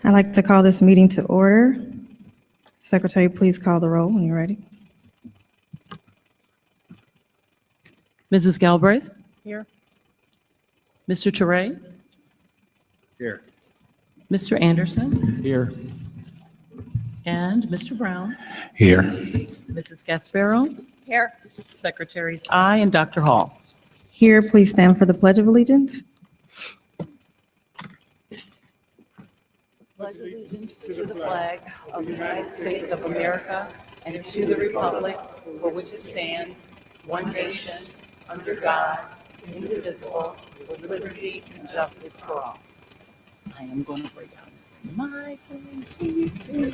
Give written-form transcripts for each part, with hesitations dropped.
I'd like to call this meeting to order. Secretary, please call the roll when you're ready. Mrs. Galbraith? Here. Mr. Teray? Here. Mr. Anderson? Here. And Mr. Brown? Here. Mrs. Gasparo? Here. Secretary's aye, and Dr. Hall? Here, please stand for the Pledge of Allegiance. Pledge allegiance to the flag of the United States of America and to the republic for which it stands, one nation, under God, indivisible, with liberty and justice for all. I am going to break down this thing. My computer.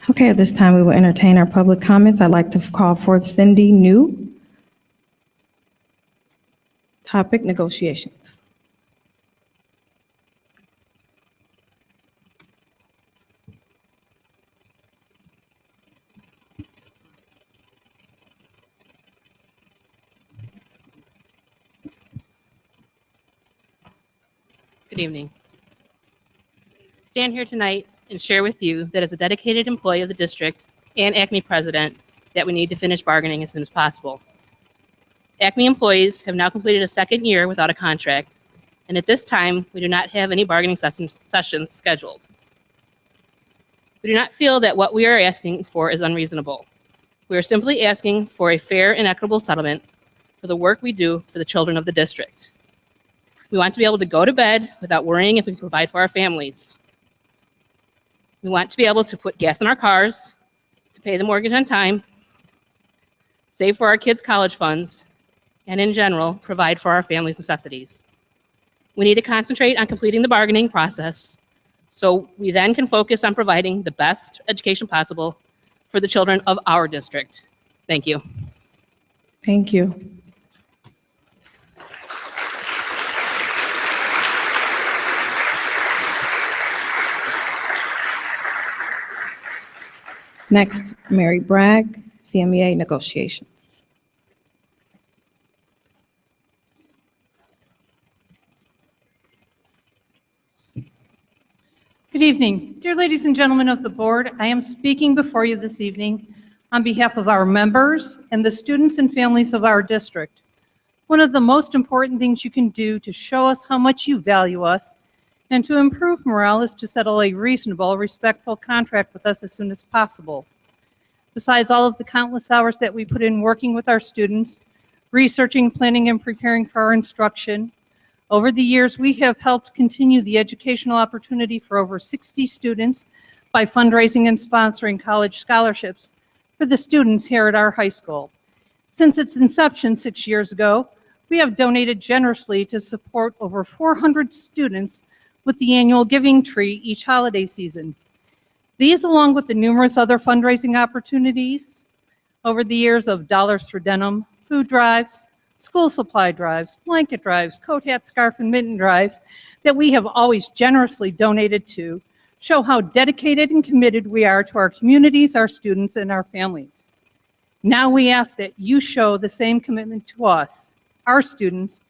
Okay, at this time, we will entertain our public comments. I'd like to call forth Cindy New. Topic, negotiations. Good evening. Stand here tonight and share with you that as a dedicated employee of the district and Acme president, that we need to finish bargaining as soon as possible. Acme employees have now completed a second year without a contract, and at this time, we do not have any bargaining sessions scheduled. We do not feel that what we are asking for is unreasonable. We are simply asking for a fair and equitable settlement for the work we do for the children of the district. We want to be able to go to bed without worrying if we can provide for our families. We want to be able to put gas in our cars, to pay the mortgage on time, save for our kids' college funds, and in general, provide for our family's necessities. We need to concentrate on completing the bargaining process so we then can focus on providing the best education possible for the children of our district. Thank you. Thank you. Next, Mary Bragg, CMEA negotiations. Good evening. Dear ladies and gentlemen of the board, I am speaking before you this evening on behalf of our members and the students and families of our district. One of the most important things you can do to show us how much you value us and to improve morale is to settle a reasonable, respectful contract with us as soon as possible. Besides all of the countless hours that we put in working with our students, researching, planning, and preparing for our instruction, over the years, we have helped continue the educational opportunity for over 60 students by fundraising and sponsoring college scholarships for the students here at our high school. Since its inception 6 years ago, we have donated generously to support over 400 students with the annual Giving Tree each holiday season. These, along with the numerous other fundraising opportunities over the years of Dollars for Denim, food drives, school supply drives, blanket drives, coat, hat, scarf, and mitten drives that we have always generously donated to, show how dedicated and committed we are to our communities, our students, and our families. Now we ask that you show the same commitment to us, our students,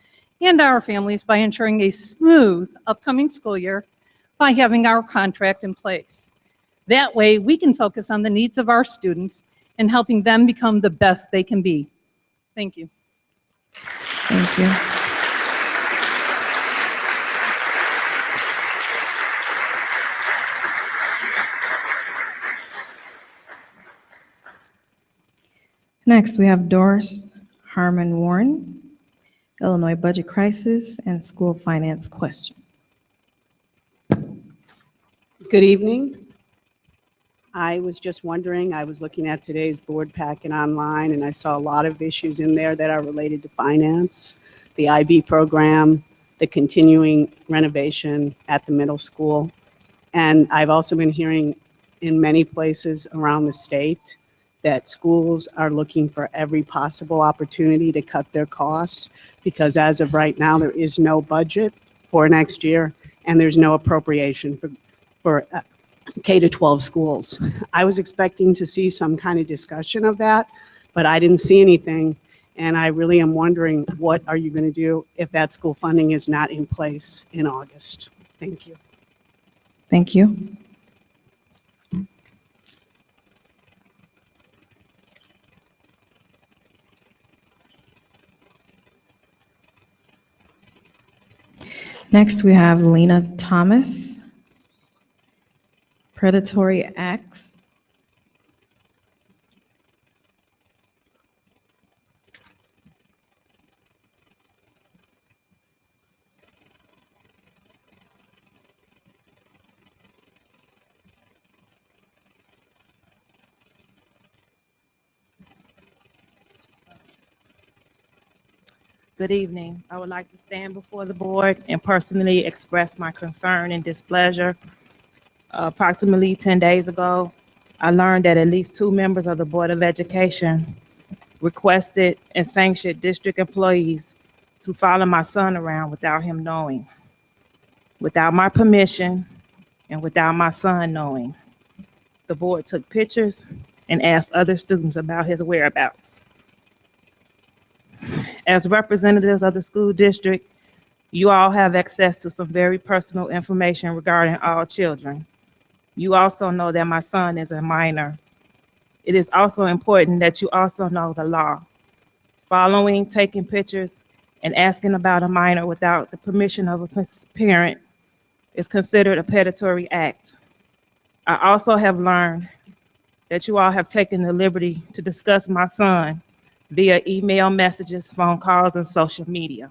and our families by ensuring a smooth upcoming school year by having our contract in place. That way, we can focus on the needs of our students and helping them become the best they can be. Thank you. Thank you. Next, we have Doris Harmon Warren, Illinois Budget Crisis and School Finance Question. Good evening. I was just wondering, I was looking at today's board packet online and I saw a lot of issues in there that are related to finance, the IB program, the continuing renovation at the middle school. And I've also been hearing in many places around the state that schools are looking for every possible opportunity to cut their costs because as of right now, there is no budget for next year and there's no appropriation for K-12 schools. I was expecting to see some kind of discussion of that, but I didn't see anything. And I really am wondering, what are you going to do if that school funding is not in place in August? Thank you. Thank you. Next, we have Lena Thomas. Predatory acts. Good evening. I would like to stand before the board and personally express my concern and displeasure. Approximately 10 days ago, I learned that at least 2 members of the Board of Education requested and sanctioned district employees to follow my son around without him knowing, without my permission, and without my son knowing. The board took pictures and asked other students about his whereabouts. As representatives of the school district, you all have access to some very personal information regarding all children. You also know that my son is a minor. It is also important that you also know the law. Following, taking pictures, and asking about a minor without the permission of a parent is considered a predatory act. I also have learned that you all have taken the liberty to discuss my son via email messages, phone calls, and social media.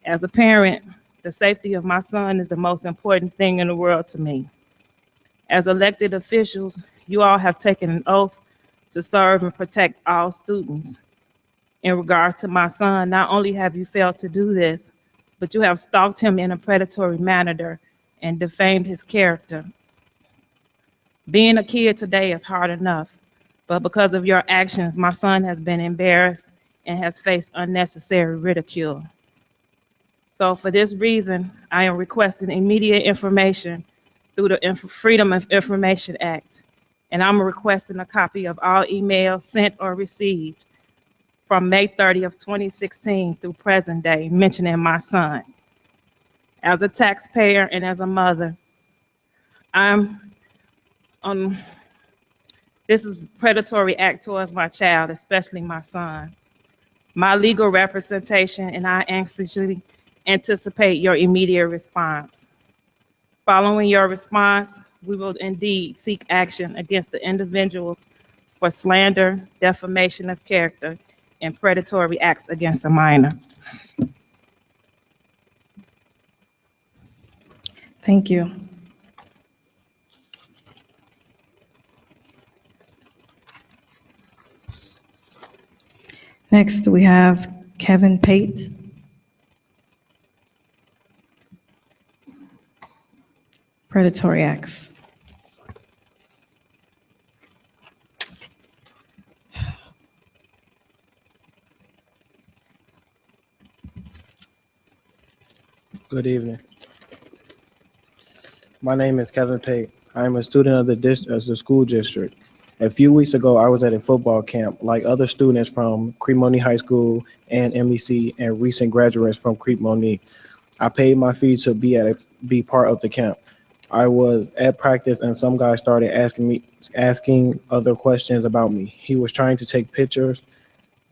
As a parent, the safety of my son is the most important thing in the world to me. As elected officials, you all have taken an oath to serve and protect all students. In regards to my son, not only have you failed to do this, but you have stalked him in a predatory manner and defamed his character. Being a kid today is hard enough, but because of your actions, my son has been embarrassed and has faced unnecessary ridicule. So for this reason, I am requesting immediate information through the Freedom of Information Act, and I'm requesting a copy of all emails sent or received from May 30th, 2016 through present day mentioning my son. As a taxpayer and as a mother, this is a predatory act towards my child, especially my son. My legal representation and I anxiously anticipate your immediate response. Following your response, we will indeed seek action against the individuals for slander, defamation of character, and predatory acts against a minor. Thank you. Next, we have Kevin Pate. Predatory acts. Good evening. My name is Kevin Pate. I am a student of the school district. A few weeks ago, I was at a football camp like other students from Crete Monee High School and MEC and recent graduates from Crete Monee. I paid my fee to be part of the camp. I was at practice and some guy started asking other questions about me. He was trying to take pictures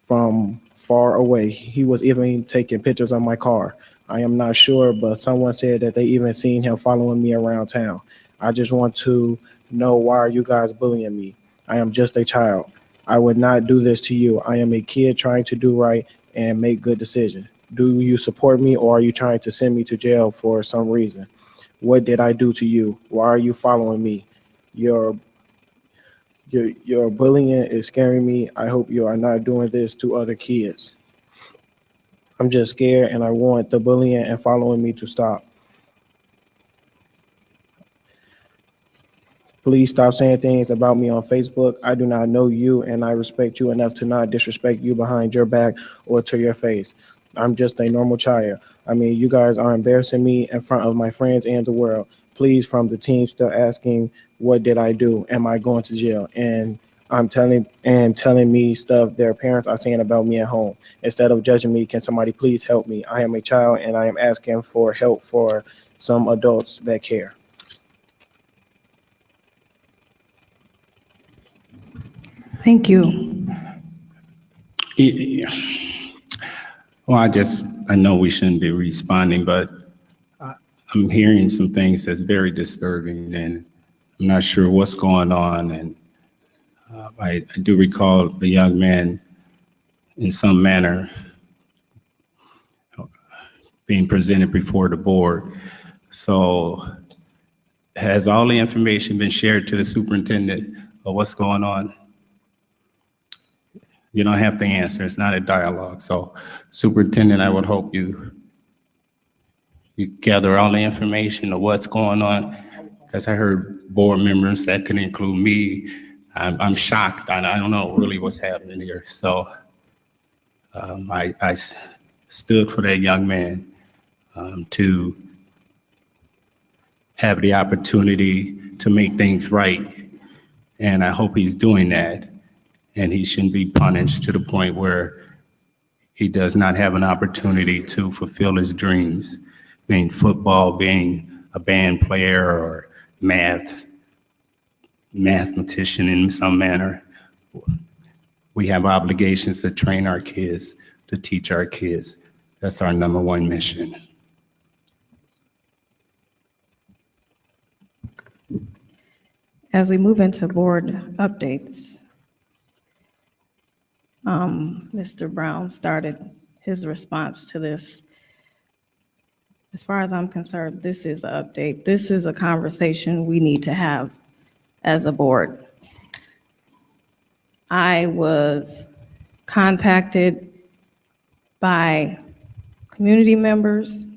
from far away. He was even taking pictures of my car. I am not sure, but someone said that they even seen him following me around town. I just want to know, why are you guys bullying me? I am just a child. I would not do this to you. I am a kid trying to do right and make good decisions. Do you support me, or are you trying to send me to jail for some reason? What did I do to you? Why are you following me? Your bullying is scaring me. I hope you are not doing this to other kids. I'm just scared and I want the bullying and following me to stop. Please stop saying things about me on Facebook. I do not know you and I respect you enough to not disrespect you behind your back or to your face. I'm just a normal child. I mean, you guys are embarrassing me in front of my friends and the world. Please, from the team, still asking, what did I do? Am I going to jail? And telling me stuff their parents are saying about me at home. Instead of judging me, can somebody please help me? I am a child and I am asking for help for some adults that care. Thank you. Yeah. Well, I know we shouldn't be responding, but I'm hearing some things that's very disturbing, and I'm not sure what's going on. And I do recall the young man in some manner being presented before the board. So has all the information been shared to the superintendent of what's going on? You don't have to answer. It's not a dialogue. So superintendent, I would hope you gather all the information of what's going on, because I heard board members that could include me. I'm shocked. I don't know really what's happening here. So I stood for that young man to have the opportunity to make things right. And I hope he's doing that. And he shouldn't be punished to the point where he does not have an opportunity to fulfill his dreams, being football, being a band player, or mathematician in some manner. We have obligations to train our kids, to teach our kids. That's our number one mission. As we move into board updates, Mr. Brown started his response to this. As far as I'm concerned, this is an update. This is a conversation we need to have as a board. I was contacted by community members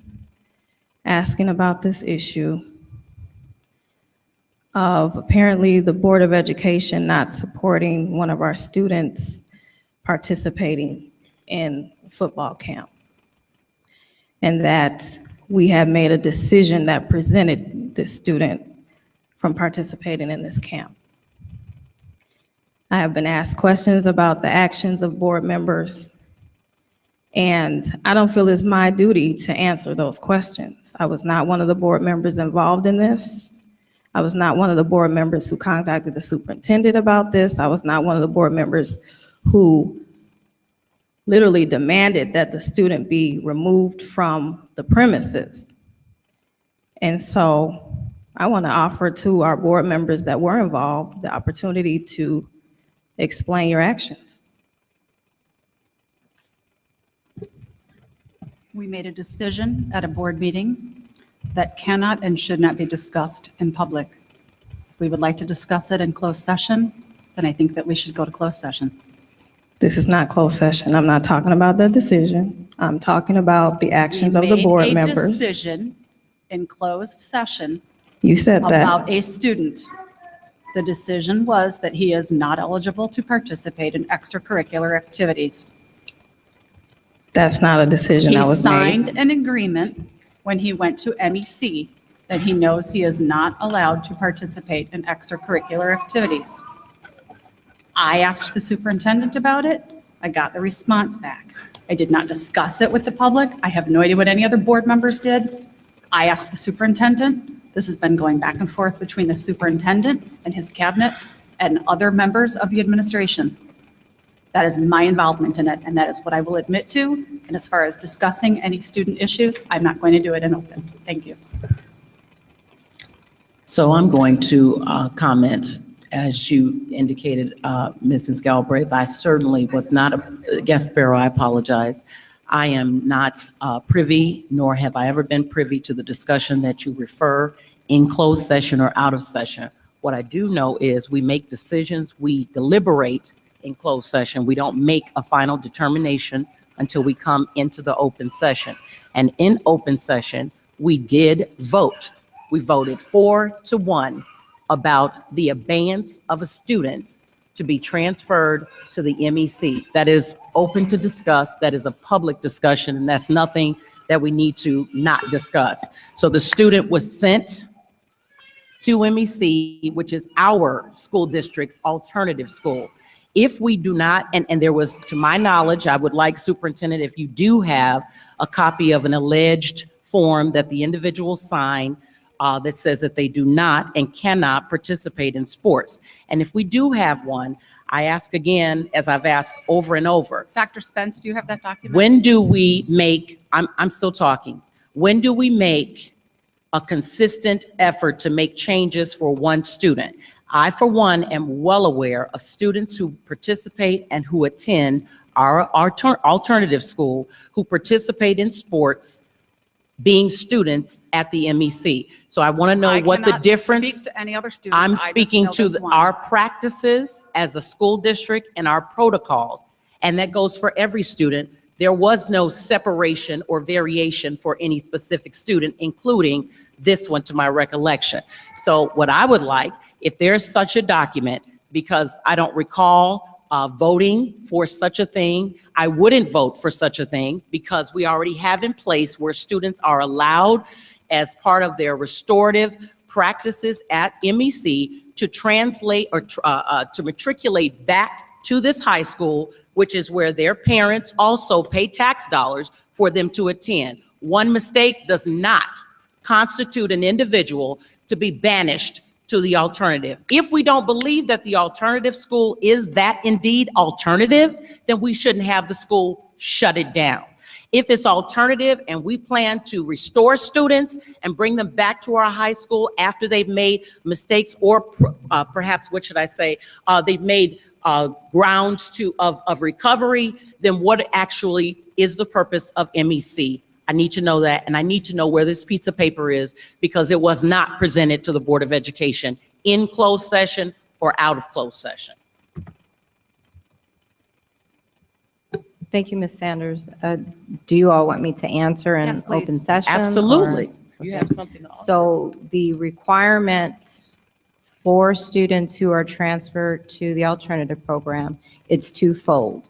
asking about this issue of apparently the Board of Education not supporting one of our students participating in football camp, and that we have made a decision that prevented this student from participating in this camp. I have been asked questions about the actions of board members, and I don't feel it's my duty to answer those questions. I was not one of the board members involved in this. I was not one of the board members who contacted the superintendent about this. I was not one of the board members who literally demanded that the student be removed from the premises. And so I want to offer to our board members that were involved the opportunity to explain your actions. We made a decision at a board meeting that cannot and should not be discussed in public. If we would like to discuss it in closed session, then I think that we should go to closed session. This is not closed session. I'm not talking about the decision. I'm talking about the actions of the board We made a members. decision in closed session You said that. about a student. The decision was that he is not eligible to participate in extracurricular activities. That's not a decision He that was made. signed an agreement when he went to MEC that he knows he is not allowed to participate in extracurricular activities. I asked the superintendent about it. I got the response back. I did not discuss it with the public. I have no idea what any other board members did. I asked the superintendent. This has been going back and forth between the superintendent and his cabinet and other members of the administration. That is my involvement in it, and that is what I will admit to. And as far as discussing any student issues, I'm not going to do it in open. Thank you. So I'm going to comment. As you indicated, Mrs. Galbraith, I certainly was not a guest sparrow. I apologize. I am not privy, nor have I ever been privy to the discussion that you refer in closed session or out of session. What I do know is we make decisions, we deliberate in closed session. We don't make a final determination until we come into the open session. And in open session, we did vote. We voted 4-1 about the abeyance of a student to be transferred to the MEC. That is open to discuss. That is a public discussion, and that's nothing that we need to not discuss. So the student was sent to MEC, which is our school district's alternative school. If we do not, and there was, to my knowledge, I would like, Superintendent, if you do have a copy of an alleged form that the individual signed that says that they do not and cannot participate in sports. And if we do have one, I ask again, as I've asked over and over. Dr. Spence, do you have that document? When do we make, I'm still talking, when do we make a consistent effort to make changes for one student? I, for one, am well aware of students who participate and who attend our alternative school, who participate in sports, being students at the MEC. So I want to know what the difference. Speak to any other students. I'm I just speaking know to this one. our practices as a school district and our protocols, and that goes for every student. There was no separation or variation for any specific student, including this one to my recollection. So what I would like, if there's such a document, because I don't recall voting for such a thing, I wouldn't vote for such a thing because we already have in place where students are allowed as part of their restorative practices at MEC to translate or to matriculate back to this high school, which is where their parents also pay tax dollars for them to attend. One mistake does not constitute an individual to be banished to the alternative. If we don't believe that the alternative school is that indeed alternative, then we shouldn't have the school shut it down. If it's alternative and we plan to restore students and bring them back to our high school after they've made mistakes, or perhaps, what should I say, they've made grounds of recovery, then what actually is the purpose of MEC? I need to know that, and I need to know where this piece of paper is, because it was not presented to the Board of Education in closed session or out of closed session. Thank you, Ms. Sanders. Do you all want me to answer in Yes, please. open session? Absolutely. or- You Okay. have something to offer. So the requirement for students who are transferred to the alternative program, it's twofold.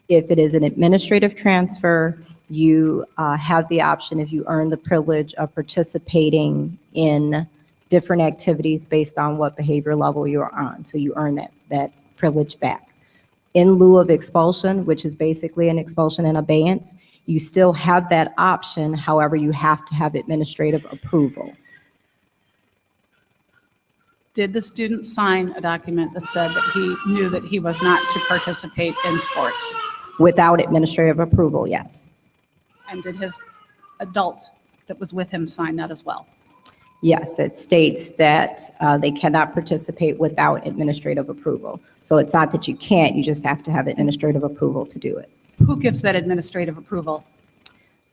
If it is an administrative transfer, you have the option, if you earn the privilege of participating in different activities based on what behavior level you're on. So you earn that privilege back. In lieu of expulsion, which is basically an expulsion and abeyance, you still have that option. However, you have to have administrative approval. Did the student sign a document that said that he knew that he was not to participate in sports? Without administrative approval, yes. And did his adult that was with him sign that as well? Yes, it states that they cannot participate without administrative approval. So it's not that you can't, you just have to have administrative approval to do it. Who gives that administrative approval?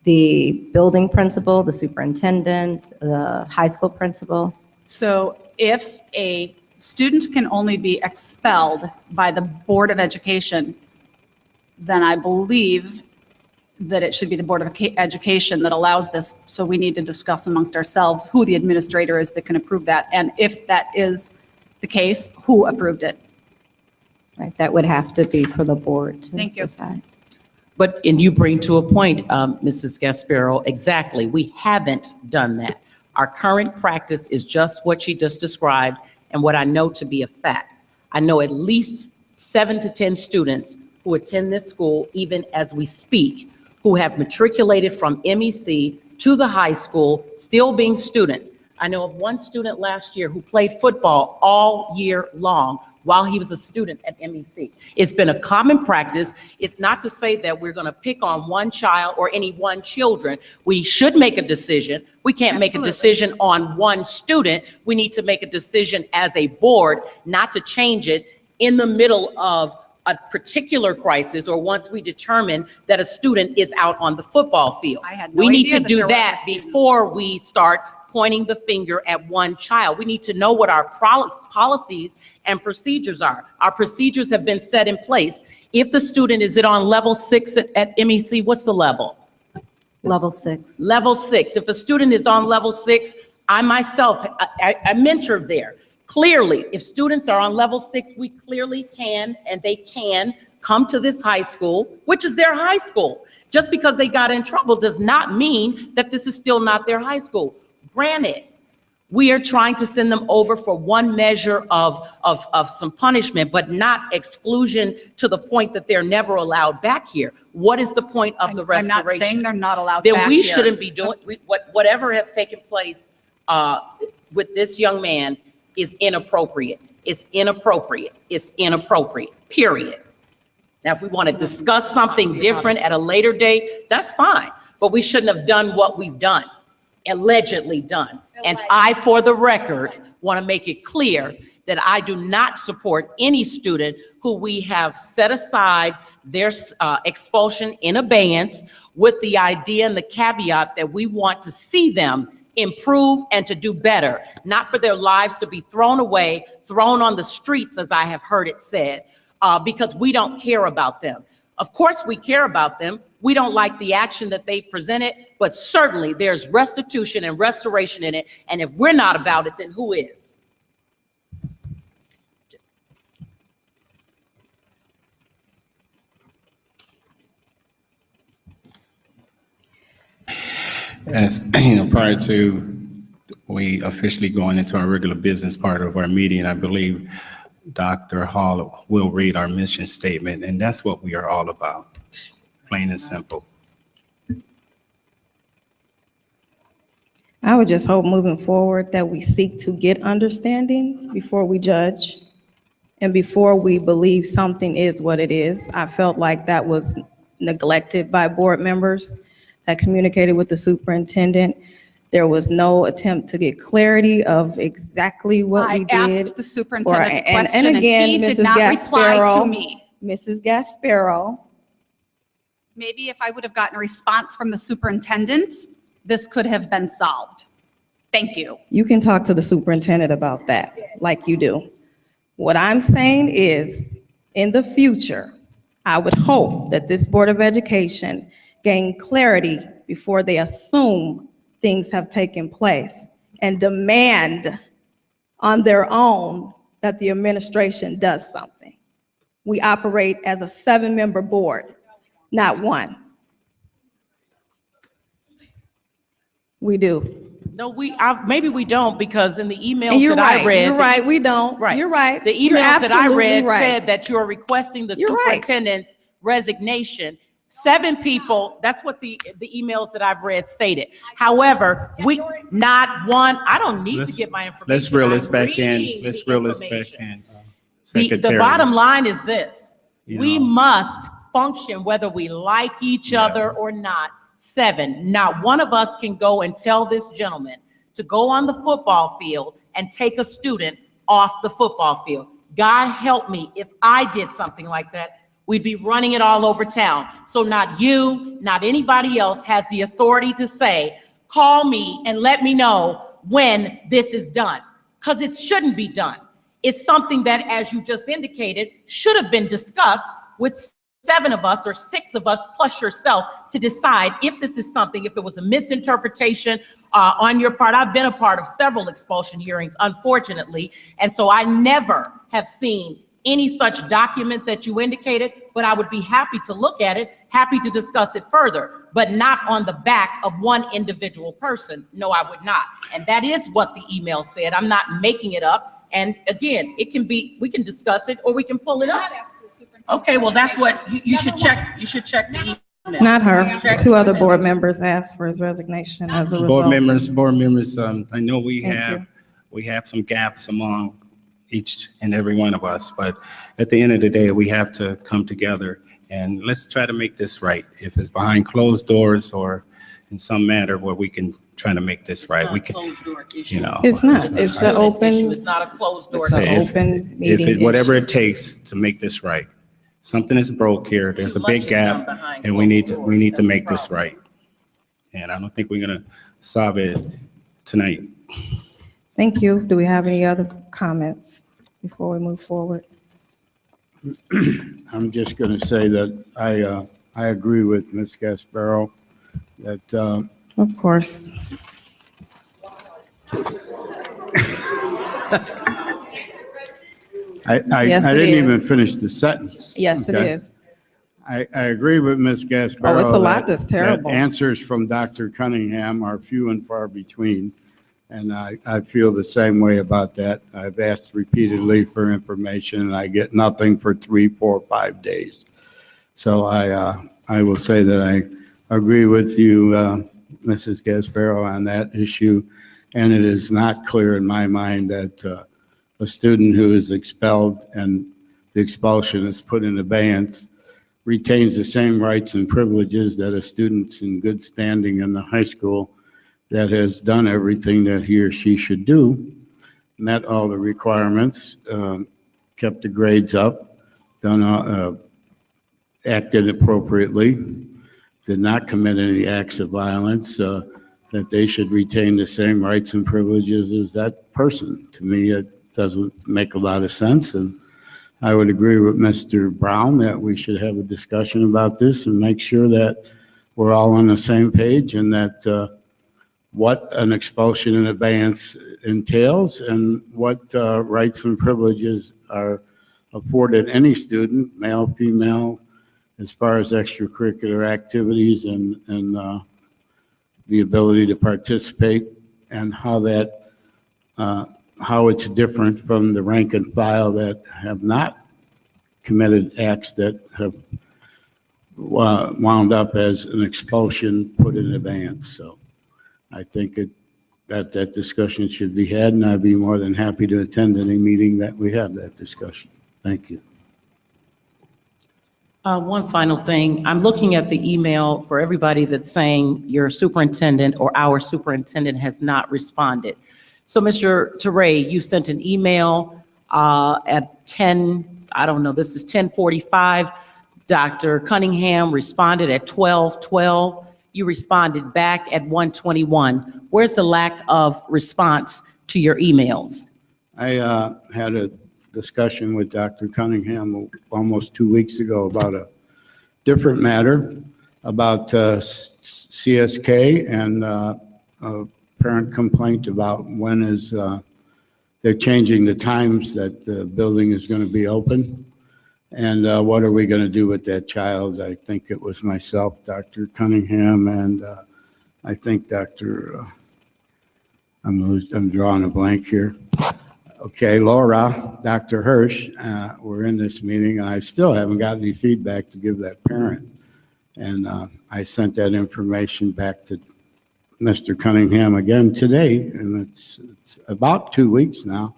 The building principal, the superintendent, the high school principal. So if a student can only be expelled by the Board of Education, then I believe that it should be the Board of Education that allows this. So we need to discuss amongst ourselves who the administrator is that can approve that. And if that is the case, who approved it? Right, that would have to be for the board to Thank you. decide. But, and you bring to a point, Mrs. Gasparo, exactly, we haven't done that. Our current practice is just what she just described and what I know to be a fact. I know at least 7 to 10 students who attend this school, even as we speak, who have matriculated from MEC to the high school, still being students. I know of one student last year who played football all year long while he was a student at MEC. It's been a common practice. It's not to say that we're going to pick on one child or any one children. We should make a decision. We can't make a decision on one student. We need to make a decision as a board, not to change it in the middle of a particular crisis or once we determine that a student is out on the football field. I had no We need idea to that do there were that other students. before we start pointing the finger at one child. We need to know what our policies and procedures are. Our procedures have been set in place. If the student is on level 6 at MEC, what's the level? Level 6. Level 6. If a student is on level 6, I myself, I mentored there. Clearly, if students are on level 6, we clearly can, and they can come to this high school, which is their high school. Just because they got in trouble does not mean that this is still not their high school. Granted, We are trying to send them over for one measure of some punishment, but not exclusion to the point that they're never allowed back here. What is the point of the I'm restoration? not saying they're not allowed Then back we here. shouldn't be doing, whatever has taken place with this young man is inappropriate. It's inappropriate. It's inappropriate, period. Now, if we want to discuss something different at a later date, that's fine. But we shouldn't have done what we've done, allegedly done. And I, for the record, want to make it clear that I do not support any student who we have set aside their expulsion in abeyance with the idea and the caveat that we want to see them improve and to do better, not for their lives to be thrown away, thrown on the streets, as I have heard it said, because we don't care about them. Of course, we care about them. We don't like the action that they presented, but certainly there's restitution and restoration in it. And if we're not about it, then who is? As prior to we officially going into our regular business part of our meeting, I believe Dr. Hall will read our mission statement, and that's what we are all about, plain and simple. I would just hope moving forward that we seek to get understanding before we judge and before we believe something is what it is. I felt like that was neglected by board members that communicated with the superintendent. There was no attempt to get clarity of exactly what we did. I asked the superintendent a question, and again, he did Mrs. not reply to Gasparo, me. Mrs. Gasparo, Maybe if I would have gotten a response from the superintendent, this could have been solved. Thank you. you can talk to the superintendent about that, like you do. What I'm saying is, in the future, I would hope that this Board of Education gain clarity before they assume things have taken place and demand on their own that the administration does something. We operate as a 7-member board, not one. We do. No, maybe we don't, because in the And emails you're that right, I read. you're right, we don't. Right. You're right. The You're emails that I absolutely read right. said that you're requesting the You're right. superintendent's resignation. 7 people, that's what the emails that I've read stated. However, not one, I don't need to get my information. Let's reel this I'm back in. reading Let's the reel this back information. in. The bottom line is this: You we know. must function whether we like each other or not. 7, not one of us can go and tell this gentleman to go on the football field and take a student off the football field. God help me if I did something like that. We'd be running it all over town. So not you, not anybody else has the authority to say, call me and let me know when this is done, because it shouldn't be done. It's something that, as you just indicated, should have been discussed with 7 of us or 6 of us plus yourself to decide if this is something, if it was a misinterpretation on your part. I've been a part of several expulsion hearings, unfortunately, and so I never have seen any such document that you indicated, but I would be happy to look at it, happy to discuss it further, but not on the back of one individual person. No, I would not. And that is what the email said. I'm not making it up. And again, it can be, we can discuss it or we can pull it up. Okay, well, that's what you should check. You should check the email. Not her. 2 other board members asked for his resignation as a result. Board members, I know we Thank have some gaps among each and every one of us, but at the end of the day, we have to come together and let's try to make this right. If it's behind closed doors or in some matter where we can try to make this right, we can, you know. It's not. It's an open, It's not a closed door. it's an If- open If meeting. it, whatever issue. it takes to make this right. Something is broke here. There's a Too big much is done gap behind and we need closed to doors. make That's this the right. And I don't think we're gonna solve it tonight. Thank you. Do we have any other comments before we move forward? I'm just going to say that I agree with Ms. Gasparo that Of course. I Yes, it didn't even is. finish the sentence. Yes, it okay? is. I agree with Ms. Gasparo. Oh, it's a lot that- that's terrible. that answers from Dr. Cunningham are few and far between. And I feel the same way about that. I've asked repeatedly for information, and I get nothing for 3, 4, 5 days. So I will say that I agree with you, Mrs. Gasparo, on that issue. And it is not clear in my mind that a student who is expelled and the expulsion is put in abeyance retains the same rights and privileges that a student in good standing in the high school that has done everything that he or she should do, met all the requirements, kept the grades up, acted appropriately, did not commit any acts of violence, that they should retain the same rights and privileges as that person. To me, it doesn't make a lot of sense. And I would agree with Mr. Brown that we should have a discussion about this and make sure that we're all on the same page, and that what an expulsion and abeyance entails and what rights and privileges are afforded any student, male, female, as far as extracurricular activities and the ability to participate, and how that how it's different from the rank and file that have not committed acts that have wound up as an expulsion put in abeyance. So I think that discussion should be had, and I'd be more than happy to attend any meeting that we have that discussion. Thank you. One final thing, I'm looking at the email for everybody that's saying your superintendent or our superintendent has not responded. So Mr. Teray, you sent an email at 10, I don't know, this is 10:45. Dr. Cunningham responded at 12:12. You responded back at 1:21. Where's the lack of response to your emails? I had a discussion with Dr. Cunningham almost 2 weeks ago about a different matter, about CSK and a parent complaint about when is they're changing the times that the building is going to be open, and what are we going to do with that child? I think it was myself, Dr. Cunningham, and I think Dr. I'm drawing a blank here. Okay, Laura, Dr. Hirsch, we're in this meeting, and I still haven't got any feedback to give that parent. And I sent that information back to Mr. Cunningham again today, and it's about 2 weeks now.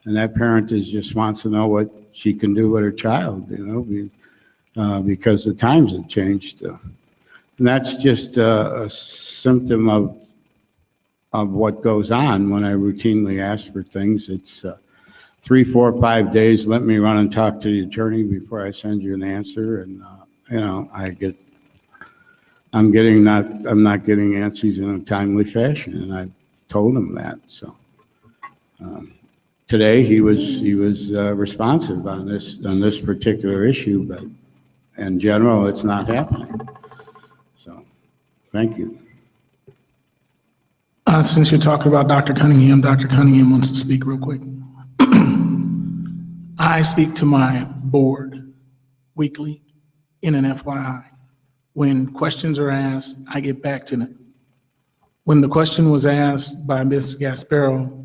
And that parent just wants to know what she can do with her child, because the times have changed. And that's just a symptom of what goes on when I routinely ask for things. It's 3, 4, 5 days. Let me run and talk to the attorney before I send you an answer. And I'm not getting answers in a timely fashion, and I told him that. So today he was responsive on this particular issue, but in general, it's not happening. So thank you. Since you're talking about Dr. Cunningham wants to speak real quick. I speak to my board weekly in an FYI. When questions are asked, I get back to them. When the question was asked by Ms. Gasparo,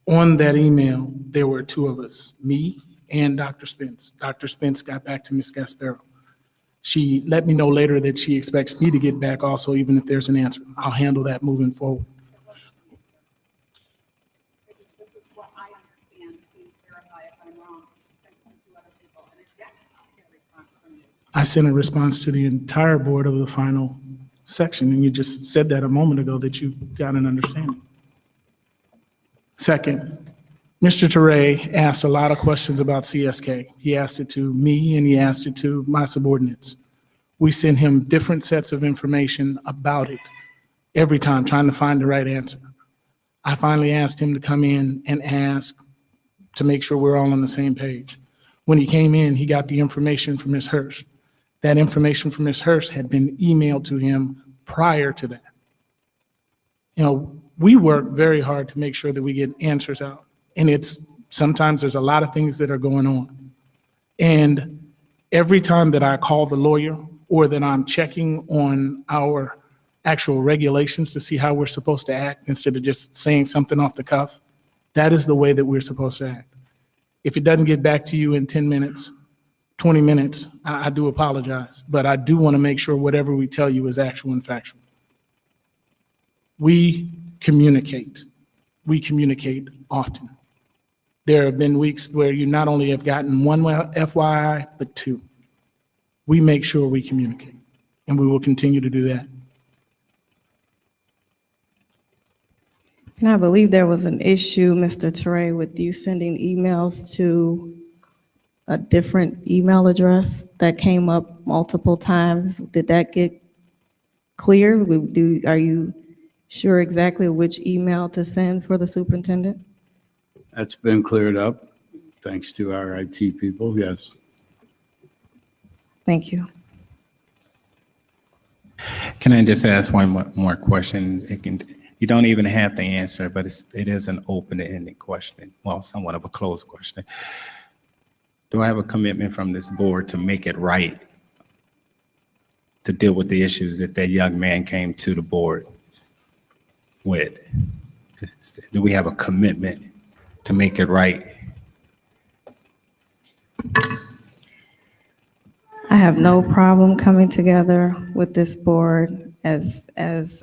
on that email, there were 2 of us, me and Dr. Spence. Dr. Spence got back to Ms. Gasparo. She let me know later that she expects me to get back also, even if there's an answer. I'll handle that moving forward. This is what I understand. Please verify if I'm wrong. Sent it to 2 other people, and it's yet to get a response from you. I sent a response to the entire board of the final section, and you just said that a moment ago that you got an understanding. Second, Mr. Teray asked a lot of questions about CSK. He asked it to me and he asked it to my subordinates. We sent him different sets of information about it every time, trying to find the right answer. I finally asked him to come in and ask to make sure we're all on the same page. When he came in, he got the information from Ms. Hirsch. That information from Ms. Hirsch had been emailed to him prior to that. We work very hard to make sure that we get answers out. And sometimes there's a lot of things that are going on. And every time that I call the lawyer or that I'm checking on our actual regulations to see how we're supposed to act instead of just saying something off the cuff. That is the way that we're supposed to act. If it doesn't get back to you in 10 minutes, 20 minutes, I do apologize, but I do want to make sure whatever we tell you is actual and factual. We communicate. We communicate often. There have been weeks where you not only have gotten one FYI, but two. We make sure we communicate, and we will continue to do that. And I believe there was an issue, Mr. Teray, with you sending emails to a different email address that came up multiple times. Did that get clear? Are you sure exactly which email to send for the superintendent? That's been cleared up, thanks to our IT people, yes. Thank you. Can I just ask one more question? You don't even have to answer, but it is an open-ended question. Well, somewhat of a closed question. Do I have a commitment from this board to make it right, to deal with the issues that young man came to the board with? Do we have a commitment to make it right? I have no problem coming together with this board as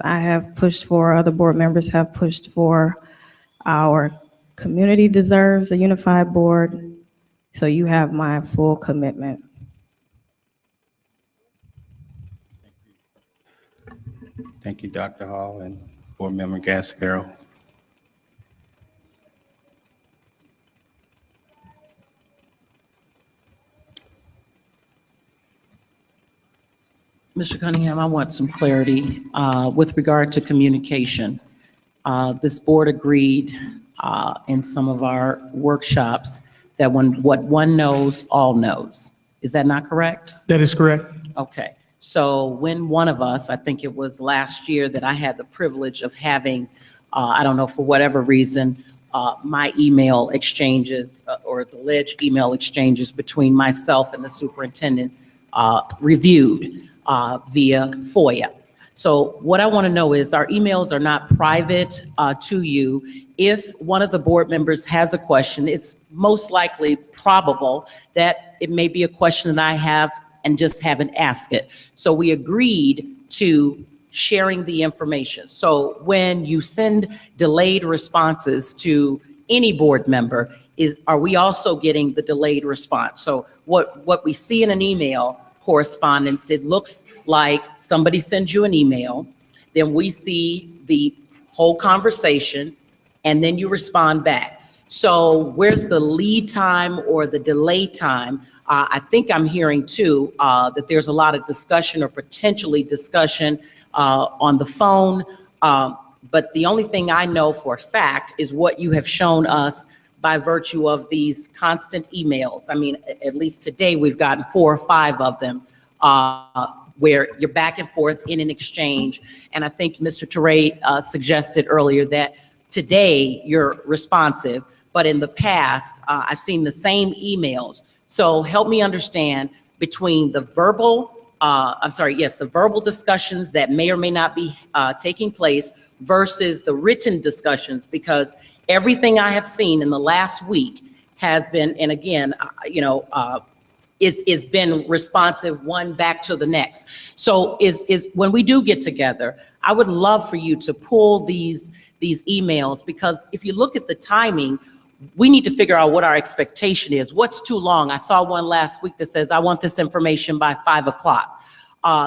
I have pushed for, other board members have pushed for. Our community deserves a unified board, so you have my full commitment. Thank you, Dr. Hall and Board Member Gasparo. Mr. Cunningham, I want some clarity with regard to communication. This board agreed in some of our workshops that what one knows, all knows. Is that not correct? That is correct. Okay. So when one of us, I think it was last year that I had the privilege of having, I don't know, for whatever reason, my email exchanges or the alleged email exchanges between myself and the superintendent reviewed via FOIA. So what I want to know is our emails are not private to you. If one of the board members has a question, it's most likely probable that it may be a question that I have and just haven't asked it. So we agreed to sharing the information. So when you send delayed responses to any board member, are we also getting the delayed response? So what we see in an email correspondence, it looks like somebody sends you an email, then we see the whole conversation, and then you respond back. So where's the lead time or the delay time? I think I'm hearing too that there's a lot of discussion or potentially discussion on the phone, but the only thing I know for a fact is what you have shown us by virtue of these constant emails. I mean, at least today we've gotten 4 or 5 of them where you're back and forth in an exchange. And I think Mr. Teray suggested earlier that today you're responsive, but in the past, I've seen the same emails. So help me understand between the verbal, the verbal discussions that may or may not be taking place versus the written discussions, because everything I have seen in the last week has been, and again, it's been responsive one back to the next. So is when we do get together, I would love for you to pull these emails, because if you look at the timing, we need to figure out what our expectation is. What's too long? I saw one last week that says, I want this information by 5 o'clock.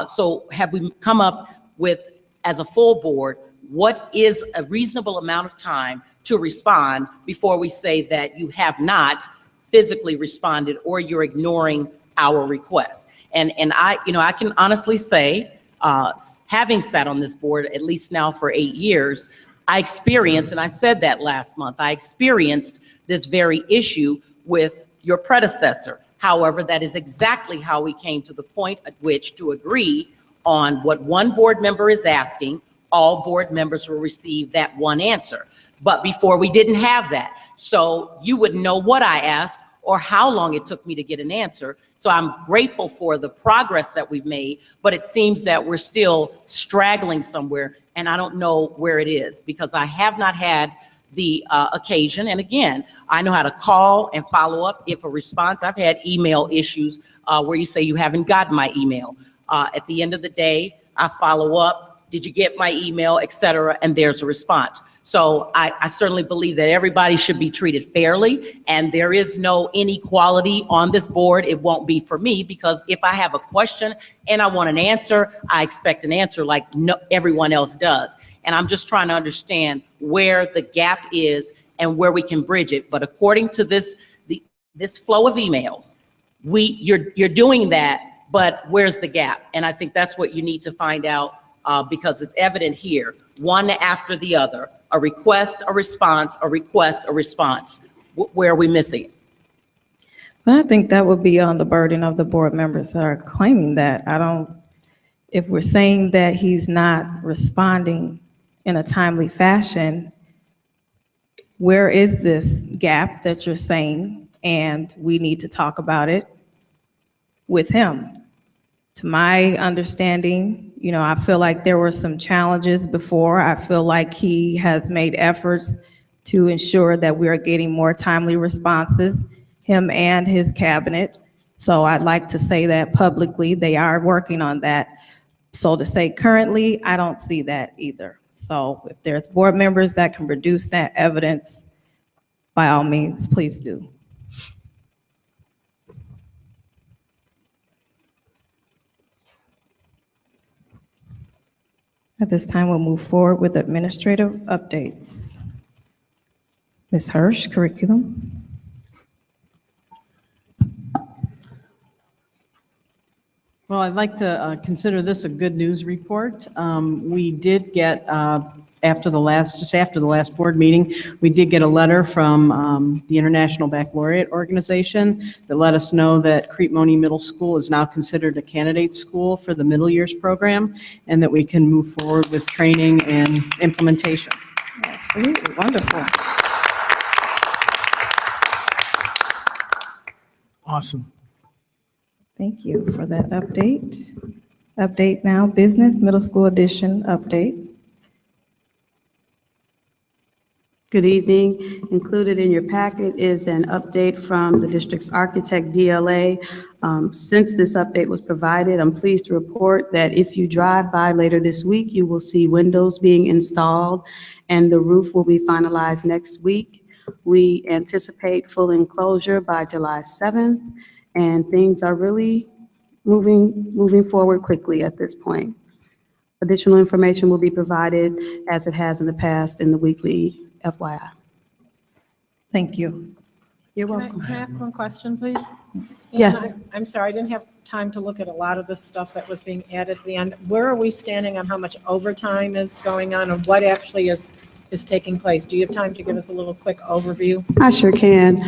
So have we come up with, as a full board, what is a reasonable amount of time to respond before we say that you have not physically responded or you're ignoring our requests? And I can honestly say, having sat on this board at least now for 8 years, I experienced, and I said that last month, I experienced this very issue with your predecessor. However, that is exactly how we came to the point at which to agree on what one board member is asking, all board members will receive that one answer. But before we didn't have that. So you would know what I asked, or how long it took me to get an answer. So I'm grateful for the progress that we've made, but it seems that we're still straggling somewhere, and I don't know where it is because I have not had the occasion. And again, I know how to call and follow up if a response. I've had email issues where you say you haven't gotten my email. At the end of the day, I follow up. Did you get my email, et cetera? And there's a response. So I certainly believe that everybody should be treated fairly, and there is no inequality on this board. It won't be for me, because if I have a question and I want an answer, I expect an answer like everyone else does. And I'm just trying to understand where the gap is and where we can bridge it. But according to this flow of emails, you're doing that, but where's the gap? And I think that's what you need to find out, because it's evident here, one after the other, a request, a response, a request, a response. Where are we missing it? But I think that would be on the burden of the board members that are claiming that. If we're saying that he's not responding in a timely fashion, where is this gap that you're saying? And we need to talk about it with him. To my understanding, I feel like there were some challenges before. I feel like he has made efforts to ensure that we are getting more timely responses, him and his cabinet. So I'd like to say that publicly, they are working on that. So to say currently, I don't see that either. So if there's board members that can produce that evidence, by all means, please do. At this time, we'll move forward with administrative updates. Ms. Hirsch, curriculum. Well, I'd like to consider this a good news report. We did get, after the last board meeting, we did get a letter from the International Baccalaureate Organization that let us know that Crete Monee Middle School is now considered a candidate school for the middle years program, and that we can move forward with training and implementation. Absolutely, wonderful. Awesome. Thank you for that update. Update now, business middle school edition update. Good evening. Included in your packet is an update from the district's architect, DLA. Since this update was provided, I'm pleased to report that if you drive by later this week, you will see windows being installed and the roof will be finalized next week. We anticipate full enclosure by July 7th, and things are really moving forward quickly at this point. Additional information will be provided as it has in the past in the weekly FYI. Thank you. You're welcome. Can I ask one question, please? Yes. I'm sorry, I didn't have time to look at a lot of the stuff that was being added at the end. Where are we standing on how much overtime is going on and what actually is taking place? Do you have time to give us a little quick overview? I sure can.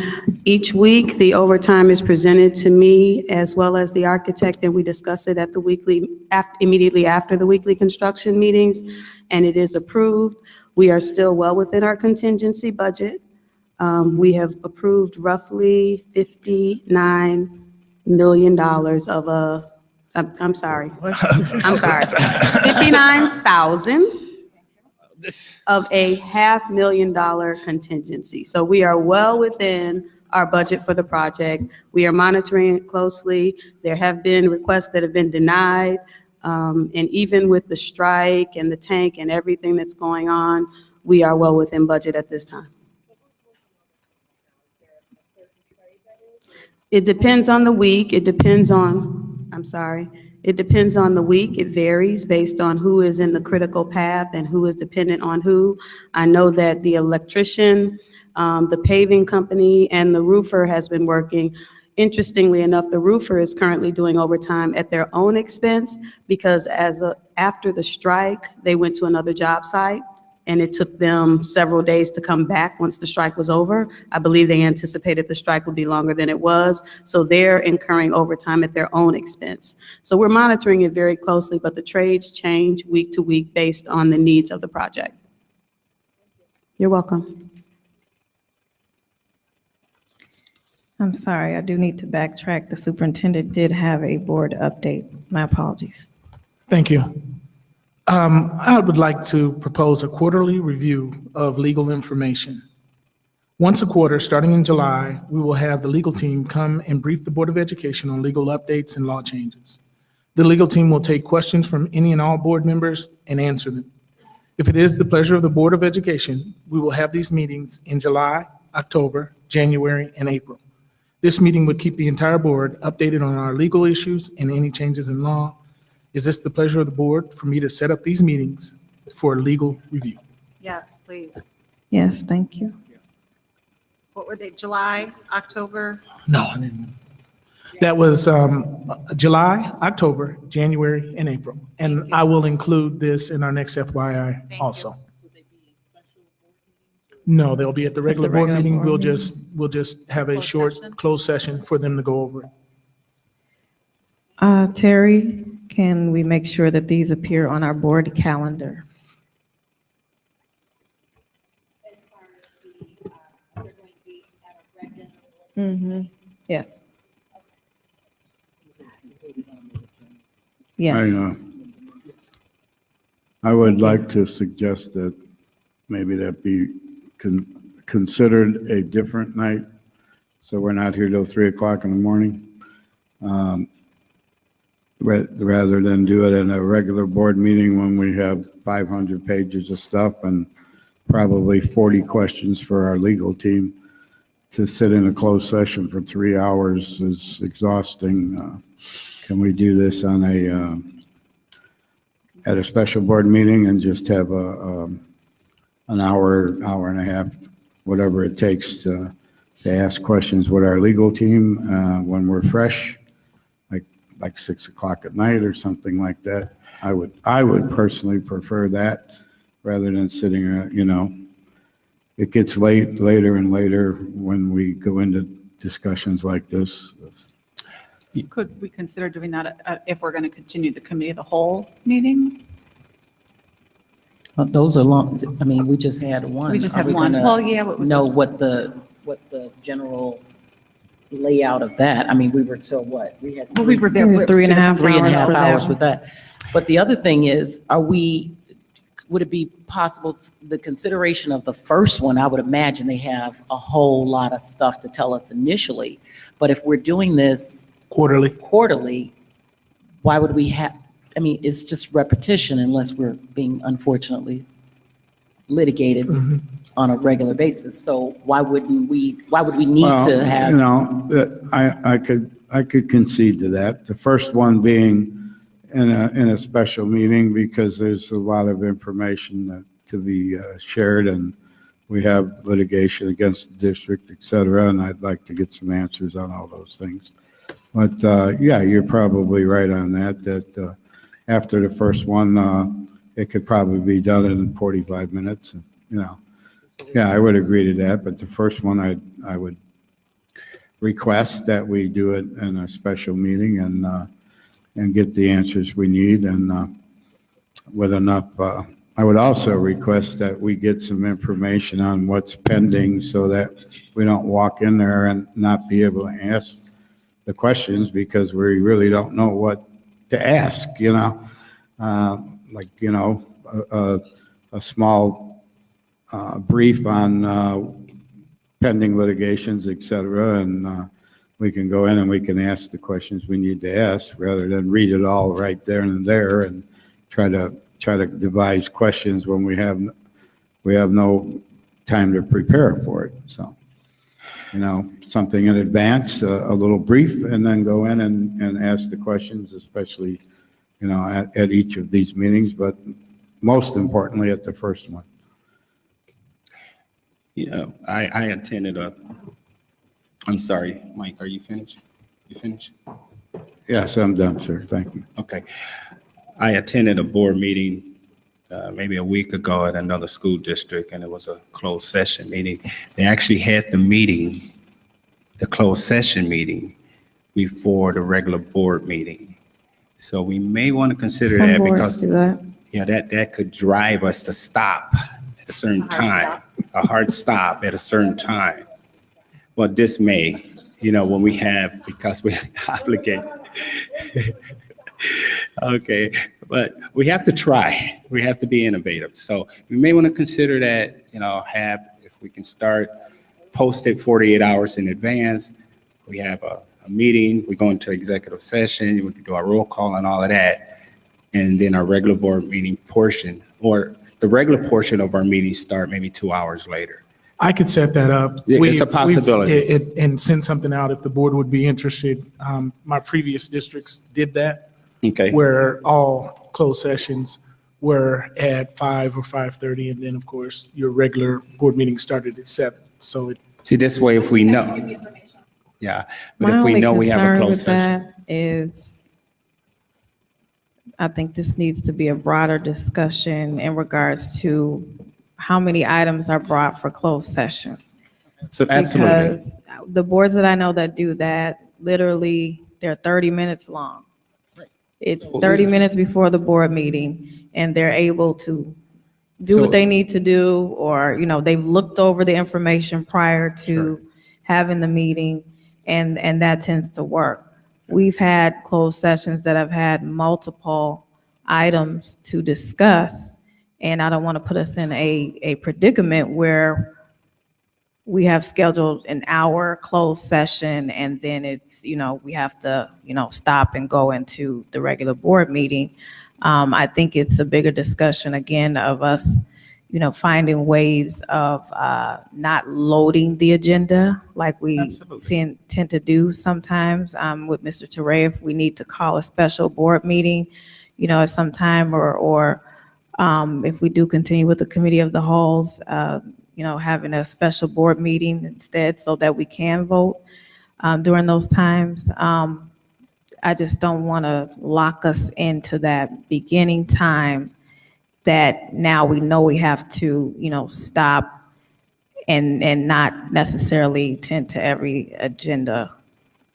Each week, the overtime is presented to me as well as the architect, and we discuss it at the weekly, immediately after the weekly construction meetings, and it is approved. We are still well within our contingency budget. We have approved roughly $59 million of I'm sorry, 59,000 of a $500,000 contingency. So we are well within our budget for the project. We are monitoring it closely. There have been requests that have been denied. And even with the strike and the tank and everything that's going on, we are well within budget at this time. It depends on the week. It depends on, it depends on the week. It varies based on who is in the critical path and who is dependent on who. I know that the electrician, the paving company, and the roofer has been working. Interestingly enough, the roofer is currently doing overtime at their own expense because after the strike, they went to another job site and it took them several days to come back once the strike was over. I believe they anticipated the strike would be longer than it was, so they're incurring overtime at their own expense. So we're monitoring it very closely, but the trades change week to week based on the needs of the project. You're welcome. I'm sorry, I do need to backtrack. The superintendent did have a board update. My apologies. Thank you. I would like to propose a quarterly review of legal information. Once a quarter, starting in July, we will have the legal team come and brief the Board of Education on legal updates and law changes. The legal team will take questions from any and all board members and answer them. If it is the pleasure of the Board of Education, we will have these meetings in July, October, January, and April. This meeting would keep the entire board updated on our legal issues and any changes in law. Is this the pleasure of the board for me to set up these meetings for legal review? Yes, please. Yes, thank you. What were they, July, October? No, I didn't. That was July, October, January, and April. And I will include this in our next FYI also. No, they'll be at the regular board regular meeting. board We'll just have a Closed short session? closed session for them to go over it. Terry, can we make sure that these appear on our board calendar? Yes. Yes. I would like to suggest that maybe that be considered a different night, so we're not here till 3 o'clock in the morning. Rather than do it in a regular board meeting when we have 500 pages of stuff and probably 40 questions for our legal team. To sit in a closed session for 3 hours is exhausting. Can we do this on at a special board meeting and just have an hour, hour and a half, whatever it takes to ask questions with our legal team when we're fresh, like 6 o'clock at night or something like that? I would personally prefer that rather than sitting, it gets later and later when we go into discussions like this. Could we consider doing that if we're going to continue the committee of the whole meeting? Those are long, I mean, we just had one. We just Are have one. gonna Well, yeah, what was know it? what the general layout of that? I mean, we were till what? We had. Well, we were there. It was 3.5 Three and a hours half for that hours one. with that. But the other thing is, would it be possible, the consideration of the first one, I would imagine they have a whole lot of stuff to tell us initially. But if we're doing this quarterly, why would we have, I mean, it's just repetition unless we're being unfortunately litigated on a regular basis. So why would we need to have? I could concede to that. The first one being in a special meeting because there's a lot of information to be shared, and we have litigation against the district, et cetera, and I'd like to get some answers on all those things. But yeah, you're probably right on that after the first one, it could probably be done in 45 minutes, Yeah, I would agree to that, but the first one, I would request that we do it in a special meeting and get the answers we need, and with enough, I would also request that we get some information on what's pending so that we don't walk in there and not be able to ask the questions because we really don't know what to ask, a small brief on pending litigations, et cetera, and we can go in and we can ask the questions we need to ask rather than read it all right there and there and try to devise questions when we have no time to prepare for it. So, something in advance, a little brief, and then go in and ask the questions, especially, at each of these meetings, but most importantly at the first one. I attended I'm sorry, Mike, are you finished? You finished? Yes, I'm done, sir. Thank you. Okay. I attended a board meeting maybe a week ago at another school district, and it was a closed session meeting. They actually had the closed session meeting before the regular board meeting. So we may want to consider Some that boards because do that. that could drive us to stop at a certain time, a hard stop at a certain time. But this may, when we have, because we obligate. Okay, but we have to try. We have to be innovative. So we may want to consider that, if we can start, post it 48 hours in advance. We have a meeting, we go into executive session, we can do our roll call and all of that. And then our regular board meeting portion, or the regular portion of our meeting start maybe 2 hours later. I could set that up. Yeah, it's a possibility. And send something out if the board would be interested. My previous districts did that, Okay. where all closed sessions were at 5 or 5:30, and then, of course, your regular board meeting started at 7. So See, this way, if we know. Yeah, but My if we only know we have a concern closed with session. that is, I think this needs to be a broader discussion in regards to how many items are brought for closed session. So absolutely. Because the boards that I know that do that, literally, they're 30 minutes long. It's 30 minutes before the board meeting, and they're able to do what they need to do, or, they've looked over the information prior to having the meeting, and that tends to work. We've had closed sessions that have had multiple items to discuss, and I don't want to put us in a predicament where we have scheduled an hour closed session, and then it's, we have to, stop and go into the regular board meeting. I think it's a bigger discussion, again, of us, finding ways of not loading the agenda like we tend to do sometimes with Mr. Teray. If we need to call a special board meeting, at some time, or if we do continue with the committee of the wholes, having a special board meeting instead so that we can vote during those times. I just don't want to lock us into that beginning time that now we know we have to, stop and not necessarily tend to every agenda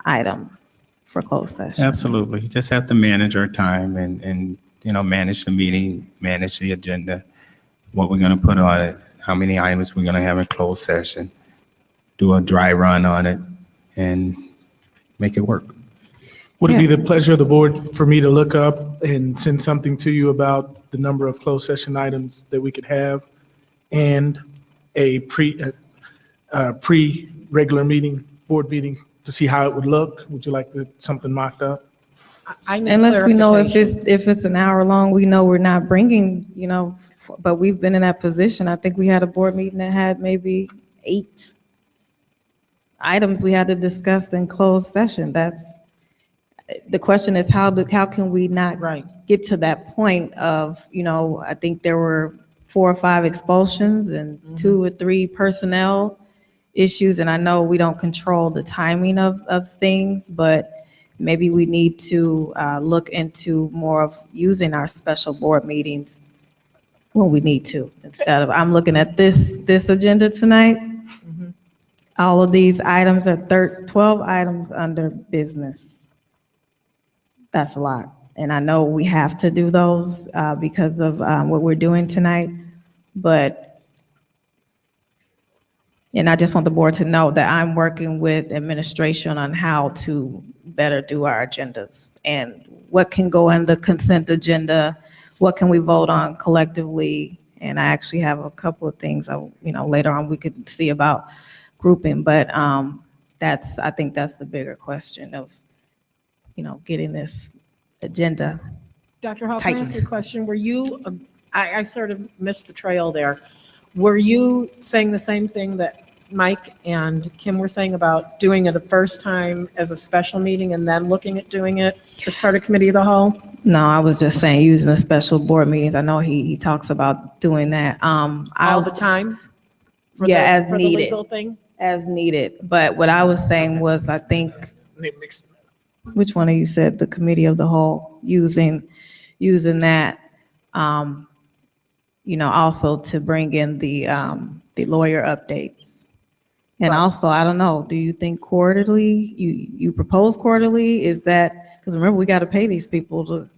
item for closed session. Absolutely. Just have to manage our time and manage the meeting, manage the agenda, what we're going to put on it, how many items we're going to have in closed session, do a dry run on it, and make it work. would it be the pleasure of the board for me to look up and send something to you about the number of closed session items that we could have and a pre-regular meeting, board meeting, to see how it would look? Would you like something mocked up? Unless we know if it's an hour long, we know we're not bringing, but we've been in that position. I think we had a board meeting that had maybe 8 items we had to discuss in closed session. The question is, how can we not get to that point of, I think there were 4 or 5 expulsions and 2 or 3 personnel issues. And I know we don't control the timing of things, but maybe we need to look into more of using our special board meetings when we need to, instead of, I'm looking at this agenda tonight. All of these items are 12 items under business. That's a lot. And I know we have to do those because of what we're doing tonight. And I just want the board to know that I'm working with administration on how to better do our agendas and what can go in the consent agenda, what can we vote on collectively. And I actually have a couple of things, later on we could see about grouping, but I think that's the bigger question of, getting this agenda. Dr. Hall, can I ask you a question? Were you, I sort of missed the trail there. Were you saying the same thing that Mike and Kim were saying about doing it the first time as a special meeting and then looking at doing it as part of committee of the whole? No, I was just saying using the special board meetings. I know he talks about doing that. All the time? As for needed. the legal thing? As needed. But what I was saying was, I think, which one of you said the committee of the whole, using that, also to bring in the lawyer updates. And also, I don't know, do you think quarterly, you propose quarterly? Is that, because remember, we got to pay these people to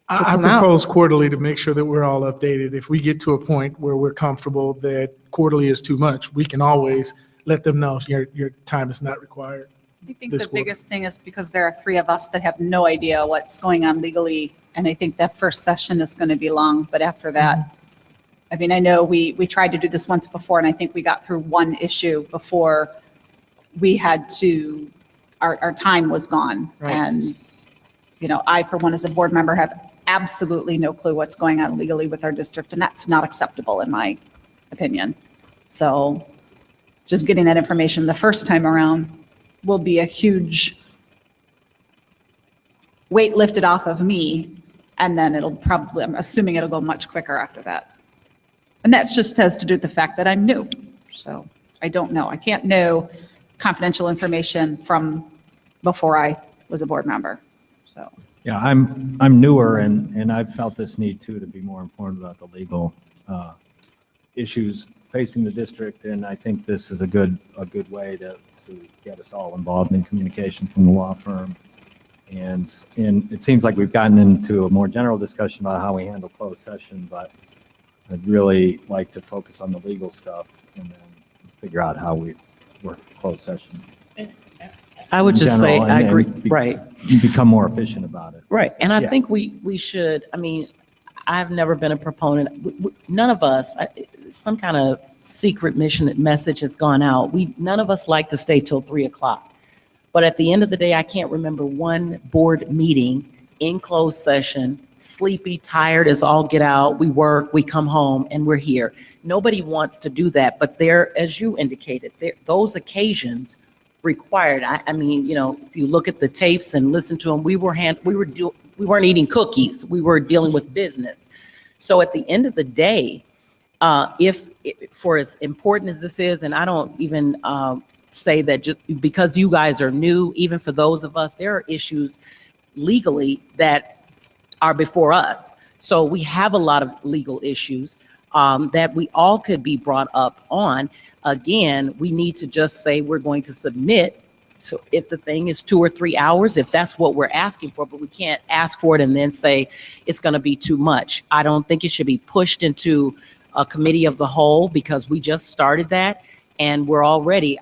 I propose quarterly to make sure that we're all updated. If we get to a point where we're comfortable that quarterly is too much, we can always let them know your time is not required. I think this the quarter? biggest thing is because there are three of us that have no idea what's going on legally. And I think that first session is going to be long, but after that, I mean, I know we tried to do this once before, and I think we got through one issue before we had to, our time was gone. Right. And, you know, I, for one, as a board member, have absolutely no clue what's going on legally with our district, and that's not acceptable in my opinion. So just getting that information the first time around will be a huge weight lifted off of me, and then it'll probably, I'm assuming it'll go much quicker after that. And that's just has to do with the fact that I'm new. So I don't know. I can't know confidential information from before I was a board member. So. Yeah, I'm newer and I've felt this need too to be more informed about the legal issues facing the district, and I think this is a good way to get us all involved in communication from the law firm. And it seems like we've gotten into a more general discussion about how we handle closed session, but I'd really like to focus on the legal stuff and then figure out how we work closed session. I would in just say, general, I and agree, be- right, Become more efficient about it. right. And I Yeah. think we should, I mean, I've never been a proponent, none of us, some kind of secret mission message has gone out. None of us like to stay till 3 o'clock. But at the end of the day, I can't remember one board meeting in closed session, sleepy, tired as all get out. We work, we come home, and we're here. Nobody wants to do that, but there, as you indicated, those occasions required. I mean, you know, if you look at the tapes and listen to them, we weren't eating cookies. We were dealing with business. So at the end of the day, if for as important as this is, and I don't even say that just because you guys are new, even for those of us, there are issues legally that are before us. So we have a lot of legal issues that we all could be brought up on. Again, we need to just say we're going to submit. So if the thing is 2 or 3 hours, if that's what we're asking for, but we can't ask for it and then say it's going to be too much. I don't think it should be pushed into a committee of the whole because we just started that and we're already,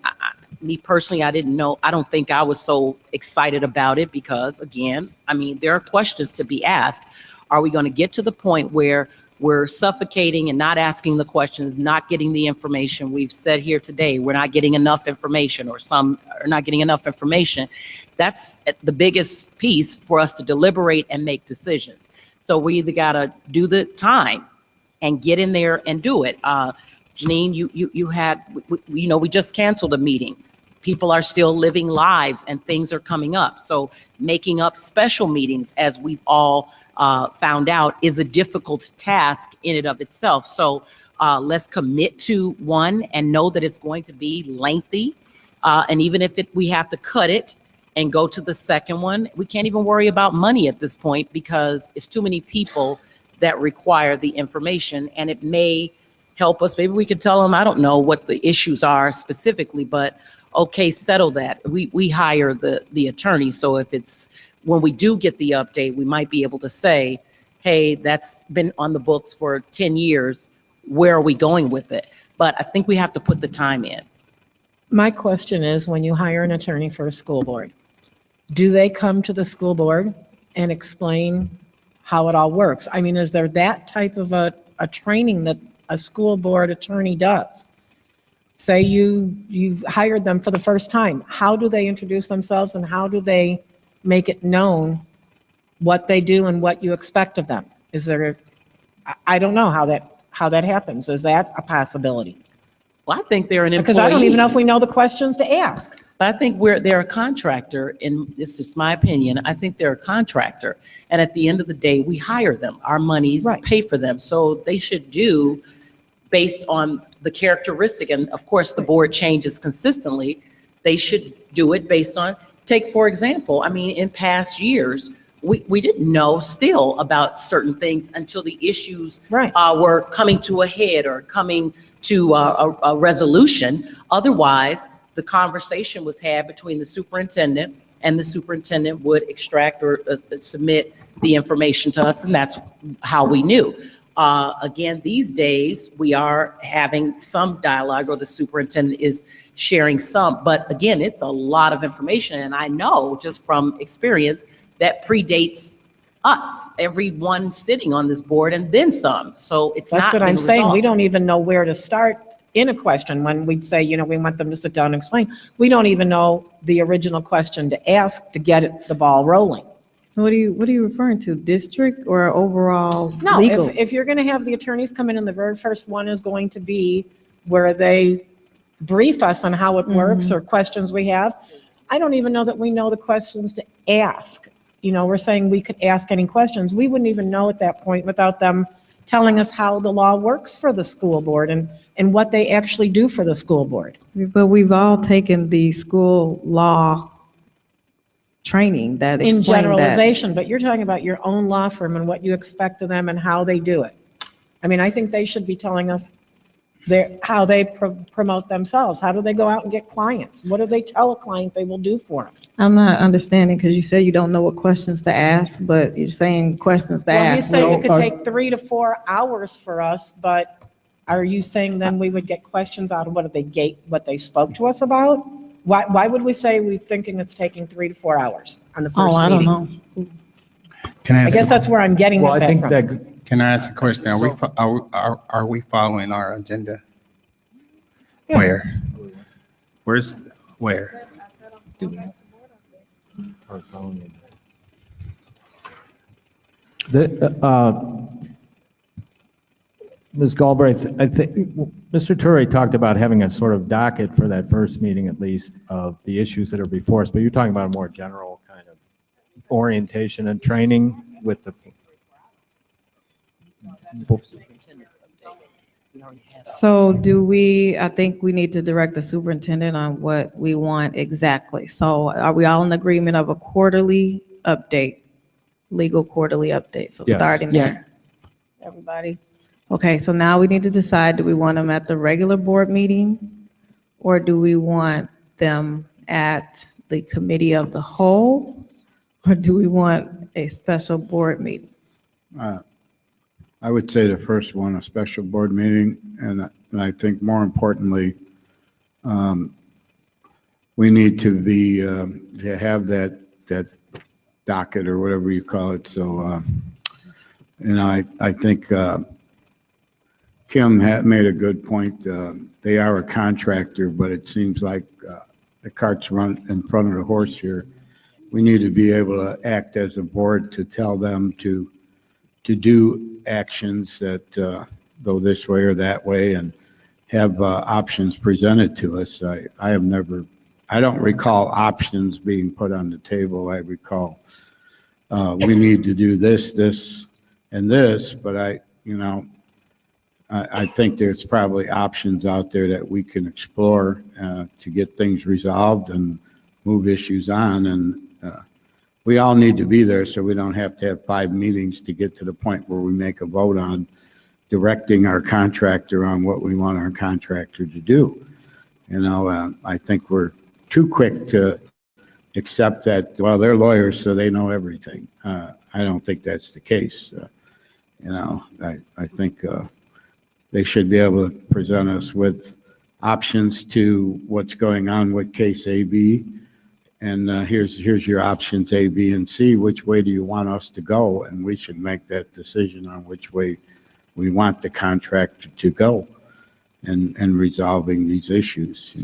me personally, I didn't know, I don't think I was so excited about it because again, I mean, there are questions to be asked. Are we going to get to the point where we're suffocating and not asking the questions, not getting the information? We've said here today, we're not getting enough information, or some are not getting enough information. That's the biggest piece for us to deliberate and make decisions. So we either got to do the time and get in there and do it. Janine, you had, you know, we just canceled a meeting. People are still living lives and things are coming up. So making up special meetings, as we've all found out, is a difficult task in and of itself. So let's commit to one and know that it's going to be lengthy. And even if we have to cut it and go to the second one, we can't even worry about money at this point because it's too many people that require the information, and it may help us. Maybe we could tell them, I don't know what the issues are specifically, but okay, settle that. We hire the attorney. So if it's, when we do get the update, we might be able to say, hey, that's been on the books for 10 years. Where are we going with it? But I think we have to put the time in. My question is, when you hire an attorney for a school board, do they come to the school board and explain how it all works? I mean, is there that type of a training that a school board attorney does? Say you've hired them for the first time. How do they introduce themselves and how do they make it known what they do and what you expect of them? Is there, I don't know how that happens. Is that a possibility? Well, I think they're an employee. Because I don't even know if we know the questions to ask. But I think they're a contractor, and this is my opinion. I think they're a contractor. And at the end of the day, we hire them. Our monies pay for them. So they should do based on the characteristic. And of course, the board changes consistently. They should do it based on, take, for example, I mean, in past years, we didn't know still about certain things until the issues were coming to a head or coming to a resolution. Otherwise, the conversation was had between the superintendent, and the superintendent would extract or submit the information to us, and that's how we knew. Again, these days, we are having some dialogue, or the superintendent is sharing some, but again, it's a lot of information. And I know just from experience that predates us, everyone sitting on this board and then some. So it's not That's what I'm been saying. We resolved. don't even know where to start in a question when we'd say, we want them to sit down and explain. We don't even know the original question to ask to get the ball rolling. What are you referring to? District or overall No, legal? if you're going to have the attorneys come in and the very first one is going to be where they brief us on how it works or questions we have, I don't even know that we know the questions to ask. We're saying we could ask any questions. We wouldn't even know at that point without them telling us how the law works for the school board and what they actually do for the school board. But we've all taken the school law training that In explained that. generalization, but you're talking about your own law firm and what you expect of them and how they do it. I mean, I think they should be telling us how they promote themselves. How do they go out and get clients? What do they tell a client they will do for them? I'm not understanding because you said you don't know what questions to ask, but you're saying questions to Well, ask. you say it could take 3 to 4 hours for us, but are you saying then we would get questions out of what they spoke to us about? Why would we say we're thinking it's taking 3 to 4 hours on the first meeting? I don't know. Can I I ask guess that's where I'm getting Well, I that think from. that, Can I ask a question? Are we following our agenda? Yeah. Where? Where? Ms. Galbraith, I think Mr. Turre talked about having a sort of docket for that first meeting at least of the issues that are before us, but you're talking about a more general kind of orientation and training with the. So I think we need to direct the superintendent on what we want exactly. So are we all in agreement of a quarterly update, legal quarterly update? So Yes. starting there. Everybody? Okay, so now we need to decide, do we want them at the regular board meeting? Or do we want them at the committee of the whole? Or do we want a special board meeting? I would say the first one, a special board meeting, and I think more importantly, we need to have that docket or whatever you call it. So, I think Kim made a good point. They are a contractor, but it seems like the cart's run in front of the horse here. We need to be able to act as a board to tell them to do actions that go this way or that way and have options presented to us. I don't recall options being put on the table. I recall we need to do this, and this, but I think there's probably options out there that we can explore to get things resolved and move issues on. And we all need to be there so we don't have to have 5 meetings to get to the point where we make a vote on directing our contractor on what we want our contractor to do. I think we're too quick to accept that, well, they're lawyers, so they know everything. I don't think that's the case. I think they should be able to present us with options to what's going on with case A, B, and here's your options A, B, and C. Which way do you want us to go? And we should make that decision on which way we want the contractor to go and resolving these issues,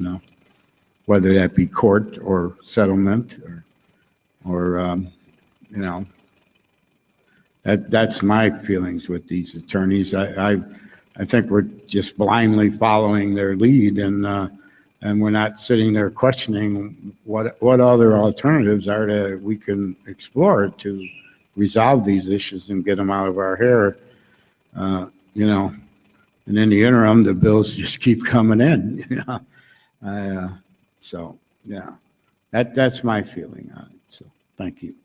whether that be court or settlement or that's my feelings with these attorneys. I think we're just blindly following their lead, and we're not sitting there questioning what other alternatives are that we can explore to resolve these issues and get them out of our hair. And in the interim, the bills just keep coming in. So yeah, that's my feeling on it. So thank you.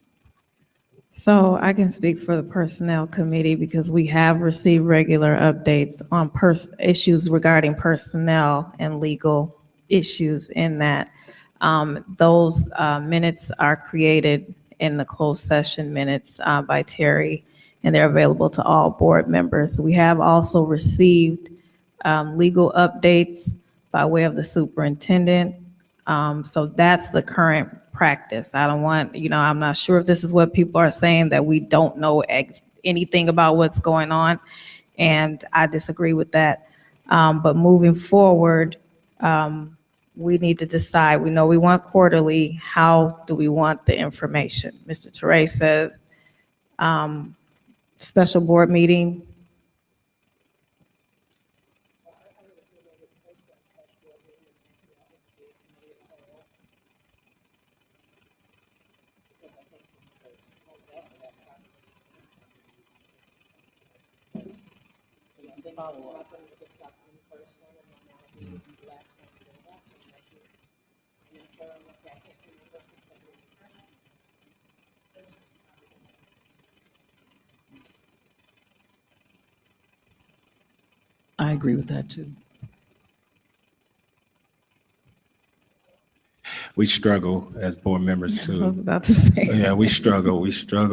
So I can speak for the Personnel Committee because we have received regular updates on issues regarding personnel and legal issues in that. Those minutes are created in the closed session minutes by Terry, and they're available to all board members. We have also received legal updates by way of the superintendent. So that's the current practice. I don't want, I'm not sure if this is what people are saying, that we don't know anything about what's going on, and I disagree with that. But moving forward, we need to decide. We know we want quarterly. How do we want the information? Mr. Teray says special board meeting. I agree with that too. We struggle as board members I was too. about to say. Yeah, we struggle.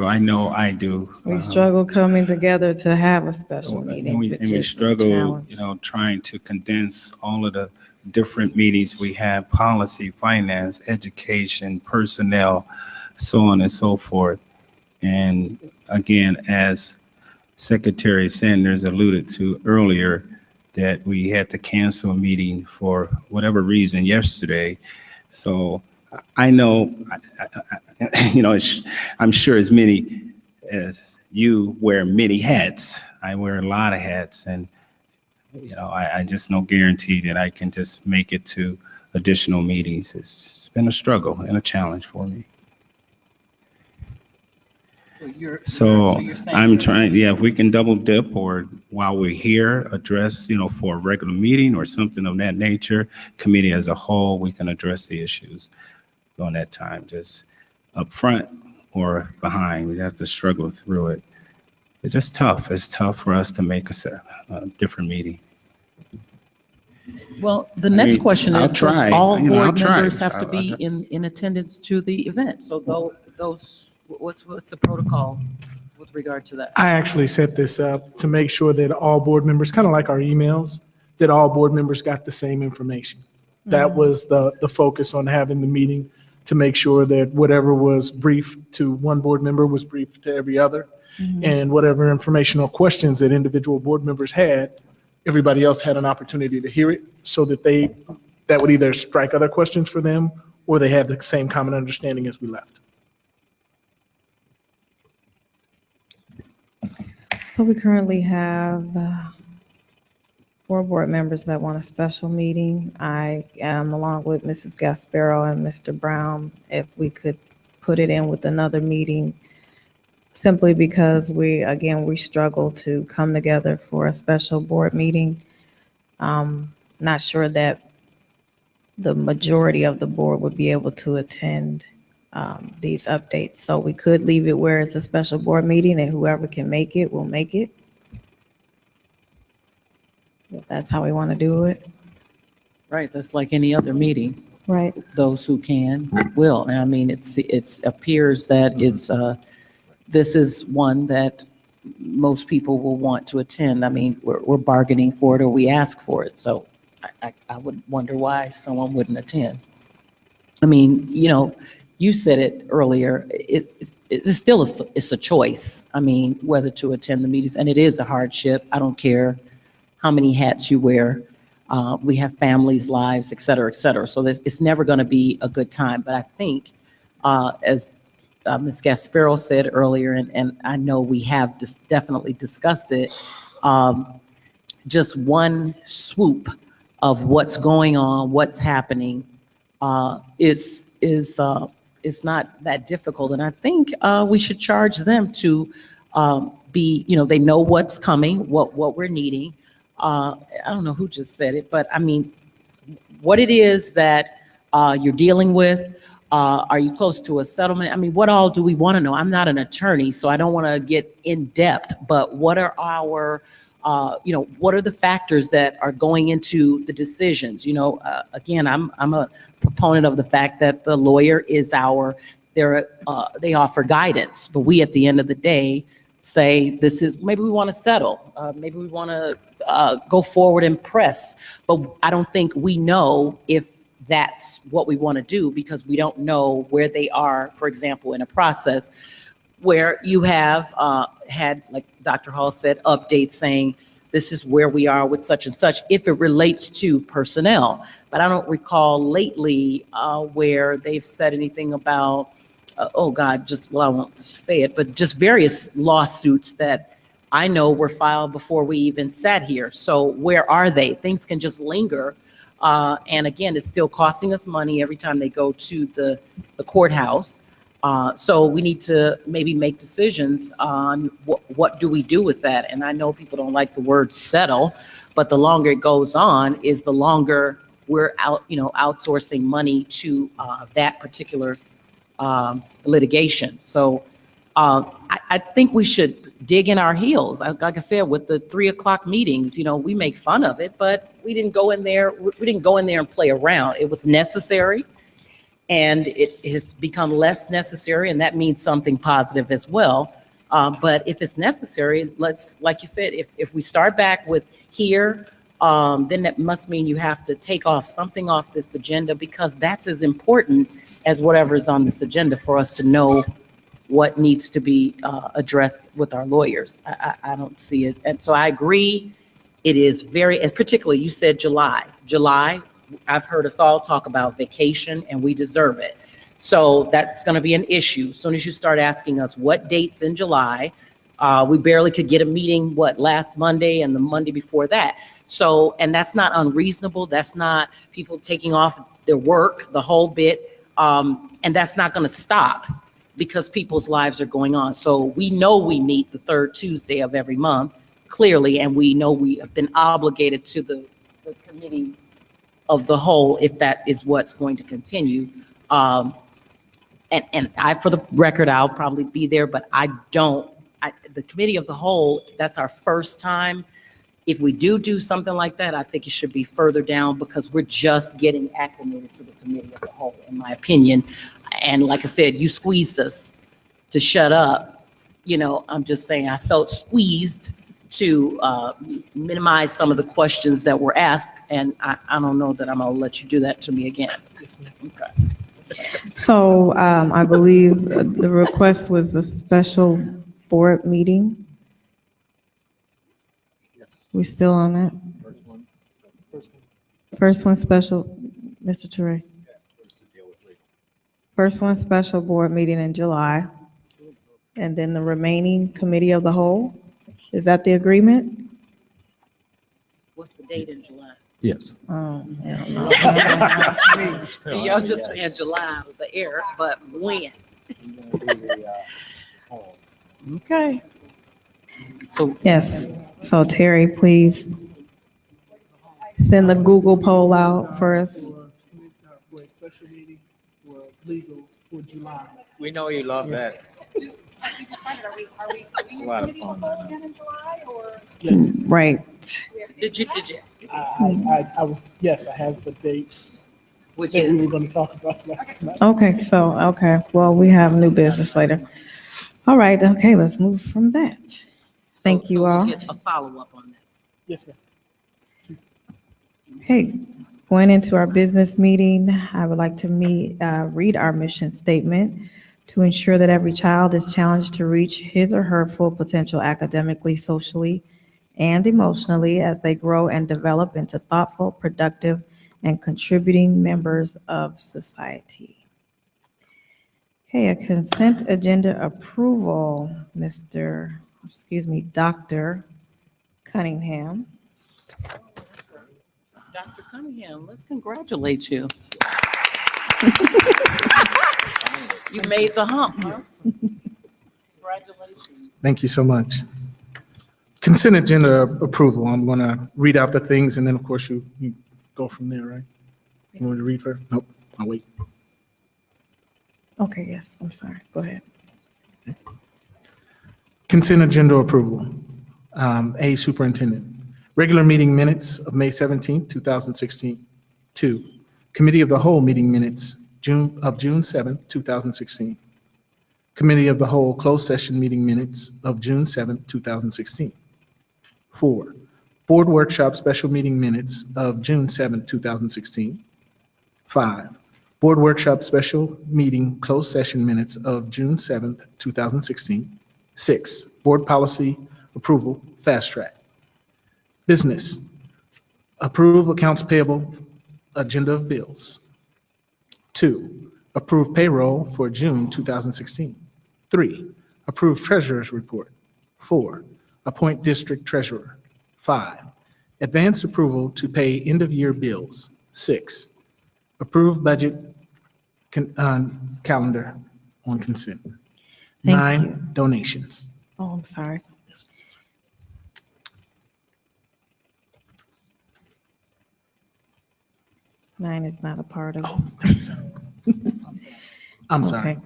I know I do. We struggle coming together to have a special meeting. And we It's just a struggle, challenge. trying to condense all of the different meetings we have: policy, finance, education, personnel, so on and so forth. And again, as Secretary Sanders alluded to earlier, that we had to cancel a meeting for whatever reason yesterday. So I know, I'm sure as many as you wear many hats. I wear a lot of hats, and I just no guarantee that I can just make it to additional meetings. It's been a struggle and a challenge for me. So I'm trying, if we can double dip, or while we're here, address, for a regular meeting or something of that nature, committee as a whole, we can address the issues on that time, just up front or behind. We have to struggle through it. It's just tough. It's tough for us to make a different meeting. Well, the next question I'll is, try. does all I'll board try. members have to be in attendance to the event? So what's the protocol with regard to that? I actually set this up to make sure that all board members, kind of like our emails, that all board members got the same information. That was the focus on having the meeting, to make sure that whatever was briefed to one board member was briefed to every other. And whatever informational questions that individual board members had, everybody else had an opportunity to hear it, so that that would either strike other questions for them, or they had the same common understanding as we left. So we currently have 4 board members that want a special meeting. I am, along with Mrs. Gasparo and Mr. Brown, if we could put it in with another meeting, simply because we struggle to come together for a special board meeting. Not sure that the majority of the board would be able to attend these updates. So we could leave it where it's a special board meeting, and whoever can make it will make it. If that's how we want to do it. Right, that's like any other meeting. Right. Those who can will. And I mean, it appears that this is one that most people will want to attend. I mean, we're bargaining for it, or we ask for it. So I would wonder why someone wouldn't attend. I mean, you said it earlier, it's still a choice. I mean, whether to attend the meetings, and it is a hardship. I don't care how many hats you wear. We have families, lives, et cetera, et cetera. So it's never going to be a good time. But I think, as Ms. Gasparo said earlier, and I know we have definitely discussed it, just one swoop of what's going on, what's happening, is not that difficult. And I think we should charge them to be, they know what's coming, what we're needing. I don't know who just said it, but I mean, what it is that you're dealing with. Are you close to a settlement? I mean, what all do we want to know? I'm not an attorney, so I don't want to get in depth, but what are our, what are the factors that are going into the decisions? Again, I'm a proponent of the fact that the lawyer is they offer guidance, but we, at the end of the day, say, this is, maybe we want to settle, maybe we want to go forward and press. But I don't think we know if that's what we want to do, because we don't know where they are, for example, in a process where you have had, like Dr. Hall said, updates saying, this is where we are with such and such, if it relates to personnel. But I don't recall lately where they've said anything about, oh God, I won't say it, but just various lawsuits that I know were filed before we even sat here. So where are they? Things can just linger. And again, it's still costing us money every time they go to the courthouse. So we need to maybe make decisions on what do we do with that. And I know people don't like the word settle, but the longer it goes on is the longer we're outsourcing money to that particular litigation. So I think we should dig in our heels. Like I said, with the 3 o'clock meetings, we make fun of it, but we didn't go in there. We didn't go in there and play around. It was necessary. And it has become less necessary, and that means something positive as well. But if it's necessary, let's, like you said, if we start back with here, then that must mean you have to take off something off this agenda, because that's as important as whatever is on this agenda for us to know what needs to be addressed with our lawyers. I don't see it. And so I agree, it is very, and particularly you said July. I've heard us all talk about vacation, and we deserve it. So that's going to be an issue. As soon as you start asking us what dates in July, we barely could get a meeting, last Monday and the Monday before that. So, and that's not unreasonable. That's not people taking off their work, the whole bit. And that's not going to stop, because people's lives are going on. So we know we meet the third Tuesday of every month, clearly, and we know we have been obligated to the committee of the whole, if that is what's going to continue. And I, for the record, I'll probably be there, but the committee of the whole, that's our first time. If we do something like that, I think it should be further down, because we're just getting acclimated to the committee of the whole, in my opinion. And like I said, you squeezed us to shut up. I'm just saying, I felt squeezed to minimize some of the questions that were asked, and I don't know that I'm gonna let you do that to me again. Okay. So I believe the request was a special board meeting. We still on that? First one special, Mr. Toure. First one special board meeting in July, and then the remaining committee of the whole. Is that the agreement? What's the date in July? Yes. Oh, hell no. See, y'all just saying July with the air, but when? Okay. So Yes. So Terry, please send the Google poll out for us. For a special meeting for legal for July. We know you love that. Are we lot of fun. again in July, or? Yes, Right. did you? I was, yes, I have the date Which that we is, were going to talk about last night. Okay, well, we have new business later. All right, okay, let's move from that. Thank you so we'll all. get a follow-up on this. Yes, ma'am. Okay, going into our business meeting, I would like to read our mission statement. To ensure that every child is challenged to reach his or her full potential academically, socially, and emotionally as they grow and develop into thoughtful, productive, and contributing members of society. Okay, a consent agenda approval, Dr. Cunningham. Dr. Cunningham, let's congratulate you. You made the hump, huh? Congratulations. Thank you so much. Consent agenda approval. I'm going to read out the things, and then, of course, you go from there, right? You want me to read first? Nope, I'll wait. Okay, yes, I'm sorry, go ahead. Consent agenda approval. A, Superintendent. Regular meeting minutes of May 17th, 2016. 2, Committee of the Whole meeting minutes June 7th, 2016. Committee of the Whole closed session meeting minutes of June 7th, 2016. 4, Board Workshop special meeting minutes of June 7th, 2016. 5, Board Workshop special meeting closed session minutes of June 7th, 2016. 6, Board Policy approval, fast track. Business, approve accounts payable, agenda of bills. 2, approve payroll for June 2016. 3, approve treasurer's report. 4, appoint district treasurer. 5, advance approval to pay end-of-year bills. 6, approve budget calendar on consent. Thank 9, you. donations. Oh, I'm sorry. Nine is not a part of. I'm sorry. Okay.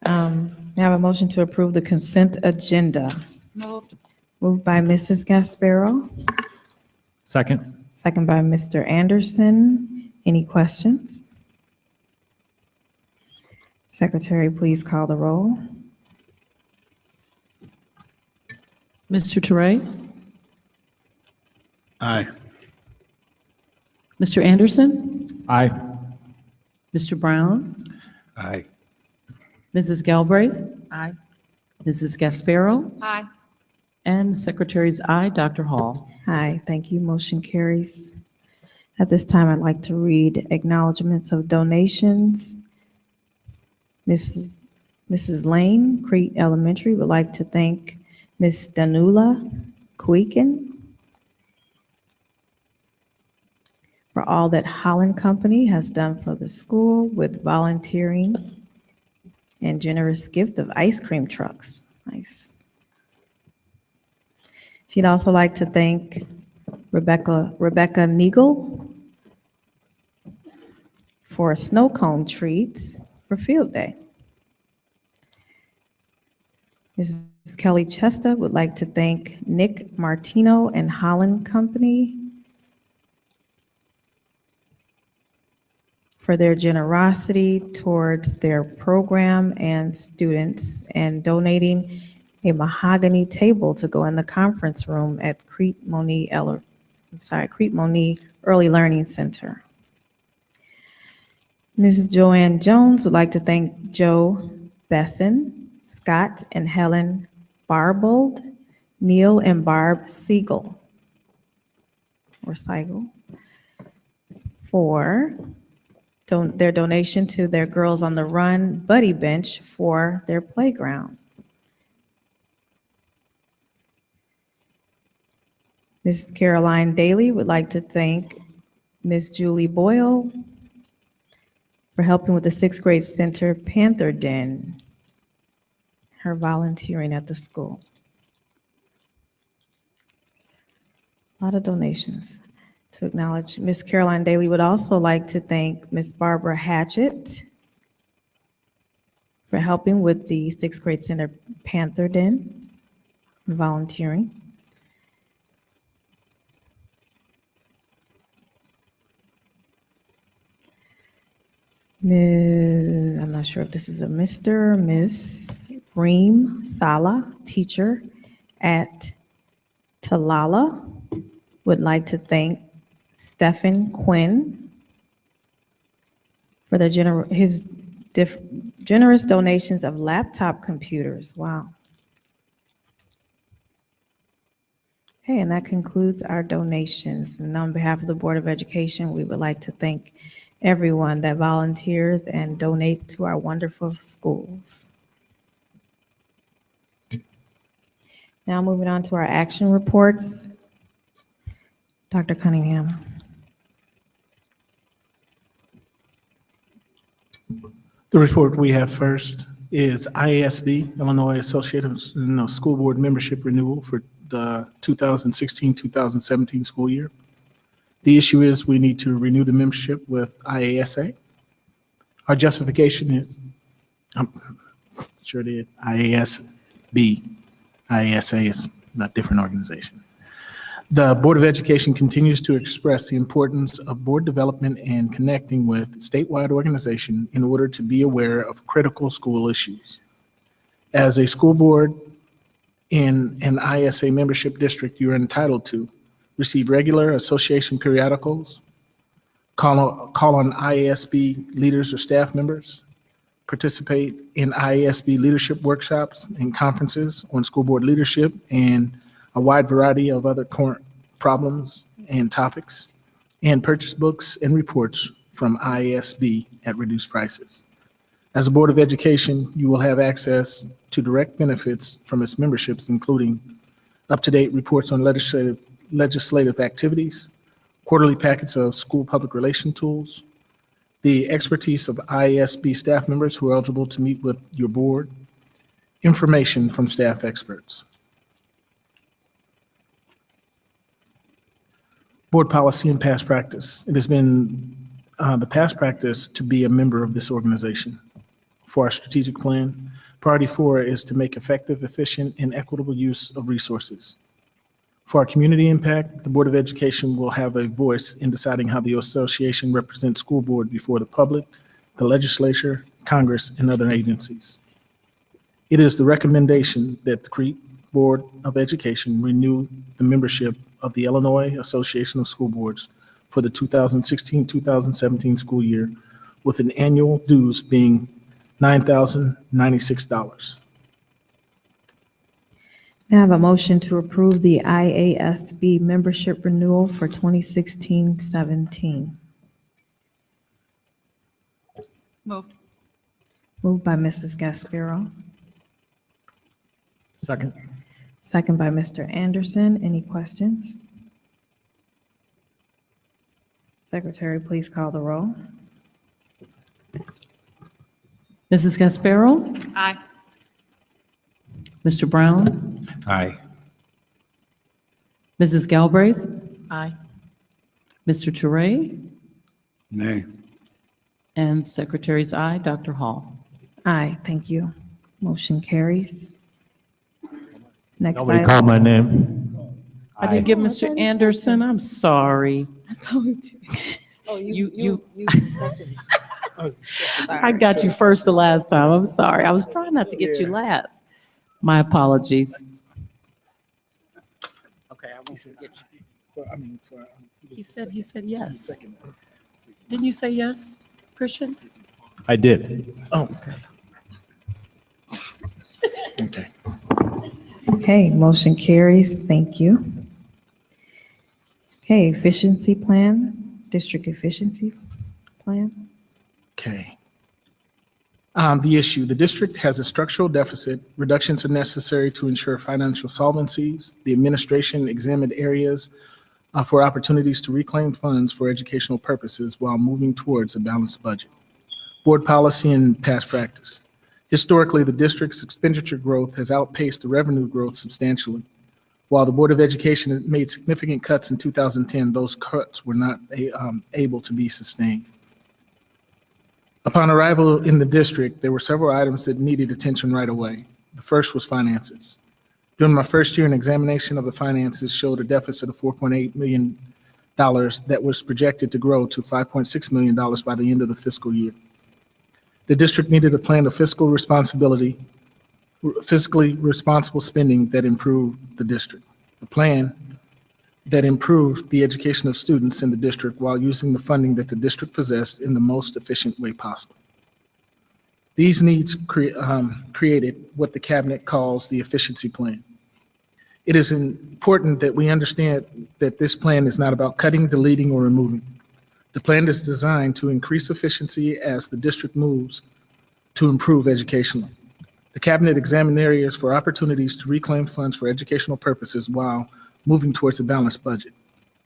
May I have a motion to approve the consent agenda? Moved by Mrs. Gasparo, Second. second by Mr. Anderson. Any questions? Secretary, please call the roll. Mr. Teray? Aye. Mr. Anderson? Aye. Mr. Brown? Aye. Mrs. Galbraith? Aye. Mrs. Gasparo? Aye. And Secretary's aye, Dr. Hall. Aye, thank you. Motion carries. At this time, I'd like to read acknowledgements of donations. Mrs. Lane, Crete Elementary, would like to thank Ms. Danula Kuiken for all that Holland Company has done for the school with volunteering and generous gift of ice cream trucks. Nice. She'd also like to thank Rebecca Neagle for snow cone treats for field day. Mrs. Kelly Chesta would like to thank Nick Martino and Holland Company for their generosity towards their program and students and donating a mahogany table to go in the conference room at Crete Monee Early Learning Center. Mrs. Joanne Jones would like to thank Joe Besson, Scott and Helen Barbold, Neil and Barb Siegel, or Seigel, for their donation to their Girls on the Run Buddy Bench for their playground. Mrs. Caroline Daly would like to thank Ms. Julie Boyle for helping with the 6th grade center Panther Den, her volunteering at the school. A lot of donations to acknowledge. Ms. Caroline Daly would also like to thank Ms. Barbara Hatchett for helping with the 6th grade center Panther Den and volunteering. I'm not sure if this is a Mr. or Miss Reem Sala, teacher at Talala, would like to thank Stephen Quinn for their generous donations of laptop computers. Wow. Okay, and that concludes our donations. And on behalf of the Board of Education, we would like to thank everyone that volunteers and donates to our wonderful schools. Now moving on to our action reports. Dr. Cunningham. The report we have first is IASB, Illinois Association of School Board Membership Renewal for the 2016-2017 school year. The issue is we need to renew the membership with IASA. Our justification is, I'm sure it is, IASB. IASA is a different organization. The Board of Education continues to express the importance of board development and connecting with statewide organization in order to be aware of critical school issues. As a school board in an ISA membership district, you are entitled to receive regular association periodicals, call on IASB leaders or staff members, participate in IASB leadership workshops and conferences on school board leadership and a wide variety of other current problems and topics, and purchase books and reports from IASB at reduced prices. As a Board of Education, you will have access to direct benefits from its memberships, including up-to-date reports on legislative activities, quarterly packets of school public relation tools, the expertise of IASB staff members who are eligible to meet with your board, information from staff experts. Board policy and past practice. It has been the past practice to be a member of this organization. For our strategic plan, priority 4 is to make effective, efficient, and equitable use of resources. For our community impact, the Board of Education will have a voice in deciding how the association represents school board before the public, the legislature, Congress, and other agencies. It is the recommendation that the Crete Board of Education renew the membership of the Illinois Association of School Boards for the 2016-2017 school year, with an annual dues being $9,096. May I have a motion to approve the IASB membership renewal for 2016-17? Moved. Moved by Mrs. Gasparo, Second. second by Mr. Anderson. Any questions? Secretary, please call the roll. Mrs. Gasparo? Aye. Mr. Brown? Aye. Mrs. Galbraith? Aye. Mr. Toure? Nay. And Secretary's aye, Dr. Hall. Aye, thank you. Motion carries. Next Nobody item. called my name. I didn't give Mr. Anderson, I'm sorry. Oh, You- Sorry. I got you first the last time, I'm sorry. I was trying not to get you last. My apologies. Okay, I won't forget you. He said yes. Didn't you say yes, Christian? I did. Oh, okay. Okay. Okay, motion carries. Thank you. Okay, efficiency plan, district efficiency plan. Okay. The issue, the district has a structural deficit. Reductions are necessary to ensure financial solvencies. The administration examined areas for opportunities to reclaim funds for educational purposes while moving towards a balanced budget. Board policy and past practice. Historically, the district's expenditure growth has outpaced the revenue growth substantially. While the Board of Education had made significant cuts in 2010, those cuts were not able to be sustained. Upon arrival in the district, there were several items that needed attention right away. The first was finances. During my first year, an examination of the finances showed a deficit of $4.8 million that was projected to grow to $5.6 million by the end of the fiscal year. The district needed a plan of fiscally responsible spending that improved the district. A plan that improved the education of students in the district while using the funding that the district possessed in the most efficient way possible. These needs created what the cabinet calls the efficiency plan. It is important that we understand that this plan is not about cutting, deleting, or removing. The plan is designed to increase efficiency as the district moves to improve educationally. The cabinet examined areas for opportunities to reclaim funds for educational purposes while moving towards a balanced budget.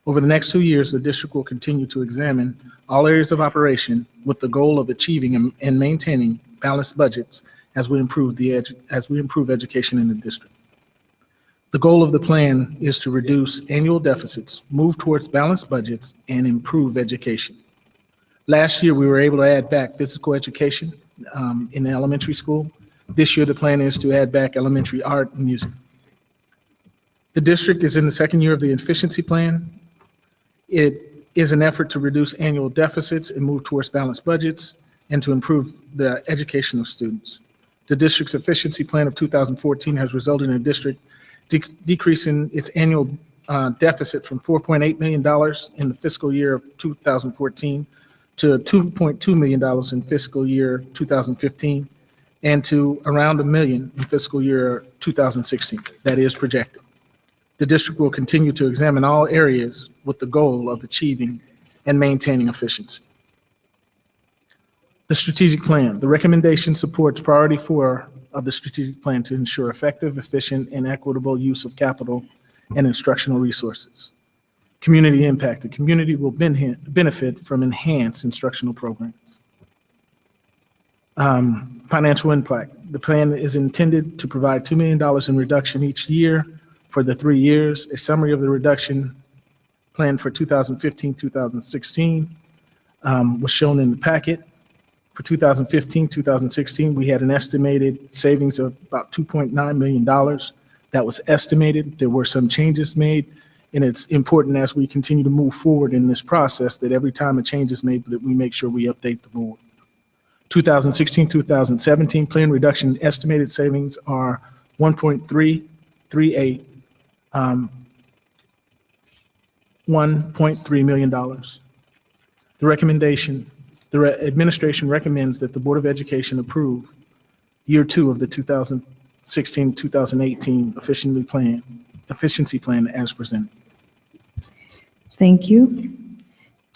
Over the next 2 years, the district will continue to examine all areas of operation with the goal of achieving and maintaining balanced budgets as we improve education in the district. The goal of the plan is to reduce annual deficits, move towards balanced budgets, and improve education. Last year, we were able to add back physical education in the elementary school. This year, the plan is to add back elementary art and music. The district is in the second year of the efficiency plan. It is an effort to reduce annual deficits and move towards balanced budgets and to improve the education of students. The district's efficiency plan of 2014 has resulted in a district decreasing its annual deficit from $4.8 million in the fiscal year of 2014 to $2.2 million in fiscal year 2015, and to around $1 million in fiscal year 2016. That is projected. The district will continue to examine all areas with the goal of achieving and maintaining efficiency. The strategic plan. The recommendation supports priority 4 of the strategic plan to ensure effective, efficient, and equitable use of capital and instructional resources. Community impact. The community will benefit from enhanced instructional programs. Financial impact. The plan is intended to provide $2 million in reduction each year for the 3 years. A summary of the reduction plan for 2015-2016 was shown in the packet. For 2015-2016, we had an estimated savings of about $2.9 million. That was estimated. There were some changes made, and it's important as we continue to move forward in this process that every time a change is made, that we make sure we update the board. 2016-2017 plan reduction estimated savings are $1.338, $1.3 million. The recommendation, administration recommends that the Board of Education approve year 2 of the 2016-2018 efficiency plan as presented. Thank you.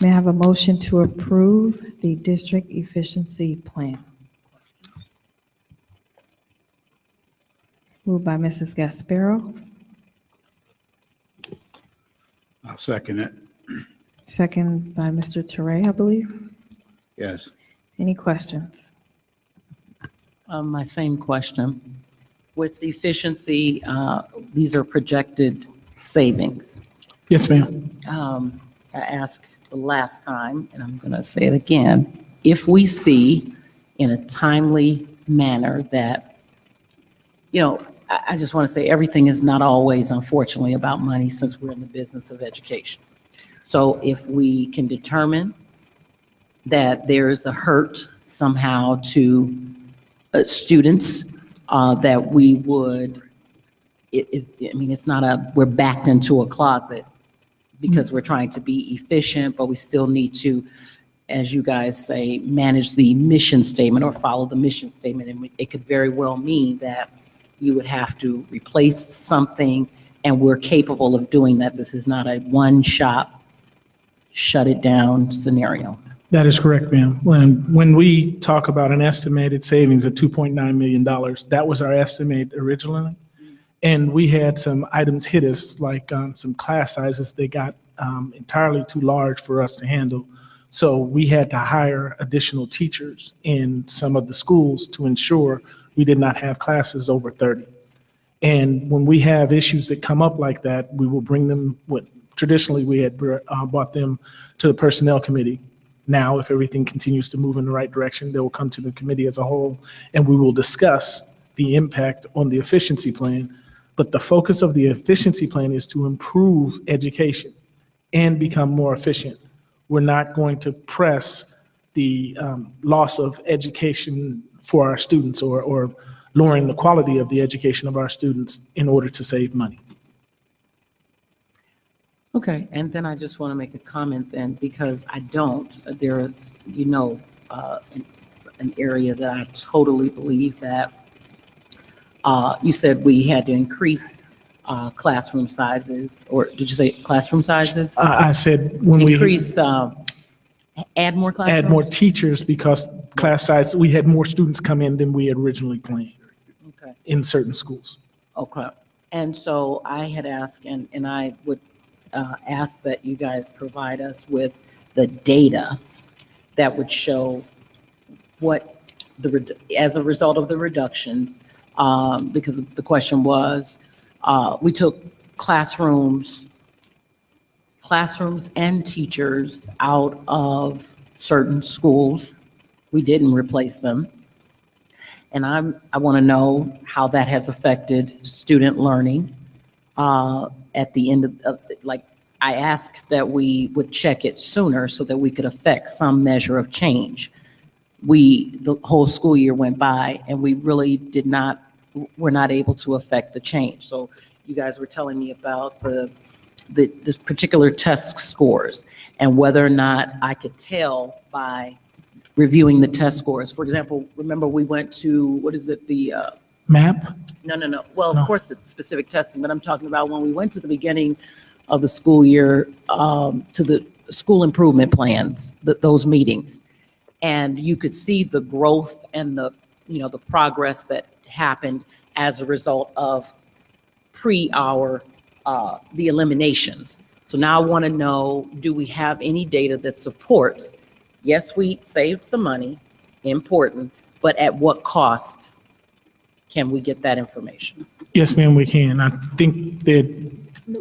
May I have a motion to approve the district efficiency plan? Moved by Mrs. Gasparo, I'll second it. second by Mr. Teray, I believe. Yes. Any questions? My same question. With efficiency, these are projected savings. Yes, ma'am. I asked the last time, and I'm going to say it again. If we see in a timely manner that, I just want to say everything is not always, unfortunately, about money since we're in the business of education. So if we can determine that there's a hurt somehow to students, that we would, it's not we're backed into a closet because we're trying to be efficient, but we still need to, as you guys say, manage the mission statement or follow the mission statement. And it could very well mean that you would have to replace something, and we're capable of doing that. This is not a one-shot, shut it down scenario. That is correct, ma'am. When we talk about an estimated savings of $2.9 million, that was our estimate originally. And we had some items hit us, like some class sizes, they got entirely too large for us to handle. So we had to hire additional teachers in some of the schools to ensure we did not have classes over 30. And when we have issues that come up like that, we will bring them, traditionally we had brought them to the personnel committee. Now, if everything continues to move in the right direction, they will come to the committee as a whole, and we will discuss the impact on the efficiency plan. But the focus of the efficiency plan is to improve education and become more efficient. We're not going to press the loss of education for our students or lowering the quality of the education of our students in order to save money. Okay, and then I just want to make a comment then, because I don't, there is, an area that I totally believe that you said we had to increase classroom sizes, or did you say classroom sizes? I said when increase, add more classrooms? Add more teachers, because class size, we had more students come in than we had originally planned in certain schools. Okay, and so I had asked, and I would ask that you guys provide us with the data that would show what as a result of the reductions, because the question was, we took classrooms and teachers out of certain schools. We didn't replace them. And I want to know how that has affected student learning. At the end of, I asked that we would check it sooner so that we could affect some measure of change. the whole school year went by and we really were not able to affect the change. So you guys were telling me about the particular test scores and whether or not I could tell by reviewing the test scores. For example, remember we went to, what is it, the MAP? No. Well, No. of course, it's specific testing, but I'm talking about when we went to the beginning of the school year, to the school improvement plans, those meetings. And you could see the growth and the progress that happened as a result of the eliminations. So now I want to know, do we have any data that supports, yes, we saved some money, important, but at what cost can we get that information? Yes, ma'am, we can. I think that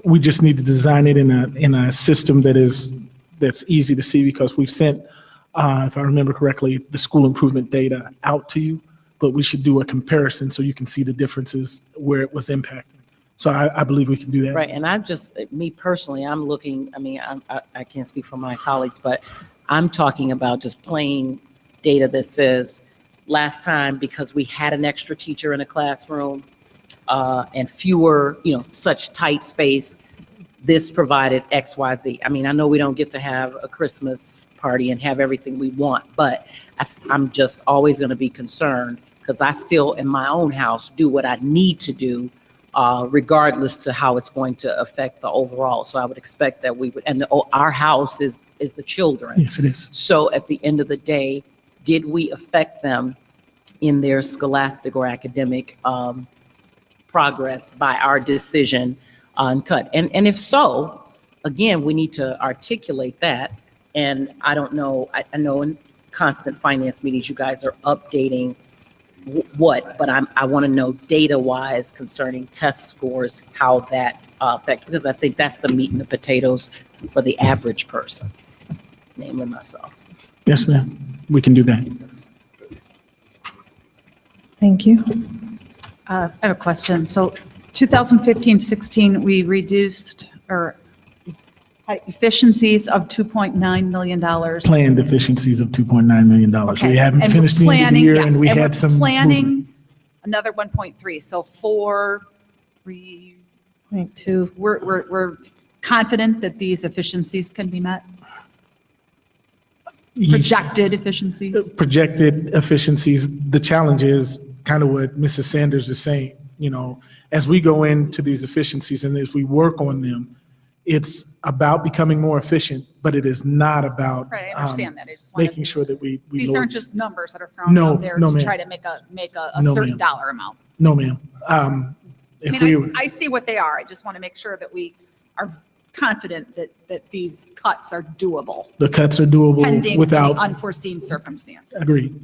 we just need to design it in a system that's easy to see, because we've sent, if I remember correctly, the school improvement data out to you, but we should do a comparison so you can see the differences where it was impacting. So I believe we can do that. Right, and me personally, I'm looking, I can't speak for my colleagues, but I'm talking about just plain data that says, last time, because we had an extra teacher in a classroom and fewer, such tight space, this provided X, Y, Z. I know we don't get to have a Christmas party and have everything we want, but I'm just always going to be concerned because I still, in my own house, do what I need to do, regardless to how it's going to affect the overall. So I would expect that we would, and our house is the children. Yes, it is. So at the end of the day, did we affect them in their scholastic or academic progress by our decision on cut? And if so, again, we need to articulate that. And I don't know, I know in constant finance meetings, you guys are updating but I want to know data-wise concerning test scores, how that affects, because I think that's the meat and the potatoes for the average person, namely myself. Yes, ma'am, we can do that. Thank you. I have a question. So 2015-16, we reduced our efficiencies of $2.9 million. Planned deficiencies of $2.9 million. Okay. We haven't And finished we're the end of the year, planning- and we yes, had we're some planning movement. another 1.3, so 4.2. We're confident that these efficiencies can be met? Ye- Projected efficiencies? Projected efficiencies. The challenge is kind of what Mrs. Sanders is saying, as we go into these efficiencies and as we work on them, it's about becoming more efficient, but it is not about Right, I understand that. I just wanted- making sure that we These lower aren't this. just numbers that are thrown No, out there no, to ma'am. try to make a No, certain ma'am. dollar amount. No, ma'am. If we, I see what they are. I just want to make sure that we are confident that these cuts are doable, the cuts are doable pending any without, unforeseen circumstances. agreed.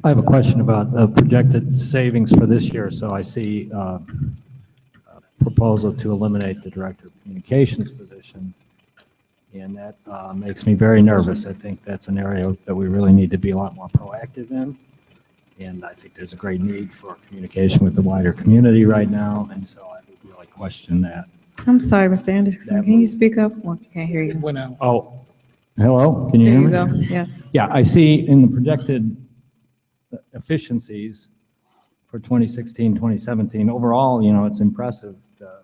I have a question about projected savings for this year. So I see a proposal to eliminate the Director of Communications position, and that makes me very nervous. I think that's an area that we really need to be a lot more proactive in, and I think there's a great need for communication with the wider community right now, and so I would really question that. I'm sorry, Mr. Anderson, can you speak up? Well, I can't hear you. Went out. Oh, hello, can you There hear you me? go, yes. Yeah, I see in the projected efficiencies for 2016, 2017, overall, it's impressive, the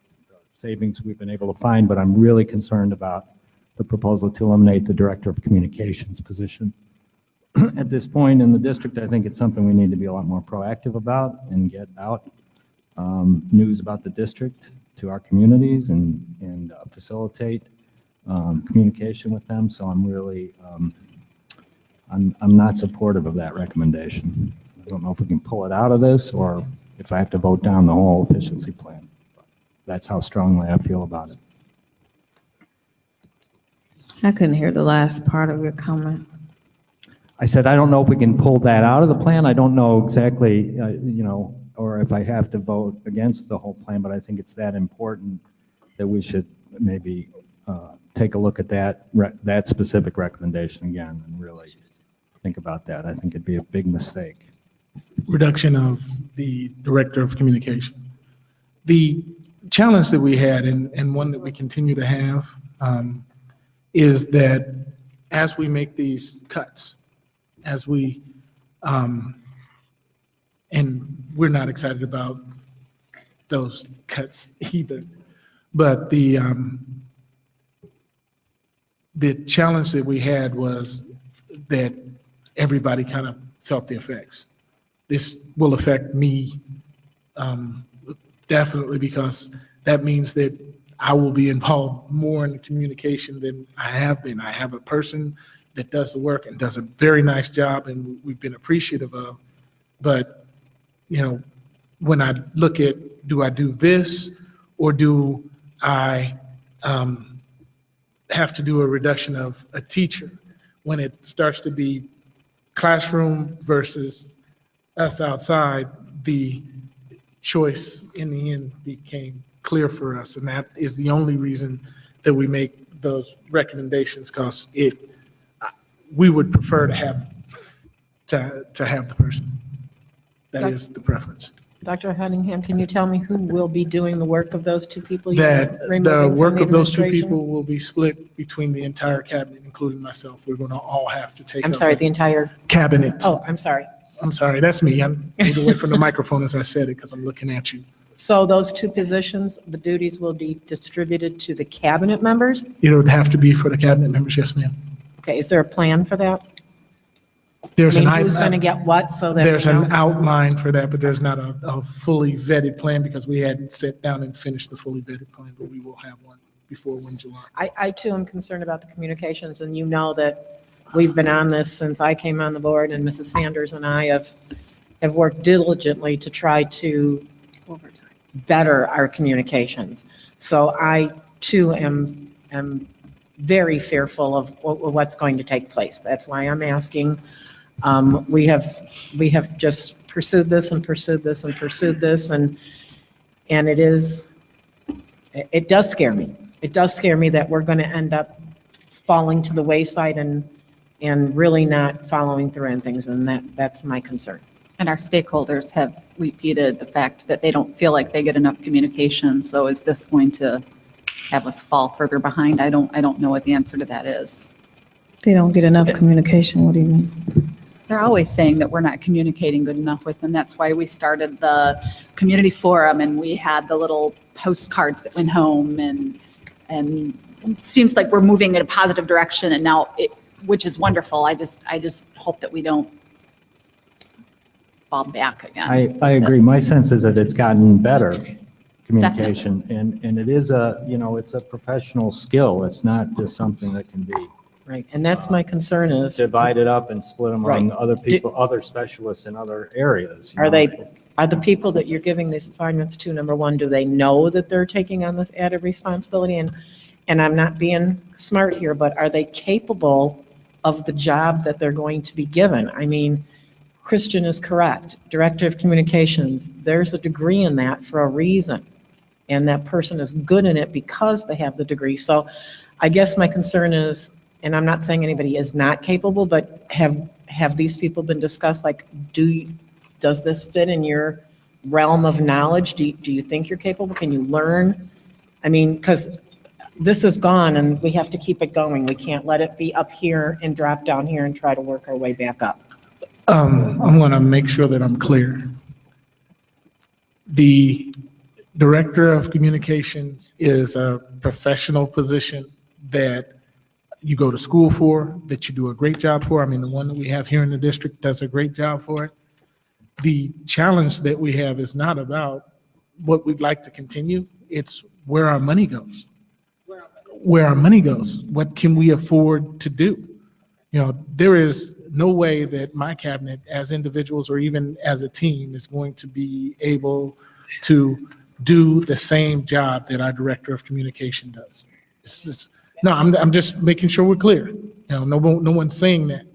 savings we've been able to find, but I'm really concerned about the proposal to eliminate the Director of Communications position. At this point in the district, I think it's something we need to be a lot more proactive about and get out news about the district to our communities and facilitate communication with them. So I'm really, I'm not supportive of that recommendation. I don't know if we can pull it out of this or if I have to vote down the whole efficiency plan. That's how strongly I feel about it. I couldn't hear the last part of your comment. I said, I don't know if we can pull that out of the plan. I don't know exactly, or if I have to vote against the whole plan, but I think it's that important that we should maybe take a look at that specific recommendation again and really think about that. I think it'd be a big mistake. Reduction of the Director of Communication. The challenge that we had, and one that we continue to have, is that as we make these cuts, as we, and we're not excited about those cuts either, but the challenge that we had was that everybody kind of felt the effects. This will affect me definitely, because that means that I will be involved more in the communication than I have been. I have a person that does the work and does a very nice job, and we've been appreciative of. But, you know, when I look at, do I do this, or do I have to do a reduction of a teacher? When it starts to be classroom versus us outside, the choice in the end became clear for us, and that is the only reason that we make those recommendations, because we would prefer to have the person. That is the preference. Dr. Cunningham, can you tell me who will be doing the work of those two people? That the work of those two people will be split between the entire cabinet, including myself. We're going to all have to take. I'm sorry, the entire cabinet. Oh, I'm sorry. I'm sorry, that's me. I moved away from the microphone as I said it because I'm looking at you. So those two positions, the duties will be distributed to the cabinet members? It would have to be for the cabinet members, yes, ma'am. Okay, is there a plan for that? There's who's going to get what, so that there's we know? an outline for that, but there's not a fully vetted plan, because we hadn't sat down and finished the fully vetted plan, but we will have one before 1 July. I too am concerned about the communications, and you know that we've been on this since I came on the board, and Mrs. Sanders and I have worked diligently to try to better our communications. So I too am very fearful of what's going to take place. That's why I'm asking. We have just pursued this and pursued this and pursued this, and it does scare me. It does scare me that we're going to end up falling to the wayside and really not following through on things, and that's my concern. And our stakeholders have repeated the fact that they don't feel like they get enough communication. So is this going to have us fall further behind? I don't know what the answer to that is. They don't get enough communication, what do you mean? They're always saying that we're not communicating good enough with them. That's why we started the community forum, and we had the little postcards that went home, and it seems like we're moving in a positive direction, and now which is wonderful. I just hope that we don't fall back again. I agree. My sense is that it's gotten better communication, and it is it's a professional skill. It's not just something that can be right. And that's my concern is divided up and split among right. other people, other specialists in other areas. Are the people that you're giving these assignments to, number one, do they know that they're taking on this added responsibility? And I'm not being smart here, but are they capable of the job that they're going to be given? I mean, Christian is correct. Director of Communications, there's a degree in that for a reason. And that person is good in it because they have the degree. So I guess my concern is, and I'm not saying anybody is not capable, but have these people been discussed? Like, does this fit in your realm of knowledge? Do you think you're capable? Can you learn? I mean, because this is gone and we have to keep it going. We can't let it be up here and drop down here and try to work our way back up. I'm going to make sure that I'm clear. The Director of Communications is a professional position that you go to school for, that you do a great job for. I mean, the one that we have here in the district does a great job for it. The challenge that we have is not about what we'd like to continue. It's where our money goes. Where our money goes. What can we afford to do? You know, there is no way that my cabinet as individuals or even as a team is going to be able to do the same job that our Director of Communication does. No, I'm just making sure we're clear. You know, no one's saying that.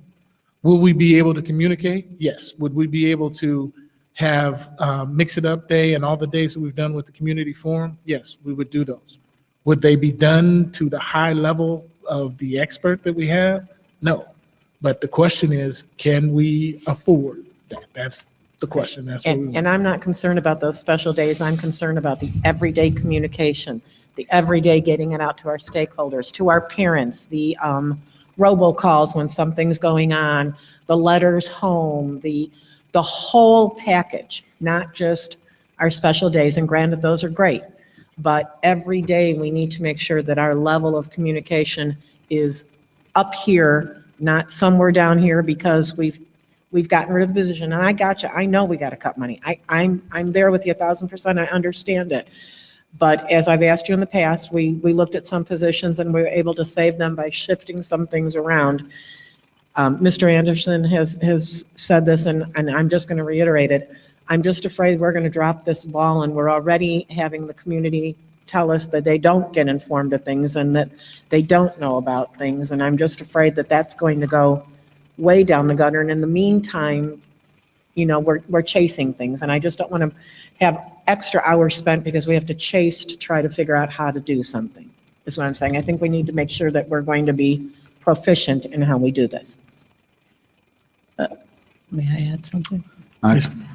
Will we be able to communicate? Yes. Would we be able to have Mix It Up Day and all the days that we've done with the community forum? Yes, we would do those. Would they be done to the high level of the expert that we have? No. But the question is, can we afford that? That's the question. That's what and I'm not concerned about those special days. I'm concerned about the everyday communication, the everyday getting it out to our stakeholders, to our parents, the robocalls when something's going on, the letters home, the whole package, not just our special days. And granted, those are great. But every day we need to make sure that our level of communication is up here, not somewhere down here because we've gotten rid of the position. And I got you. I know we got to cut money. I'm there with you 1,000%. I understand it. But as I've asked you in the past, we looked at some positions and we were able to save them by shifting some things around. Mr. Anderson has said this, and I'm just going to reiterate it. I'm just afraid we're going to drop this ball, and we're already having the community tell us that they don't get informed of things and that they don't know about things. And I'm just afraid that that's going to go way down the gutter. And in the meantime, you know, we're chasing things. And I just don't want to have extra hours spent because we have to chase to try to figure out how to do something, is what I'm saying. I think we need to make sure that we're going to be proficient in how we do this. May I add something?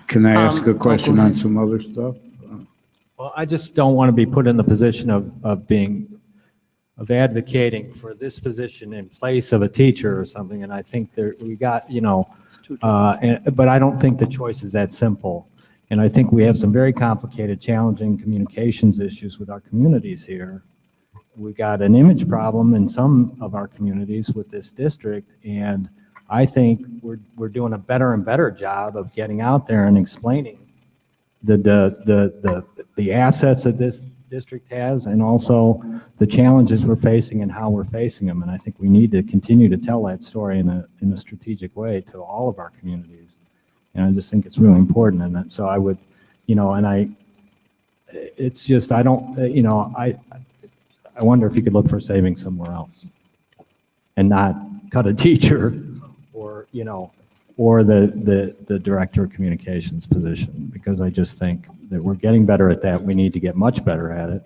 Can I ask a question on some other stuff? Well, I just don't want to be put in the position of advocating for this position in place of a teacher or something. And I think we got, you know, but I don't think the choice is that simple. And I think we have some very complicated, challenging communications issues with our communities here. We got an image problem in some of our communities with this district, and I think we're doing a better and better job of getting out there and explaining the assets that this district has, and also the challenges we're facing and how we're facing them. And I think we need to continue to tell that story in a strategic way to all of our communities. And I just think it's really important. And so I would, you know, and it's just, I don't, you know, I wonder if you could look for savings somewhere else and not cut a teacher or, you know, or the director of communications position, because I just think that we're getting better at that. We need to get much better at it.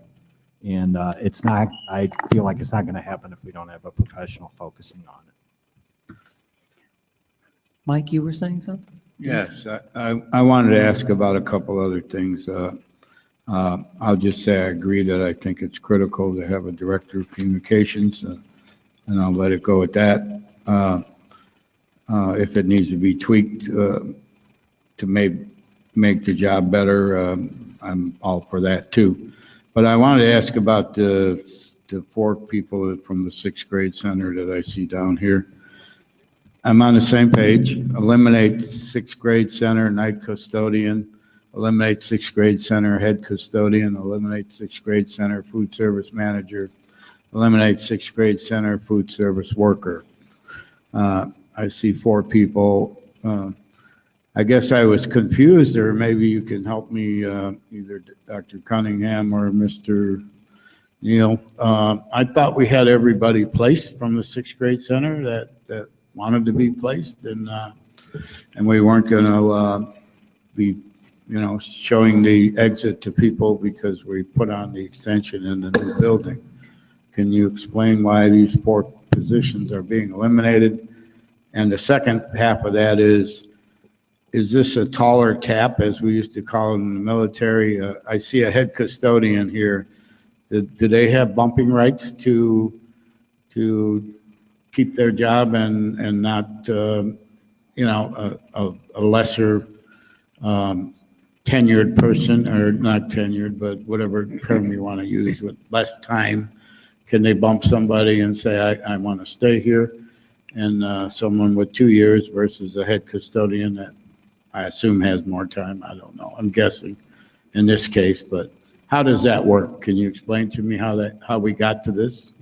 And it's not, I feel like it's not going to happen if we don't have a professional focusing on it. Mike, you were saying something? Yes, I wanted to ask about a couple other things. I'll just say I agree that I think it's critical to have a director of communications, and I'll let it go at that. If it needs to be tweaked to make the job better, I'm all for that too. But I wanted to ask about the 4 people from the 6th grade center that I see down here. I'm on the same page. Eliminate 6th grade center night custodian. Eliminate 6th grade center head custodian. Eliminate 6th grade center food service manager. Eliminate 6th grade center food service worker. I see 4 people. I guess I was confused, or maybe you can help me, either Dr. Cunningham or Mr. Neal. I thought we had everybody placed from the 6th grade center that wanted to be placed, and we weren't going to be, you know, showing the exit to people because we put on the extension in the new building. Can you explain why these 4 positions are being eliminated? And the second half of that is this a taller tap, as we used to call it in the military? I see a head custodian here. Do they have bumping rights to keep their job and not, you know, a lesser tenured person, or not tenured, but whatever term you want to use, with less time? Can they bump somebody and say, I want to stay here? And someone with 2 years versus a head custodian that I assume has more time. I don't know. I'm guessing in this case, but how does that work? Can you explain to me how we got to this?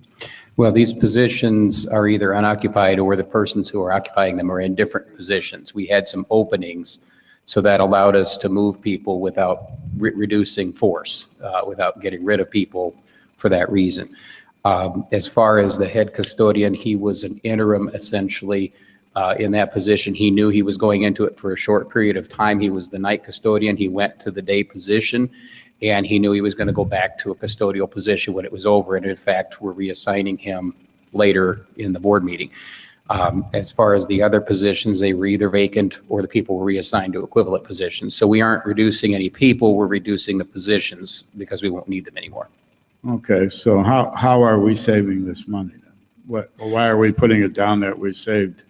Well, these positions are either unoccupied, or the persons who are occupying them are in different positions. We had some openings, so that allowed us to move people without reducing force, without getting rid of people for that reason. As far as the head custodian, he was an interim essentially in that position. He knew he was going into it for a short period of time. He was the night custodian. He went to the day position, and he knew he was going to go back to a custodial position when it was over. And in fact, we're reassigning him later in the board meeting. As far as the other positions, they were either vacant or the people were reassigned to equivalent positions. So we aren't reducing any people, we're reducing the positions because we won't need them anymore. Okay, so how are we saving this money then? why are we putting it down that we saved,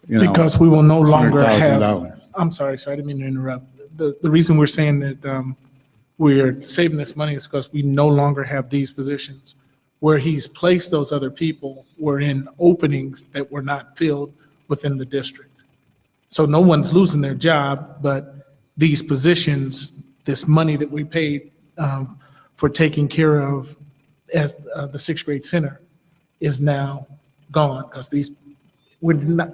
you know, Because we will no longer have, $100,000? I'm sorry, I didn't mean to interrupt. The reason we're saying that we're saving this money is because we no longer have these positions. Where he's placed those other people were in openings that were not filled within the district. So no one's losing their job, but these positions, this money that we paid for taking care of as the sixth grade center is now gone because these would not.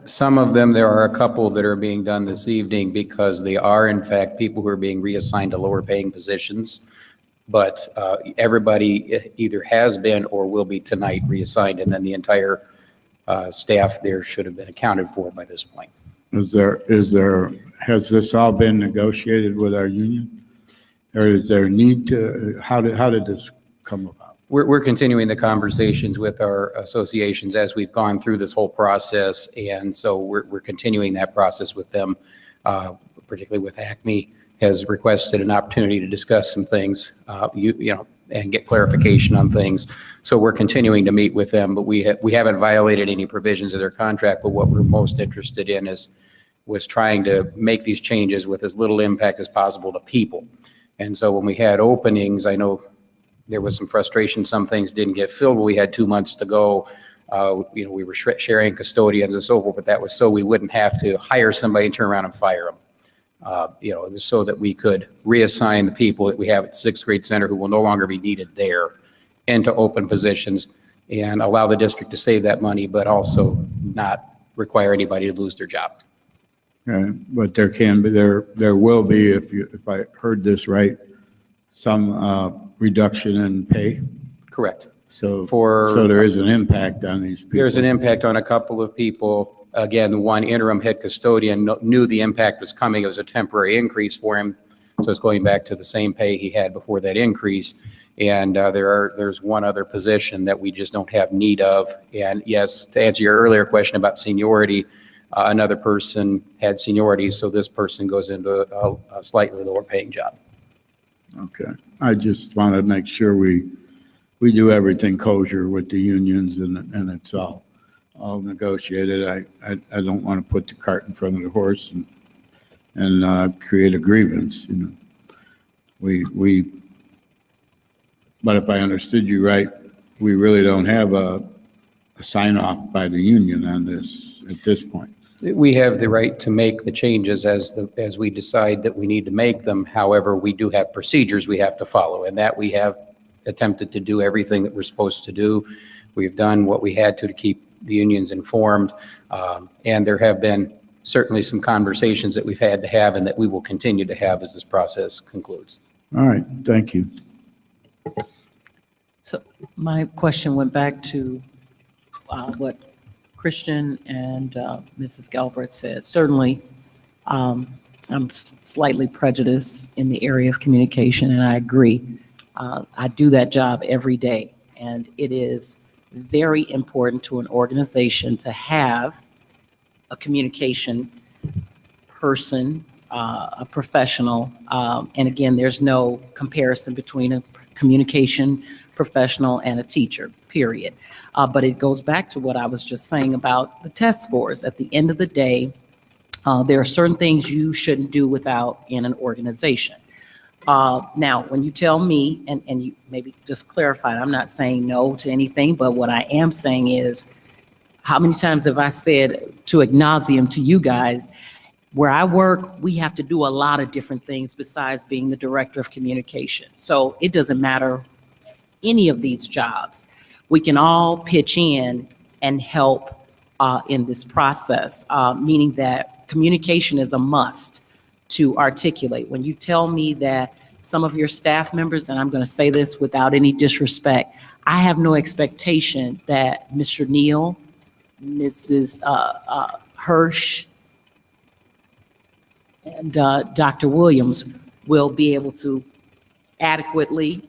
Some of them, there are a couple that are being done this evening because they are in fact people who are being reassigned to lower paying positions. But everybody either has been or will be tonight reassigned, and then the entire staff there should have been accounted for by this point. Has this all been negotiated with our union? Or is there a need to, how did this come about? We're continuing the conversations with our associations as we've gone through this whole process, and so we're continuing that process with them, particularly with Acme, has requested an opportunity to discuss some things, you know, and get clarification on things. So we're continuing to meet with them, but we haven't violated any provisions of their contract. But what we're most interested in was trying to make these changes with as little impact as possible to people. And so when we had openings, I know there was some frustration. Some things didn't get filled, but we had 2 months to go. You know, we were sharing custodians and so forth, but that was so we wouldn't have to hire somebody and turn around and fire them. You know, it was so that we could reassign the people that we have at the sixth grade center who will no longer be needed there into open positions and allow the district to save that money, but also not require anybody to lose their job. But there can be, there will be, if I heard this right, some reduction in pay? Correct. So there is an impact on these people. There's an impact on a couple of people. Again, the one interim head custodian knew the impact was coming. It was a temporary increase for him. So it's going back to the same pay he had before that increase. And there's one other position that we just don't have need of. And yes, to answer your earlier question about seniority, another person had seniority, so this person goes into a slightly lower paying job. Okay. I just want to make sure we do everything kosher with the unions and it's all negotiated. I don't want to put the cart in front of the horse and create a grievance, you know. But if I understood you right, we really don't have a sign off by the union on this at this point. We have the right to make the changes as we decide that we need to make them. However, we do have procedures we have to follow, and that we have attempted to do everything that we're supposed to do. We've done what we had to keep the unions informed, and there have been certainly some conversations that we've had to have and that we will continue to have as this process concludes. All right, thank you. So my question went back to what Christian and Mrs. Galbraith said. Certainly, I'm slightly prejudiced in the area of communication, and I agree. I do that job every day, and it is very important to an organization to have a communication person, a professional, and again, there's no comparison between a communication professional and a teacher, period. But it goes back to what I was just saying about the test scores. At the end of the day, there are certain things you shouldn't do without in an organization. Now, when you tell me, and you maybe just clarify, I'm not saying no to anything, but what I am saying is, how many times have I said to ad nauseum to you guys, where I work, we have to do a lot of different things besides being the director of communication. So it doesn't matter any of these jobs. We can all pitch in and help in this process, meaning that communication is a must to articulate. When you tell me that some of your staff members, and I'm going to say this without any disrespect, I have no expectation that Mr. Neal, Mrs. Hirsch, and Dr. Williams will be able to adequately,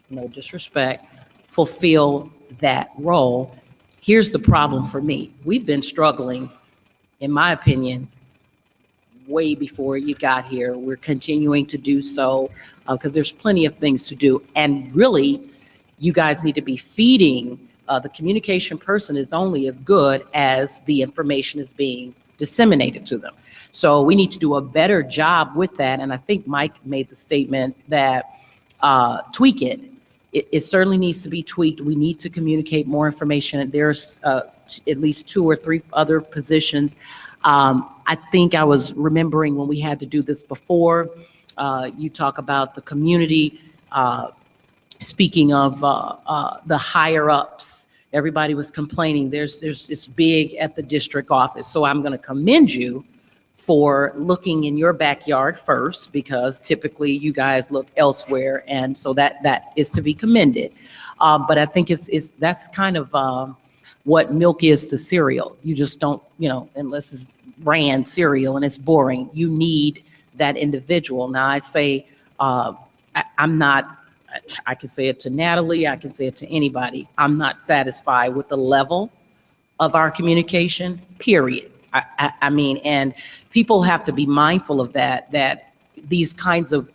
no disrespect, fulfill that role. Here's the problem for me. We've been struggling, in my opinion, way before you got here. We're continuing to do so because there's plenty of things to do. And really, you guys need to be feeding. The communication person is only as good as the information is being disseminated to them. So we need to do a better job with that. And I think Mike made the statement that tweak it. It certainly needs to be tweaked. We need to communicate more information. There's at least 2 or 3 other positions. I think I was remembering when we had to do this before, you talk about the community. Speaking of the higher ups, everybody was complaining. It's big at the district office. So I'm going to commend you for looking in your backyard first, because typically you guys look elsewhere, and so that is to be commended. But I think that's kind of what milk is to cereal. You just don't, unless it's brand cereal and it's boring, you need that individual. Now I say, I'm not. I can say it to Natalie, I can say it to anybody. I'm not satisfied with the level of our communication, period. I mean, and people have to be mindful of that these kinds of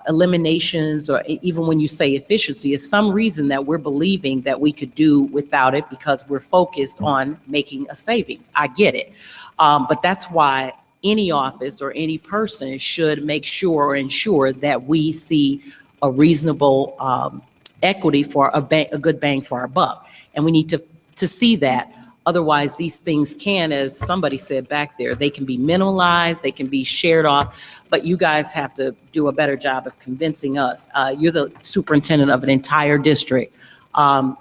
eliminations, or even when you say efficiency, is some reason that we're believing that we could do without it because we're focused on making a savings. I get it. But that's why any office or any person should make sure or ensure that we see a reasonable equity for a good bang for our buck. And we need to see that. Otherwise, these things can, as somebody said back there, they can be minimalized, they can be shared off, but you guys have to do a better job of convincing us. You're the superintendent of an entire district. Lyle,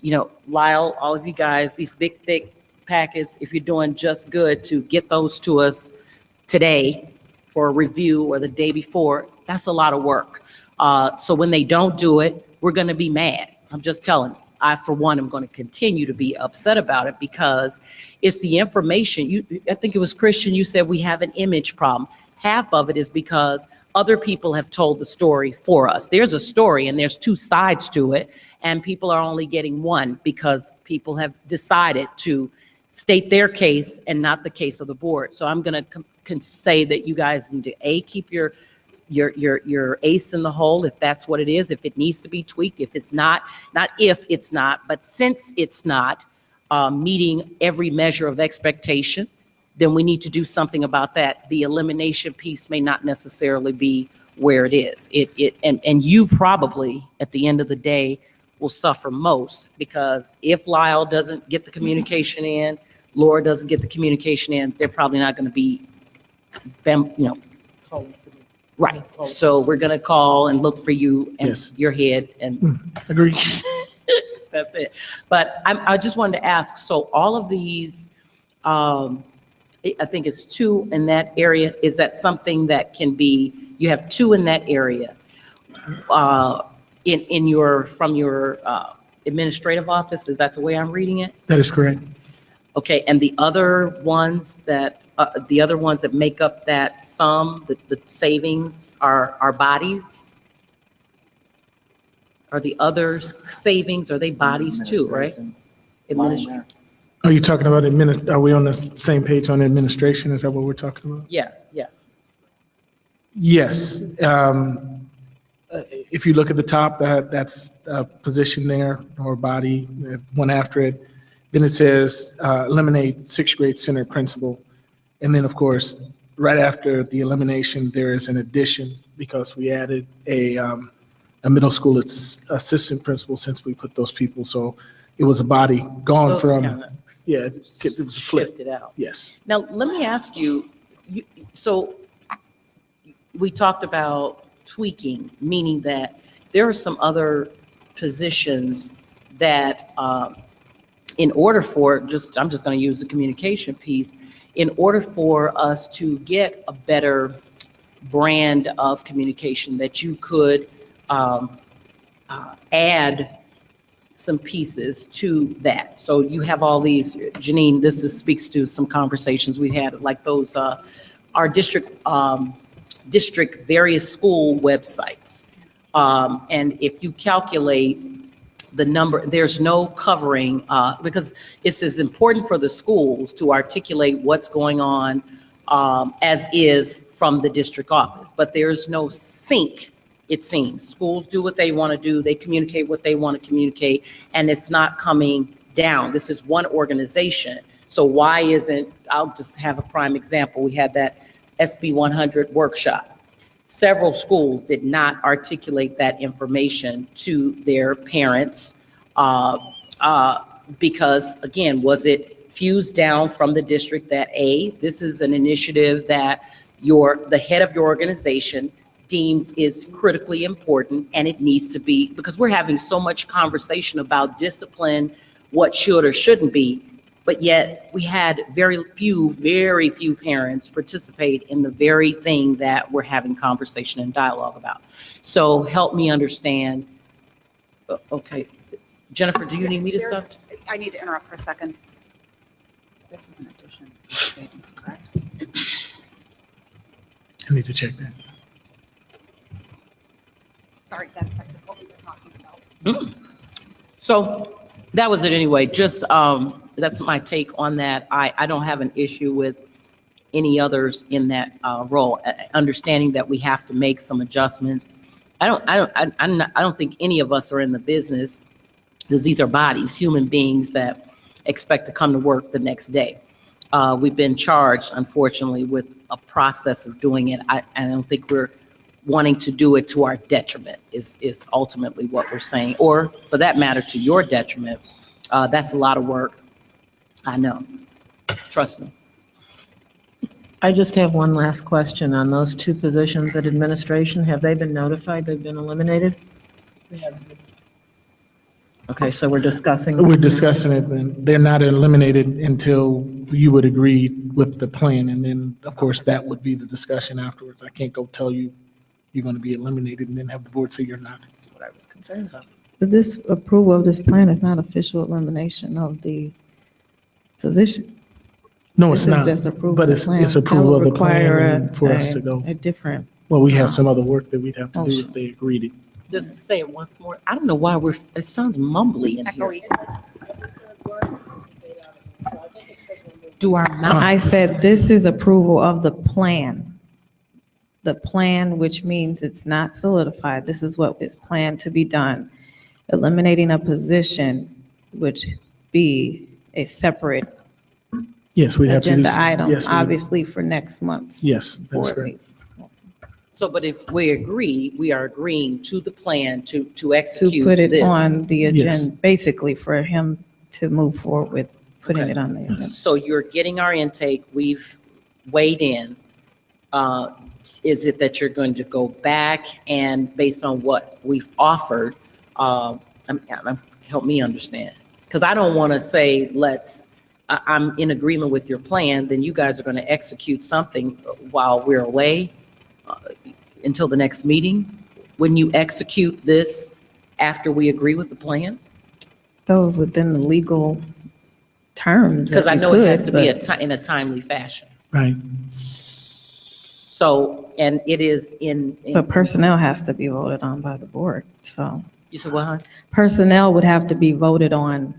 all of you guys, these big, thick packets, if you're doing just good to get those to us today for a review or the day before, that's a lot of work. So when they don't do it, we're going to be mad. I'm just telling you. I, for one, am going to continue to be upset about it because it's the information. I think it was Christian, you said we have an image problem. Half of it is because other people have told the story for us. There's a story and there's 2 sides to it, and people are only getting one because people have decided to state their case and not the case of the board. So I'm going to say that you guys need to keep your ace in the hole, if that's what it is, if it needs to be tweaked, if it's not if it's not, but since it's not meeting every measure of expectation, then we need to do something about that. The elimination piece may not necessarily be where it is. And you probably, at the end of the day, will suffer most, because if Lyle doesn't get the communication in, Laura doesn't get the communication in, they're probably not going to be, right. So we're going to call and look for you and your head and agree. That's it. But I just wanted to ask, so all of these, I think it's 2 in that area. Is that something that can be, you have 2 in that area from your administrative office? Is that the way I'm reading it? That is correct. Okay. And the other ones that make up that sum, the savings, are bodies? Are the other savings, are they bodies too, right? Are you talking about are we on the same page on administration? Is that what we're talking about? Yeah. Yes. If you look at the top, that's a position there, or body, one after it. Then it says eliminate 6th grade center principal. And then, of course, right after the elimination, there is an addition because we added a middle school assistant principal since we put those people. So it was a body gone Those from, it was flipped. Shifted out. Yes. Now, let me ask you, so we talked about tweaking, meaning that there are some other positions that in order for, I'm just going to use the communication piece, in order for us to get a better brand of communication, that you could add some pieces to that. So you have all these, Janine, speaks to some conversations we've had, like those, our district various school websites. And if you calculate the number, there's no covering, because it's as important for the schools to articulate what's going on as is from the district office. But there's no sync, it seems. Schools do what they want to do, they communicate what they want to communicate, and it's not coming down. This is one organization. So why isn't, I'll just have a prime example. We had that SB 100 workshop. Several schools did not articulate that information to their parents because, again, was it fused down from the district that, A, this is an initiative that the head of your organization deems is critically important, and it needs to be, because we're having so much conversation about discipline, what should or shouldn't be, but yet we had very few parents participate in the very thing that we're having conversation and dialogue about. So help me understand. Okay, Jennifer, do you need me to stop? I need to interrupt for a second. This is an addition to savings, correct? I need to check that. Sorry, that's what we were talking about. So that was it anyway. Just that's my take on that. I don't have an issue with any others in that role. Understanding that we have to make some adjustments. I don't think any of us are in the business, because these are bodies, human beings that expect to come to work the next day. We've been charged, unfortunately, with a process of doing it. I don't think we're wanting to do it to our detriment is ultimately what we're saying, or for that matter, to your detriment. That's a lot of work. I know. Trust me. I just have one last question on those two positions at administration. Have they been notified they've been eliminated? Okay, so we're discussing. We're discussing it, and they're not eliminated until you would agree with the plan, and then, of course, that would be the discussion afterwards. I can't go tell you you're going to be eliminated and then have the board say you're not. That's what I was concerned about. This approval of this plan is not official elimination of the position. No, it's not. This is just approval But of the plan. it's approval That of would the plan require and for us to go. a different. Well, we have some other work that we'd have to do motion. if they agreed it. Just say it once more. I don't know why it sounds mumbly in here. Do our mouth. I said this is approval of the plan. The plan, which means it's not solidified. This is what is planned to be done. Eliminating a position would be a separate Yes, we'd have to do. agenda item, Yes, obviously for next month's. Yes, that's board correct. meeting. So, but if we agree, we are agreeing to the plan to To execute put it this. on the Yes. agenda, basically for him to move forward with putting it on the agenda. So you're getting our intake, we've weighed in. Is it that you're going to go back and based on what we've offered, help me understand? Because I don't want to say, I'm in agreement with your plan, then you guys are going to execute something while we're away until the next meeting. When you execute this after we agree with the plan? Those within the legal terms. Because that I you know it has could, to be but- in a timely fashion. Right. So, and it is in. But personnel has to be voted on by the board, so. You said what, huh? Personnel would have to be voted on.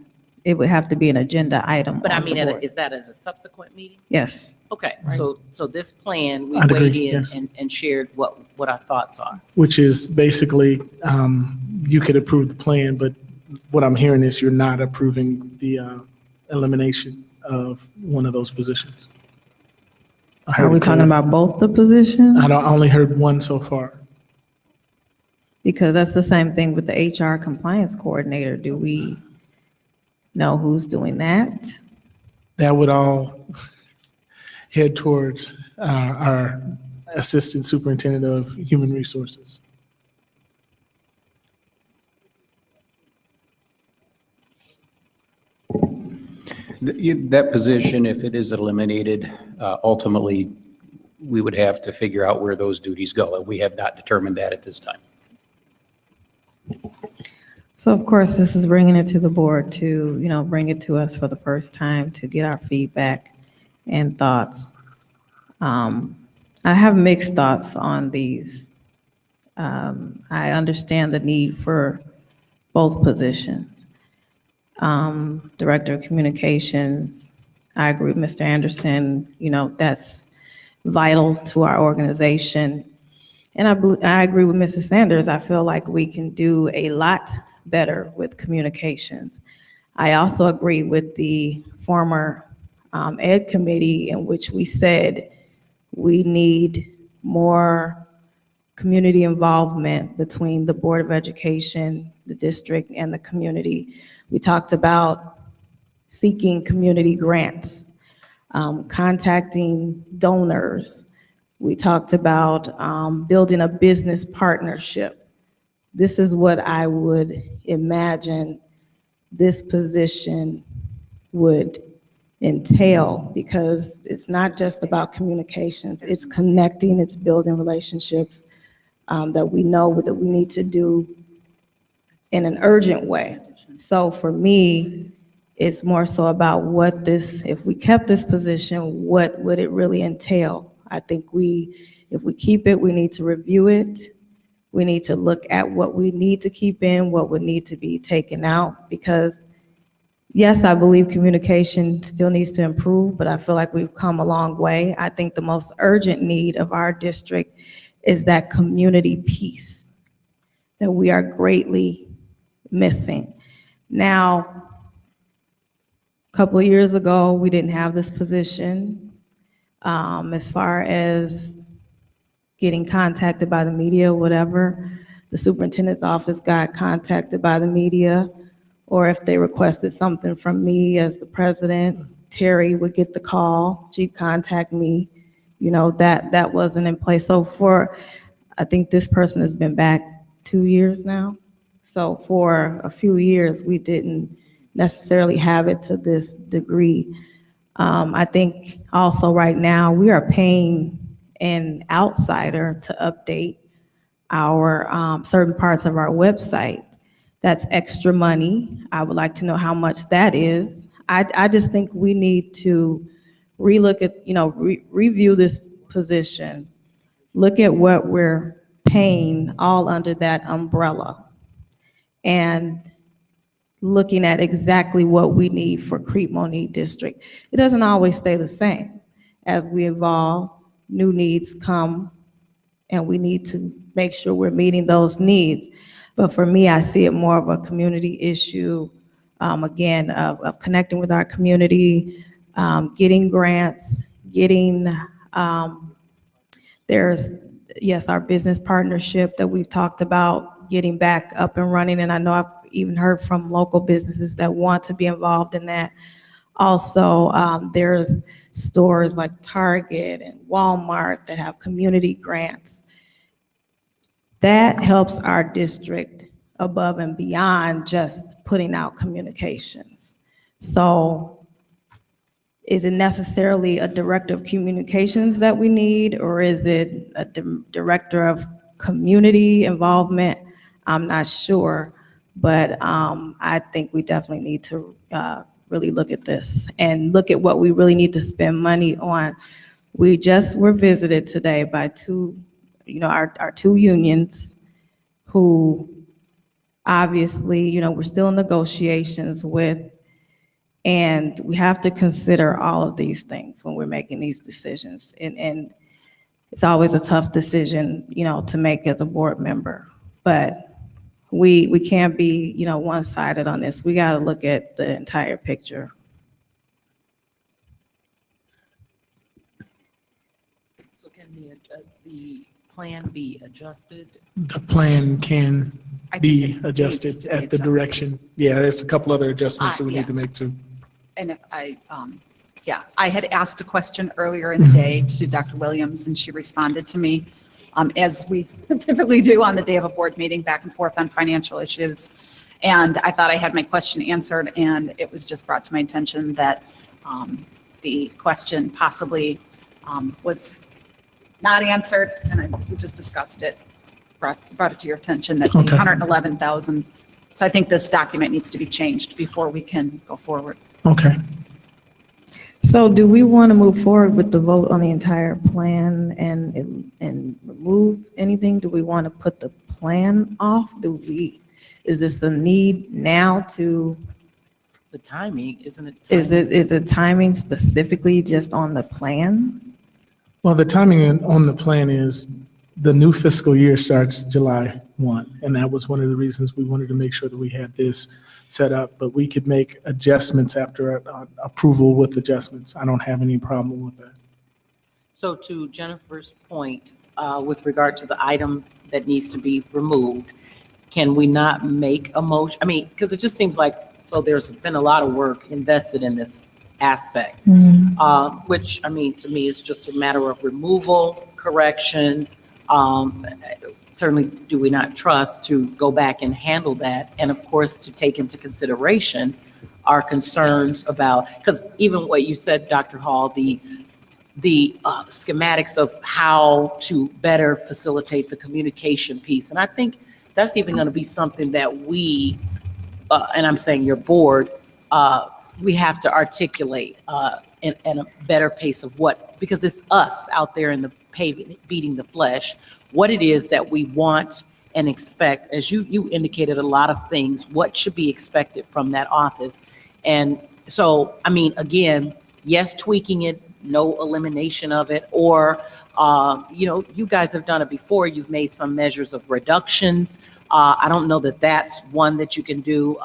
It would have to be an agenda item But I on the mean, board. is that at a subsequent meeting? Yes. Okay, so this plan, we I'd agree, weighed in yes. and shared what our thoughts are. Which is basically, you could approve the plan, but what I'm hearing is you're not approving the elimination of one of those positions. I heard Are we it talking clear. about both the positions? I only heard one so far. Because that's the same thing with the HR compliance coordinator. Do we know who's doing that? That would all head towards our Assistant Superintendent of Human Resources. That position, if it is eliminated, ultimately, we would have to figure out where those duties go, and we have not determined that at this time. So of course, this is bringing it to the board to, bring it to us for the first time to get our feedback and thoughts. I have mixed thoughts on these. I understand the need for both positions. Director of Communications, I agree with Mr. Anderson, that's vital to our organization. And I agree with Mrs. Sanders. I feel like we can do a lot better with communications. I also agree with the former Ed committee in which we said we need more community involvement between the Board of Education, the district, and the community. We talked about seeking community grants, contacting donors. We talked about building a business partnership. This is what I would imagine this position would entail, because it's not just about communications, it's connecting, it's building relationships that we know that we need to do in an urgent way. So for me, it's more so about what this, if we kept this position, what would it really entail? I think if we keep it, we need to review it. We need to look at what we need to keep in, what would need to be taken out, because yes, I believe communication still needs to improve, but I feel like we've come a long way. I think the most urgent need of our district is that community piece that we are greatly missing. Now, a couple of years ago, we didn't have this position. As far as getting contacted by the media, whatever, the superintendent's office got contacted by the media, or if they requested something from me as the president, Terry would get the call, she'd contact me. You know, that wasn't in place. So I think this person has been back 2 years now. So for a few years, we didn't necessarily have it to this degree. I think also right now, we are paying an outsider to update our certain parts of our website. That's extra money. I would like to know how much that is. I just think we need to relook at, review this position, look at what we're paying all under that umbrella, and looking at exactly what we need for Crete Monee District. It doesn't always stay the same. As we evolve, new needs come, and we need to make sure we're meeting those needs. But for me, I see it more of a community issue, again, of connecting with our community, getting grants, getting, yes, our business partnership that we've talked about, getting back up and running. And I know I've even heard from local businesses that want to be involved in that. Also, there's stores like Target and Walmart that have community grants. That helps our district above and beyond just putting out communications. So is it necessarily a director of communications that we need, or is it a director of community involvement? I'm not sure, but I think we definitely need to really look at this and look at what we really need to spend money on. We just were visited today by our two unions who obviously, we're still in negotiations with, and we have to consider all of these things when we're making these decisions. And it's always a tough decision, to make as a board member, but we can't be, one-sided on this. We got to look at the entire picture. So can the plan be adjusted? The plan can I think be it needs adjusted to be at the adjusted. direction. Yeah, there's a couple other adjustments that we Yeah. need to make too. And if I had asked a question earlier in the day to Dr. Williams, and she responded to me, as we typically do on the day of a board meeting, back and forth on financial issues. And I thought I had my question answered, and it was just brought to my attention that the question possibly was not answered, and we just discussed it, brought it to your attention that the Okay. 111,000. So I think this document needs to be changed before we can go forward. Okay. So do we want to move forward with the vote on the entire plan and remove anything? Do we want to put the plan off? Is this a need now to? The timing, isn't it? Is it timing specifically just on the plan? Well, the timing on the plan is the new fiscal year starts July 1, and that was one of the reasons we wanted to make sure that we had this set up, but we could make adjustments after approval with adjustments. I don't have any problem with that. So to Jennifer's point, with regard to the item that needs to be removed, can we not make a motion? I mean, because it just seems like, so there's been a lot of work invested in this aspect, which, I mean, to me is just a matter of removal, correction. Certainly do we not trust to go back and handle that, and of course to take into consideration our concerns about, because even what you said, Dr. Hall, the schematics of how to better facilitate the communication piece. And I think that's even going to be something that we, and I'm saying your board, we have to articulate in a better pace of what, because it's us out there in the pavement beating the flesh, what it is that we want and expect. As you indicated a lot of things, what should be expected from that office. And so, I mean, again, yes, tweaking it, no elimination of it, or, you know, you guys have done it before. You've made some measures of reductions. I don't know that that's one that you can do,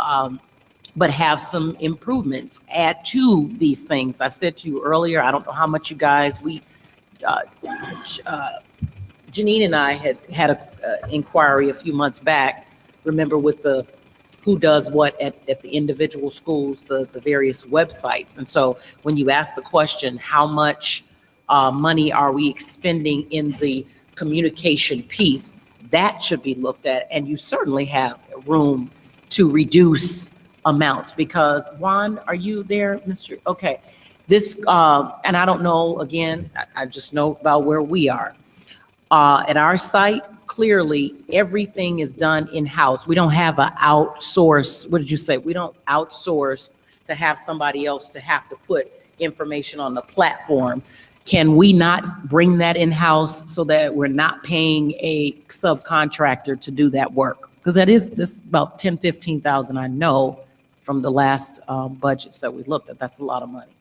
but have some improvements, add to these things. I said to you earlier, I don't know how much you guys, Janine and I had a inquiry a few months back, remember, with the who does what at the individual schools, the various websites. And so when you ask the question, how much money are we expending in the communication piece, that should be looked at. And you certainly have room to reduce amounts, because Juan, are you there, Mr.? Okay. This, and I don't know, again, I just know about where we are. At our site, clearly everything is done in-house. We don't have an outsource, what did you say? We don't outsource to have somebody else to have to put information on the platform. Can we not bring that in-house so that we're not paying a subcontractor to do that work? Because this about 10, 15,000, I know from the last budgets that we looked at. That's a lot of money.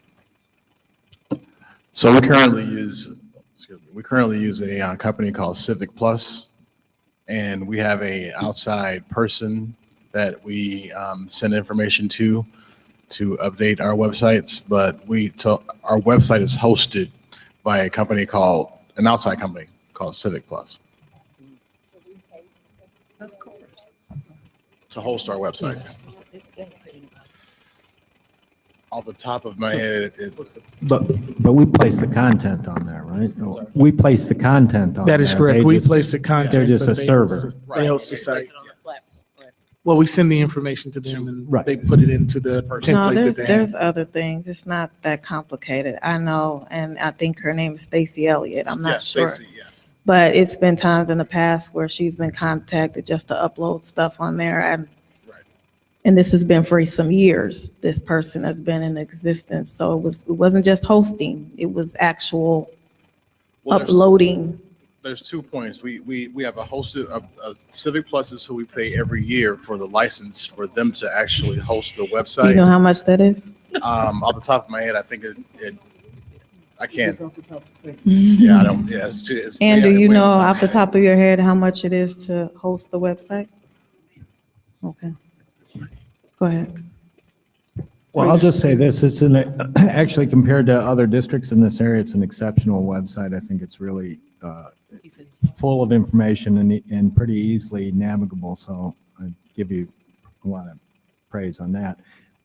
So we currently use a company called Civic Plus, and we have a outside person that we send information to update our websites. But our website is hosted by an outside company called Civic Plus. Of course. To host our website. Off the top of my head, But we place the content on there, right? We place the content on there. That is correct. We place the content. They're just but a server. They host the site. Well, we send the information to them and they put it into the No, template that they there's have. other things. It's not that complicated. I know, and I think her name is Stacy Elliott. I'm not sure. Stacey, yeah. But it's been times in the past where she's been contacted just to upload stuff on there. And this has been for some years. This person has been in existence. So it wasn't just hosting, it was actual uploading. There's 2 points. We have a Civic Plus is who we pay every year for the license for them to actually host the website. Do you know how much that is? Off the top of my head, I think I can't. Yeah, I don't. Yeah, it's And do way you know off off the top of your head how much it is to host the website? Okay. Go ahead. Well, I'll just say this, it's actually compared to other districts in this area, it's an exceptional website. I think it's really full of information and pretty easily navigable, so I give you a lot of praise on that.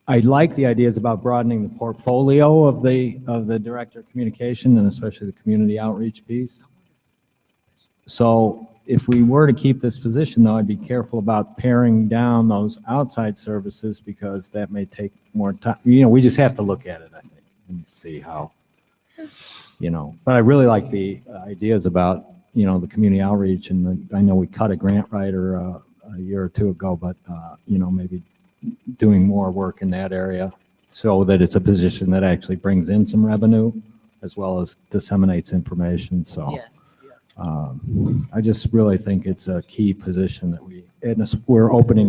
I like the ideas about broadening the portfolio of the director of communication, and especially the community outreach piece. So if we were to keep this position, though, I'd be careful about paring down those outside services, because that may take more time. We just have to look at it, I think, and see how, But I really like the ideas about, the community outreach, and I know we cut a grant writer a year or two ago, but, maybe doing more work in that area so that it's a position that actually brings in some revenue as well as disseminates information. So. Yes. I just really think it's a key position that we're opening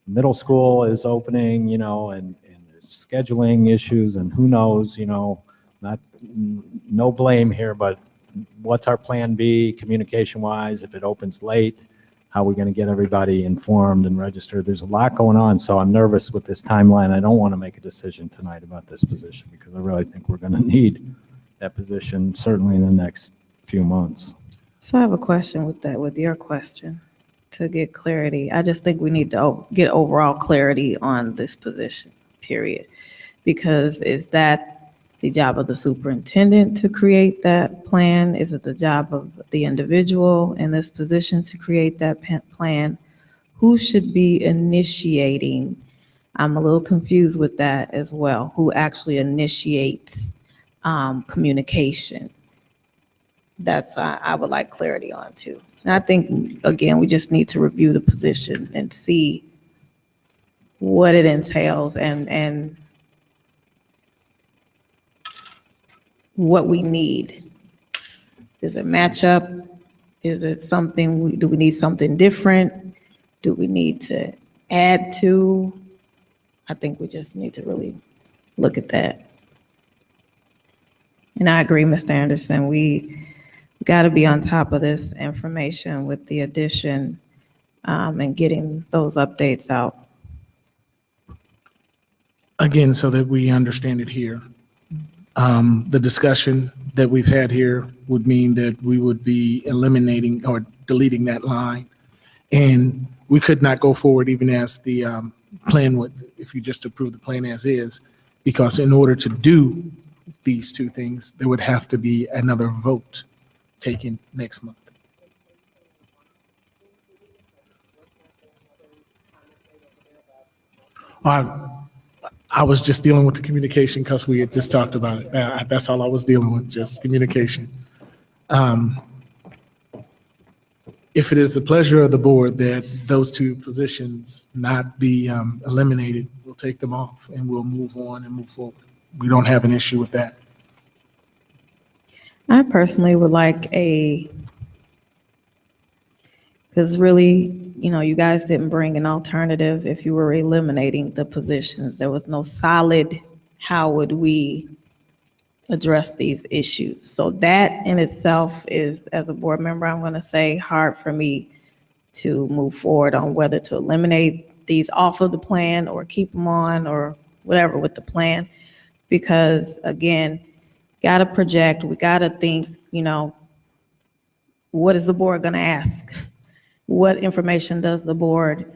middle school is opening, and there's scheduling issues, and who knows, No blame here, but what's our plan B, communication-wise, if it opens late? How are we going to get everybody informed and registered? There's a lot going on, so I'm nervous with this timeline. I don't want to make a decision tonight about this position because I really think we're going to need that position certainly in the next few months. So I have a question with that, with your question, to get clarity. I just think we need to get overall clarity on this position, period. Because is that the job of the superintendent to create that plan? Is it the job of the individual in this position to create that plan? Who should be initiating? I'm a little confused with that as well. Who actually initiates communication? That's I would like clarity on too. And I think, again, we just need to review the position and see what it entails and what we need. Does it match up? Is it something, do we need something different? Do we need to add to? I think we just need to really look at that. And I agree, Mr. Anderson, we got to be on top of this information with the addition and getting those updates out. Again, so that we understand it here. The discussion that we've had here would mean that we would be eliminating or deleting that line. And we could not go forward even as the plan would, if you just approve the plan as is, because in order to do these two things, there would have to be another vote taken next month. I was just dealing with the communication because we had just talked about it. That's all I was dealing with, just communication. If it is the pleasure of the board that those two positions not be eliminated, we'll take them off and we'll move on and move forward. We don't have an issue with that. I personally would like because really, you know, you guys didn't bring an alternative if you were eliminating the positions. There was no solid, how would we address these issues? So that in itself is, as a board member, I'm going to say hard for me to move forward on whether to eliminate these off of the plan or keep them on or whatever with the plan. Because again, got to project, we got to think, you know, what is the board going to ask? What information does the board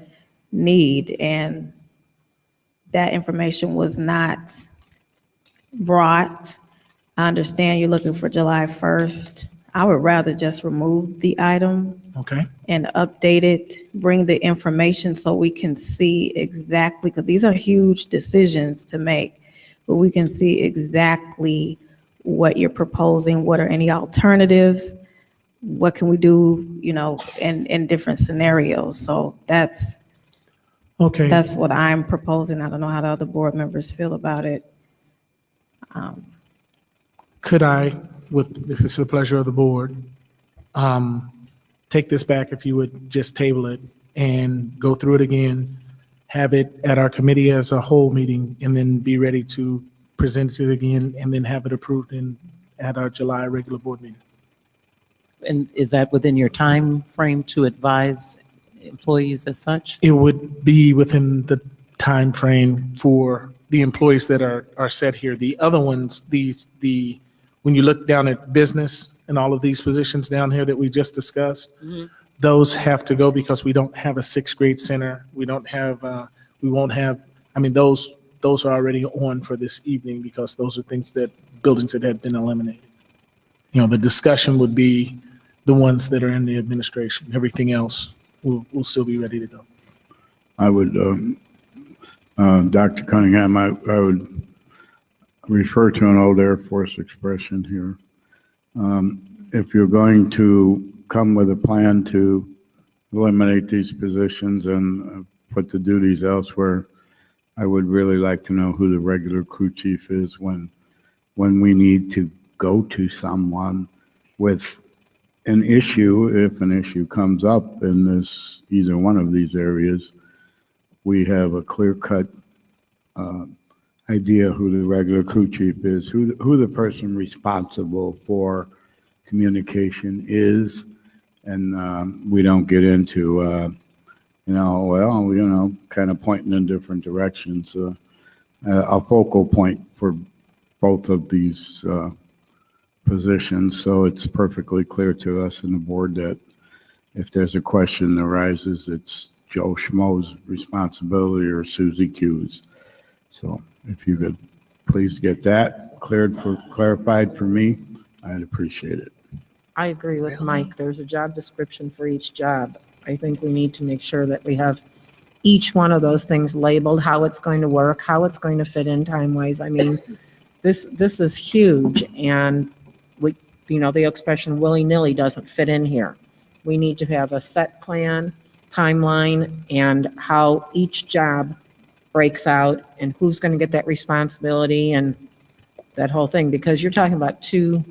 need? And that information was not brought. I understand you're looking for July 1st. I would rather just remove the item. Okay. And update it, bring the information so we can see exactly, because these are huge decisions to make, but we can see exactly what you're proposing, what are any alternatives, what can we do, you know, in different scenarios. So that's okay. That's what I'm proposing. I don't know how the other board members feel about it. Could I, if it's the pleasure of the board, take this back if you would just table it and go through it again, have it at our committee as a whole meeting, and then be ready to present it again and then have it approved at our July regular board meeting? And is that within your time frame to advise employees as such? It would be within the time frame for the employees that are set here. The other ones, when you look down at business and all of these positions down here that we just discussed, those have to go because we don't have a sixth grade center. We don't have, we won't have, I mean, those are already on for this evening because those are buildings that had been eliminated. You know, the discussion would be the ones that are in the administration. Everything else will still be ready to go. I would, Dr. Cunningham, I would refer to an old Air Force expression here. If you're going to come with a plan to eliminate these positions and put the duties elsewhere, I would really like to know who the regular crew chief is when we need to go to someone with an issue. If an issue comes up in either one of these areas, we have a clear-cut idea who the regular crew chief is, who the person responsible for communication is, and we don't get into kind of pointing in different directions. A focal point for both of these positions, so it's perfectly clear to us in the board that if there's a question that arises, it's Joe Schmo's responsibility or Susie Q's. So if you could please get that clarified for me, I'd appreciate it. I agree with Mike. There's a job description for each job. I think we need to make sure that we have each one of those things labeled, how it's going to work, how it's going to fit in time-wise. I mean, this is huge, and the expression willy-nilly doesn't fit in here. We need to have a set plan, timeline, and how each job breaks out and who's going to get that responsibility and that whole thing, because you're talking about two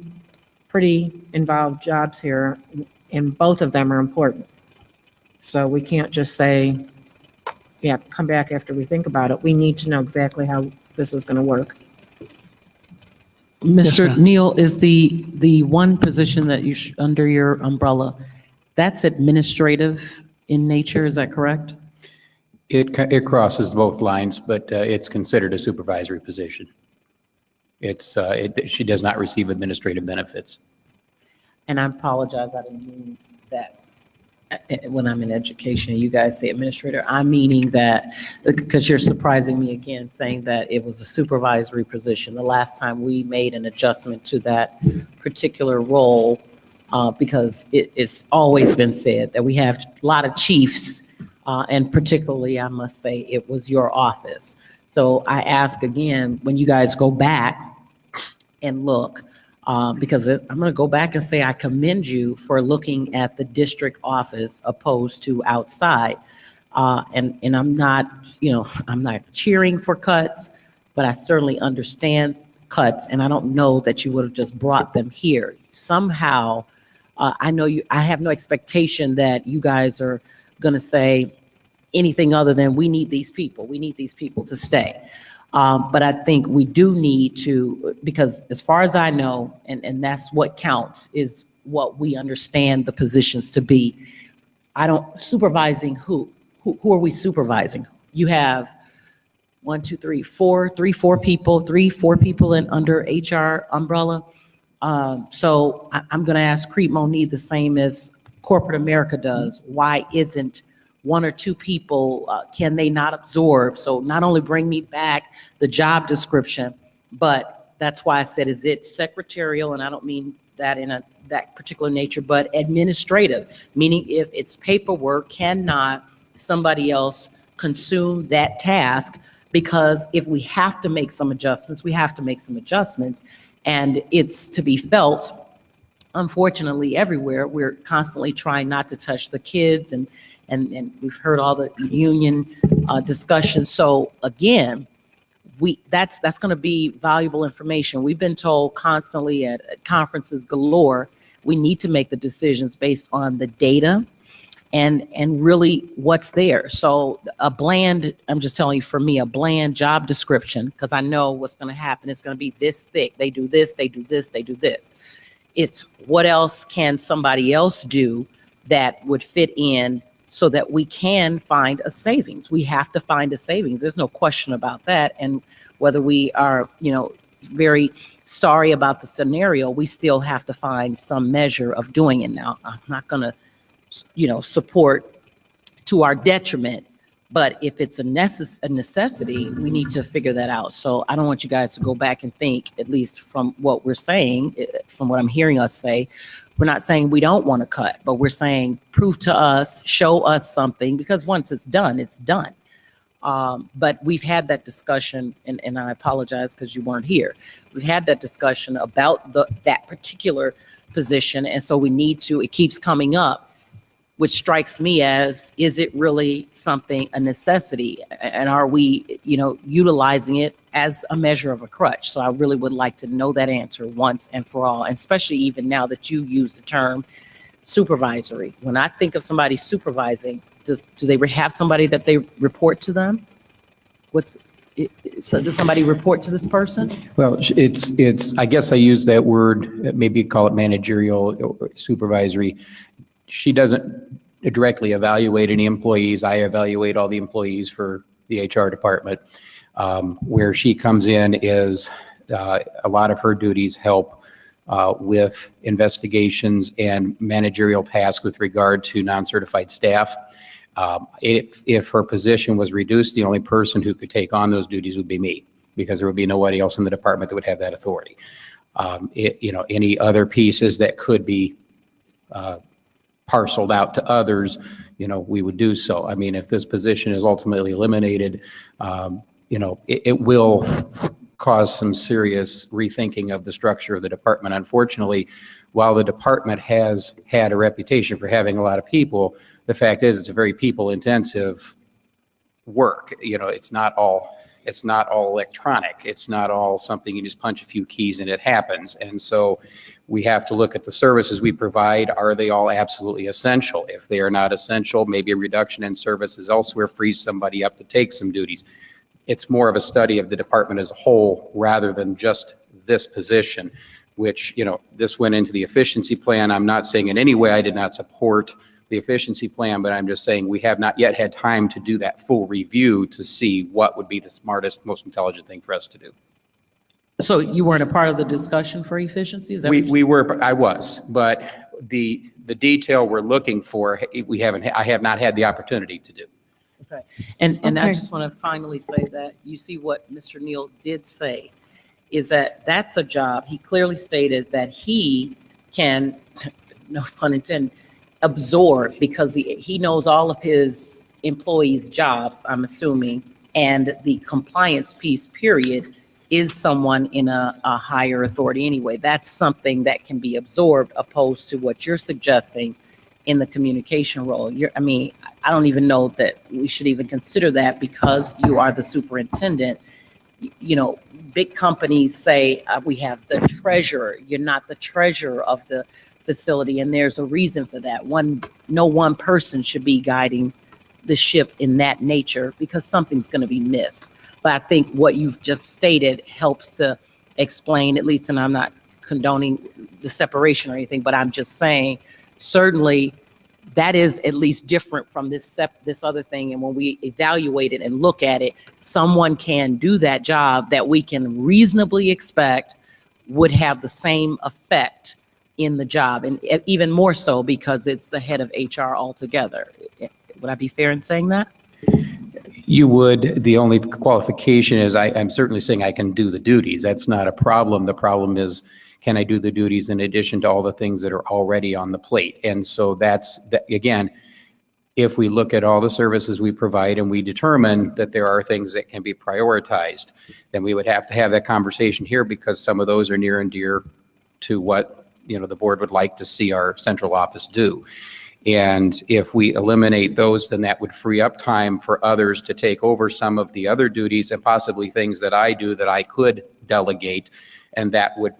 pretty involved jobs here, and both of them are important. So we can't just say, yeah, come back after we think about it. We need to know exactly how this is going to work. Mr. Neal, is the one position that you, under your umbrella, that's administrative in nature, is that correct? It crosses both lines, but it's considered a supervisory position. She does not receive administrative benefits. And I apologize, I didn't mean that. When I'm in education, you guys say administrator, I'm meaning that, because you're surprising me again, saying that it was a supervisory position. The last time we made an adjustment to that particular role, because it's always been said that we have a lot of chiefs, and particularly, I must say, it was your office. So I ask again, when you guys go back and look, because I'm going to go back and say I commend you for looking at the district office opposed to outside. And I'm not, I'm not cheering for cuts, but I certainly understand cuts, and I don't know that you would have just brought them here. Somehow, I have no expectation that you guys are going to say anything other than we need these people to stay. But I think we do need to, because as far as I know, and that's what counts, is what we understand the positions to be. Supervising who? Who are we supervising? You have 4 people in under HR umbrella. So I'm going to ask Crete Monee the same as corporate America does. Why isn't 1 or 2 people, can they not absorb? So not only bring me back the job description, but that's why I said, is it secretarial? And I don't mean that in that particular nature, but administrative, meaning if it's paperwork, cannot somebody else consume that task? Because if we have to make some adjustments, we have to make some adjustments. And it's to be felt, unfortunately, everywhere. We're constantly trying not to touch the kids, and we've heard all the union discussions. So again, that's going to be valuable information. We've been told constantly at conferences galore, we need to make the decisions based on the data and really what's there. So I'm just telling you, for me, a bland job description, because I know what's going to happen. It's going to be this thick. They do this, they do this, they do this. It's what else can somebody else do that would fit in, so that we can find a savings. We have to find a savings. There's no question about that. And whether we are, very sorry about the scenario, we still have to find some measure of doing it. Now, I'm not going to, support to our detriment, but if it's a necessity, we need to figure that out. So I don't want you guys to go back and think, at least from what we're saying, from what I'm hearing us say, we're not saying we don't want to cut, but we're saying prove to us, show us something, because once it's done, it's done. But we've had that discussion, and I apologize because you weren't here. We've had that discussion about that particular position, and so we need to, it keeps coming up, which strikes me as, is it really something, a necessity? And are we, utilizing it as a measure of a crutch? So I really would like to know that answer once and for all, and especially even now that you use the term supervisory. When I think of somebody supervising, do they have somebody that they report to them? So does somebody report to this person? Well, I guess I use that word, maybe call it managerial or supervisory. She doesn't directly evaluate any employees. I evaluate all the employees for the HR department. Where she comes in is a lot of her duties help with investigations and managerial tasks with regard to non-certified staff. If her position was reduced, the only person who could take on those duties would be me, because there would be nobody else in the department that would have that authority. Any other pieces that could be parceled out to others, we would do so. I mean, if this position is ultimately eliminated, it will cause some serious rethinking of the structure of the department. Unfortunately, while the department has had a reputation for having a lot of people, the fact is it's a very people-intensive work. It's not all electronic. It's not all something you just punch a few keys and it happens. And so we have to look at the services we provide. Are they all absolutely essential? If they are not essential, maybe a reduction in services elsewhere frees somebody up to take some duties. It's more of a study of the department as a whole rather than just this position, which, this went into the efficiency plan. I'm not saying in any way I did not support the efficiency plan, but I'm just saying we have not yet had time to do that full review to see what would be the smartest, most intelligent thing for us to do. So you weren't a part of the discussion for efficiency? Is that what We were, I was, but the detail we're looking for, I have not had the opportunity to do. Okay. And I Okay. just want to finally say that you see what Mr. Neal did say is that that's a job. He clearly stated that he can, no pun intended, absorb because he knows all of his employees' jobs, I'm assuming, and the compliance piece, period, is someone in a higher authority anyway. That's something that can be absorbed opposed to what you're suggesting in the communication role. I don't even know that we should even consider that because you are the superintendent. Big companies say we have the treasurer. You're not the treasurer of the facility, and there's a reason for that. No one person should be guiding the ship in that nature because something's going to be missed. But I think what you've just stated helps to explain, at least, and I'm not condoning the separation or anything, but I'm just saying certainly that is at least different from this other thing. And when we evaluate it and look at it, someone can do that job that we can reasonably expect would have the same effect in the job, and even more so because it's the head of HR altogether. Would I be fair in saying that? You would. The only qualification is I'm certainly saying I can do the duties. That's not a problem. The problem is, can I do the duties in addition to all the things that are already on the plate? And so again, if we look at all the services we provide and we determine that there are things that can be prioritized, then we would have to have that conversation here because some of those are near and dear to what the board would like to see our central office do. And if we eliminate those, then that would free up time for others to take over some of the other duties and possibly things that I do that I could delegate. And that would,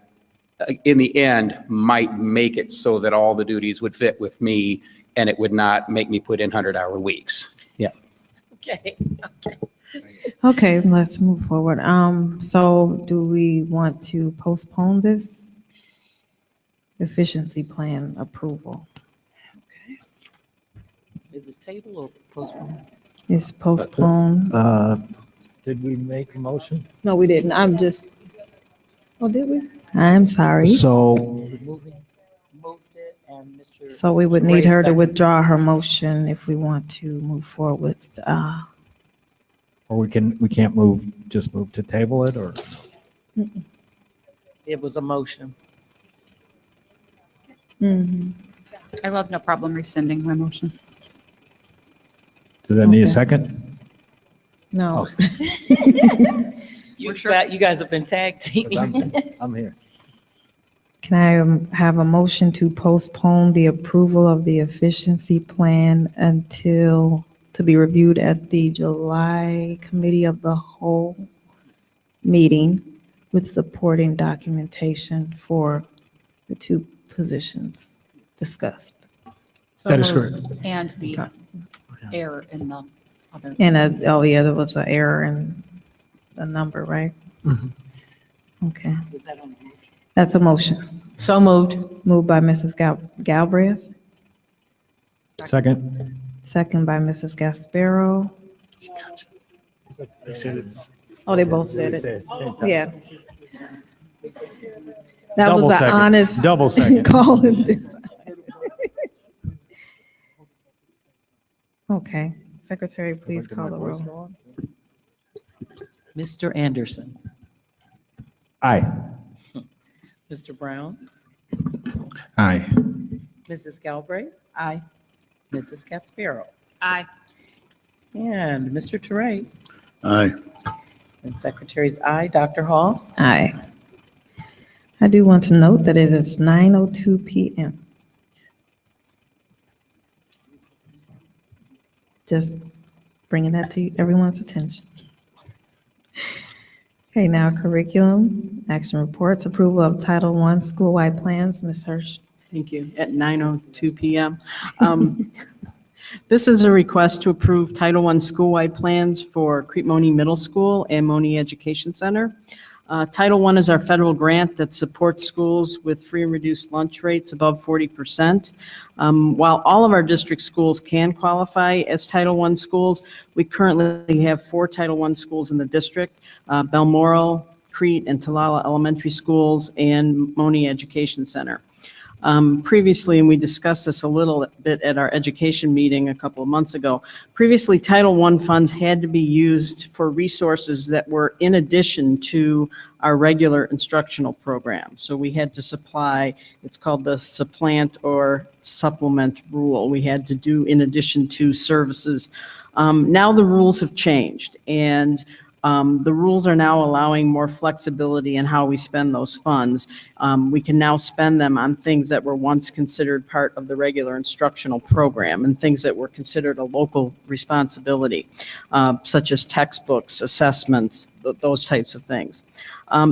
in the end, might make it so that all the duties would fit with me and it would not make me put in 100-hour weeks. Yeah. Okay. Okay, let's move forward. So do we want to postpone this efficiency plan approval? Is it table or postponed? It's postponed. Did we make a motion? No, we didn't. Oh, did we? I'm sorry. So Moved it, and Mr. So we would need her to seconded. withdraw her motion if we want to move forward with, or we can't just move to table it, or? It was a motion. I will have no problem rescinding my motion. Does that need a Okay. second? no. You guys have been tag teaming. I'm here. Can I have a motion to postpone the approval of the efficiency plan until, to be reviewed at the July Committee of the Whole meeting with supporting documentation for the two positions discussed? That is correct. And the error in the other. And, there was an error in a number, right? Okay. That's a motion. So moved. Moved by Mrs. Galbraith, Second. second by Mrs. Gasparo. They said it's. Oh, they both said it. Yeah. That Double was an second. honest Double second. call in this. Okay, Secretary, please call the roll. Mr. Anderson. Aye. Mr. Brown. Aye. Mrs. Galbraith. Aye. Mrs. Caspero. Aye. And Mr. Teray. Aye. And Secretary's aye. Dr. Hall. Aye. I do want to note that it is 9:02 p.m. Just bringing that to everyone's attention. Okay, now curriculum, action reports, approval of Title I school-wide plans. Ms. Hirsch. Thank you. At 9:02 p.m. This is a request to approve Title I school-wide plans for Crete Monee Middle School and Monee Education Center. Title I is our federal grant that supports schools with free and reduced lunch rates above 40%. While all of our district schools can qualify as Title I schools, we currently have 4 Title I schools in the district, Balmoral, Crete, and Talala Elementary Schools, and Monee Education Center. Previously, and we discussed this a little bit at our education meeting a couple of months ago, previously Title I funds had to be used for resources that were in addition to our regular instructional program. So we had to supply, it's called the supplant or supplement rule. We had to do in addition to services. Now the rules have changed, and the rules are now allowing more flexibility in how we spend those funds. We can now spend them on things that were once considered part of the regular instructional program and things that were considered a local responsibility, such as textbooks, assessments, those types of things.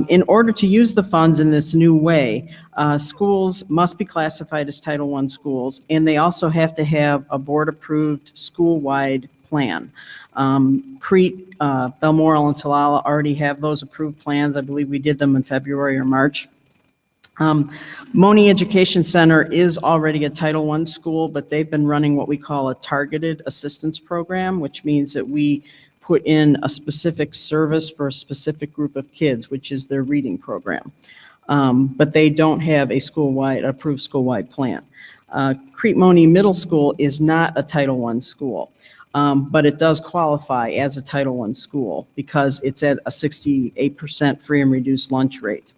In order to use the funds in this new way, schools must be classified as Title I schools, and they also have to have a board-approved school-wide plan. Crete, Balmoral, and Talala already have those approved plans. I believe we did them in February or March. Monee Education Center is already a Title I school, but they've been running what we call a targeted assistance program, which means that we put in a specific service for a specific group of kids, which is their reading program. But they don't have a school-wide, approved school-wide plan. Crete Monee Middle School is not a Title I school. But it does qualify as a Title I school because it's at a 68% free and reduced lunch rate.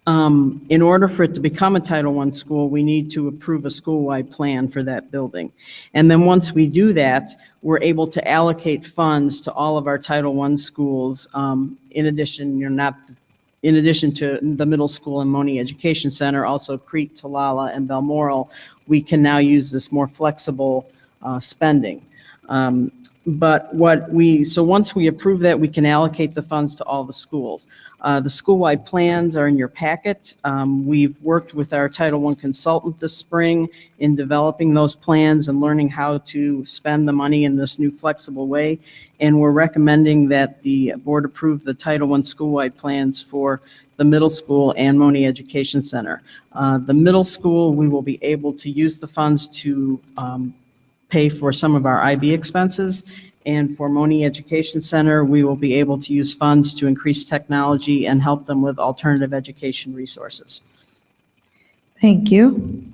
In order for it to become a Title I school, we need to approve a school-wide plan for that building. And then once we do that, we're able to allocate funds to all of our Title I schools. In addition, in addition to the middle school and Monee Education Center, also Crete, Talala, and Balmoral, we can now use this more flexible spending. So once we approve that, we can allocate the funds to all the schools. The school-wide plans are in your packet. We've worked with our Title I consultant this spring in developing those plans and learning how to spend the money in this new flexible way. And we're recommending that the board approve the Title I school-wide plans for the middle school and Monee Education Center. The middle school, we will be able to use the funds to pay for some of our IB expenses. And for Monee Education Center, we will be able to use funds to increase technology and help them with alternative education resources. Thank you.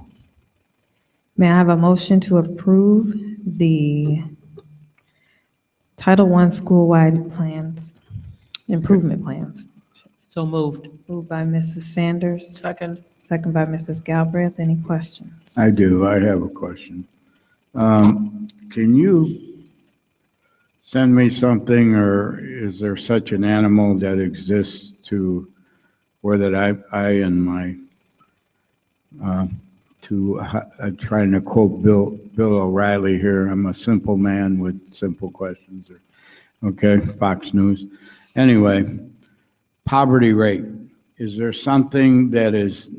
May I have a motion to approve the Title I school-wide plans, improvement plans? So moved. Moved by Mrs. Sanders. Second. Second by Mrs. Galbraith. Any questions? I do. I have a question. Can you send me something, or is there such an animal that exists to where that I and my trying to quote Bill O'Reilly here, I'm a simple man with simple questions. Okay, Fox News. Anyway, poverty rate. Is there something that is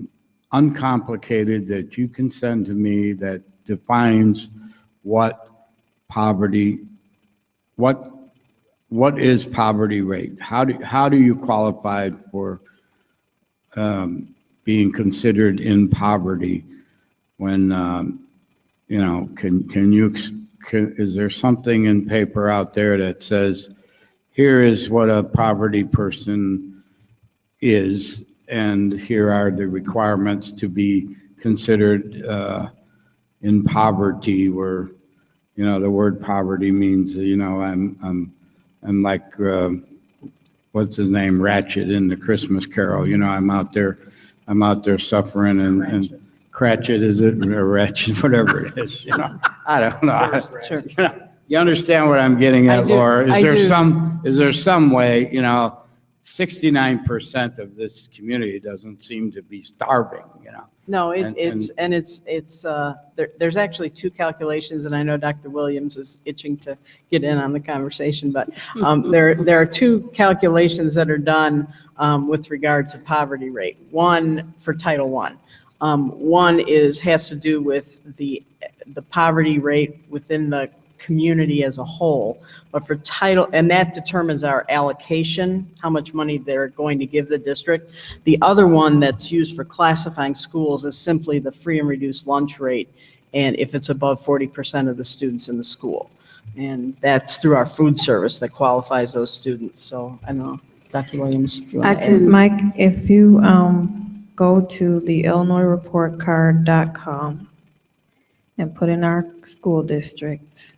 uncomplicated that you can send to me that defines what poverty, what what is poverty rate? How do you qualify for being considered in poverty when, you know, is there something in paper out there that says, here is what a poverty person is, and here are the requirements to be considered in poverty, where, you know, the word poverty means, you know, I'm like, what's his name, Ratchet in the Christmas Carol, you know, I'm out there suffering, and Cratchit, is it, or Ratchet, whatever it is, you know, I don't know. Sure. You know, you understand what I'm getting at, I do, Laura? I do. Is there some way, you know, 69% of this community doesn't seem to be starving, you know? No, there's actually two calculations, and I know Dr. Williams is itching to get in on the conversation, but there are two calculations that are done with regard to poverty rate. One for Title I. One has to do with the poverty rate within the community as a whole, but for title, and that determines our allocation, how much money they're going to give the district. The other one that's used for classifying schools is simply the free and reduced lunch rate, and if it's above 40% of the students in the school. And that's through our food service that qualifies those students. So I don't know, Dr. Williams, if you want to add. Mike, if you go to the IllinoisReportCard.com and put in our school districts,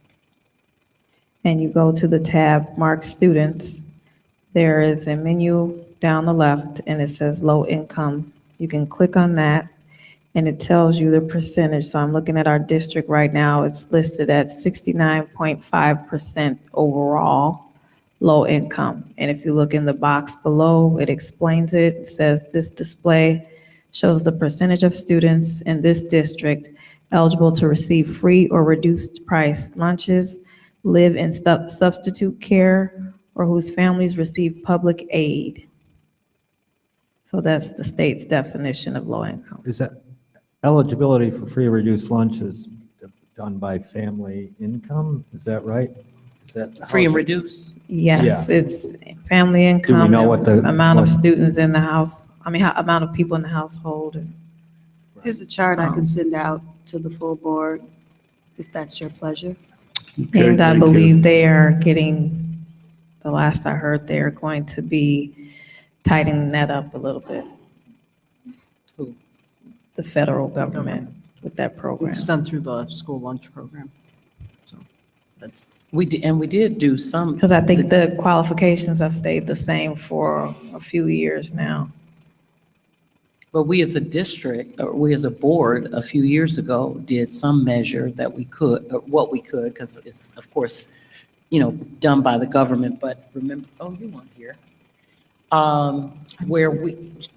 and you go to the tab marked students, there is a menu down the left and it says low income. You can click on that and it tells you the percentage. So I'm looking at our district right now. It's listed at 69.5% overall low income. And if you look in the box below, it explains it. It says this display shows the percentage of students in this district eligible to receive free or reduced price lunches, live in substitute care, or whose families receive public aid. So that's the state's definition of low income. Is that eligibility for free or reduced lunch is done by family income? Is that right? Is that Free and reduced? Yes, Yeah. it's family income, Do we know what the amount of students in the house, amount of people in the household. Here's a chart I can send out to the full board, if that's your pleasure. Okay, And I thank you. believe they are getting, the last I heard, they're going to be tightening that up a little bit. Who? The federal government with that program. It's done through the school lunch program. So that's. We did do some. Because I think the qualifications have stayed the same for a few years now. But we as a district, or we as a board, a few years ago, did some measure that we could, or what we could, because it's, of course, you know, done by the government, but remember, oh, you weren't here. Where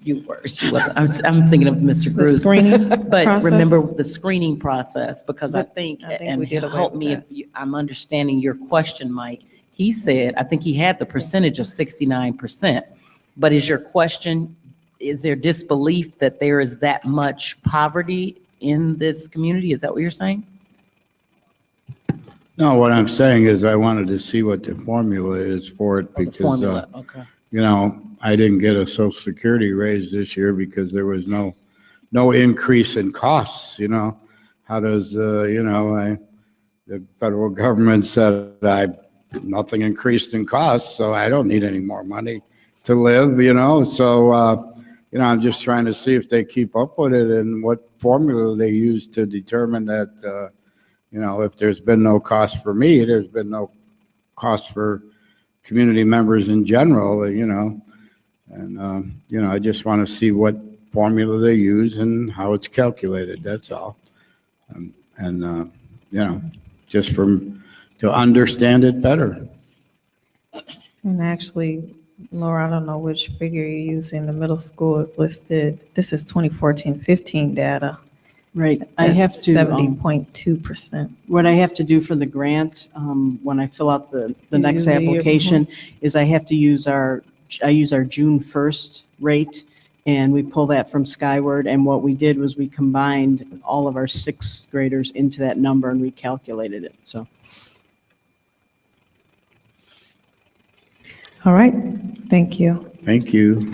you were, she wasn't. I'm thinking of Mr. Cruz. The screening But process? remember the screening process, because I think we did away help with me if I'm understanding your question, Mike. He said, I think he had the percentage of 69%, but is your question, is there disbelief that there is that much poverty in this community? Is that what you're saying? No, what I'm saying is I wanted to see what the formula is for it, The because, formula, okay. you know, I didn't get a Social Security raise this year because there was no increase in costs, you know? How does, you know, the federal government said nothing increased in costs, so I don't need any more money to live, you know? So, you know, I'm just trying to see if they keep up with it and what formula they use to determine that, you know, if there's been no cost for me, there's been no cost for community members in general, you know? And, you know, I just want to see what formula they use and how it's calculated, that's all. And you know, just to understand it better. And actually, Laura, I don't know which figure you're using. The middle school is listed, this is 2014-15 data. Right, I have to. 70.2%. What I have to do for the grant, when I fill out the next use the year application, is I have to use I use our June 1st rate, and we pull that from Skyward, and what we did was we combined all of our sixth graders into that number and recalculated it, so. All right, thank you. Thank you.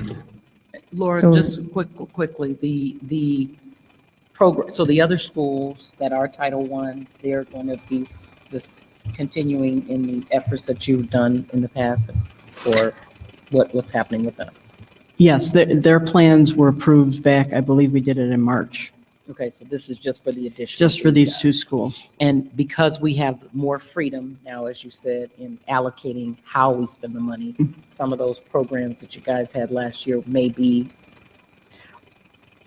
Laura, So- just quickly, the program, so the other schools that are Title I, they're going to be just continuing in the efforts that you've done in the past, or what's happening with them? Yes, their plans were approved back, I believe we did it in March, Okay, so this is just for the additional. just for these two schools. And because we have more freedom now, as you said, in allocating how we spend the money, some of those programs that you guys had last year may be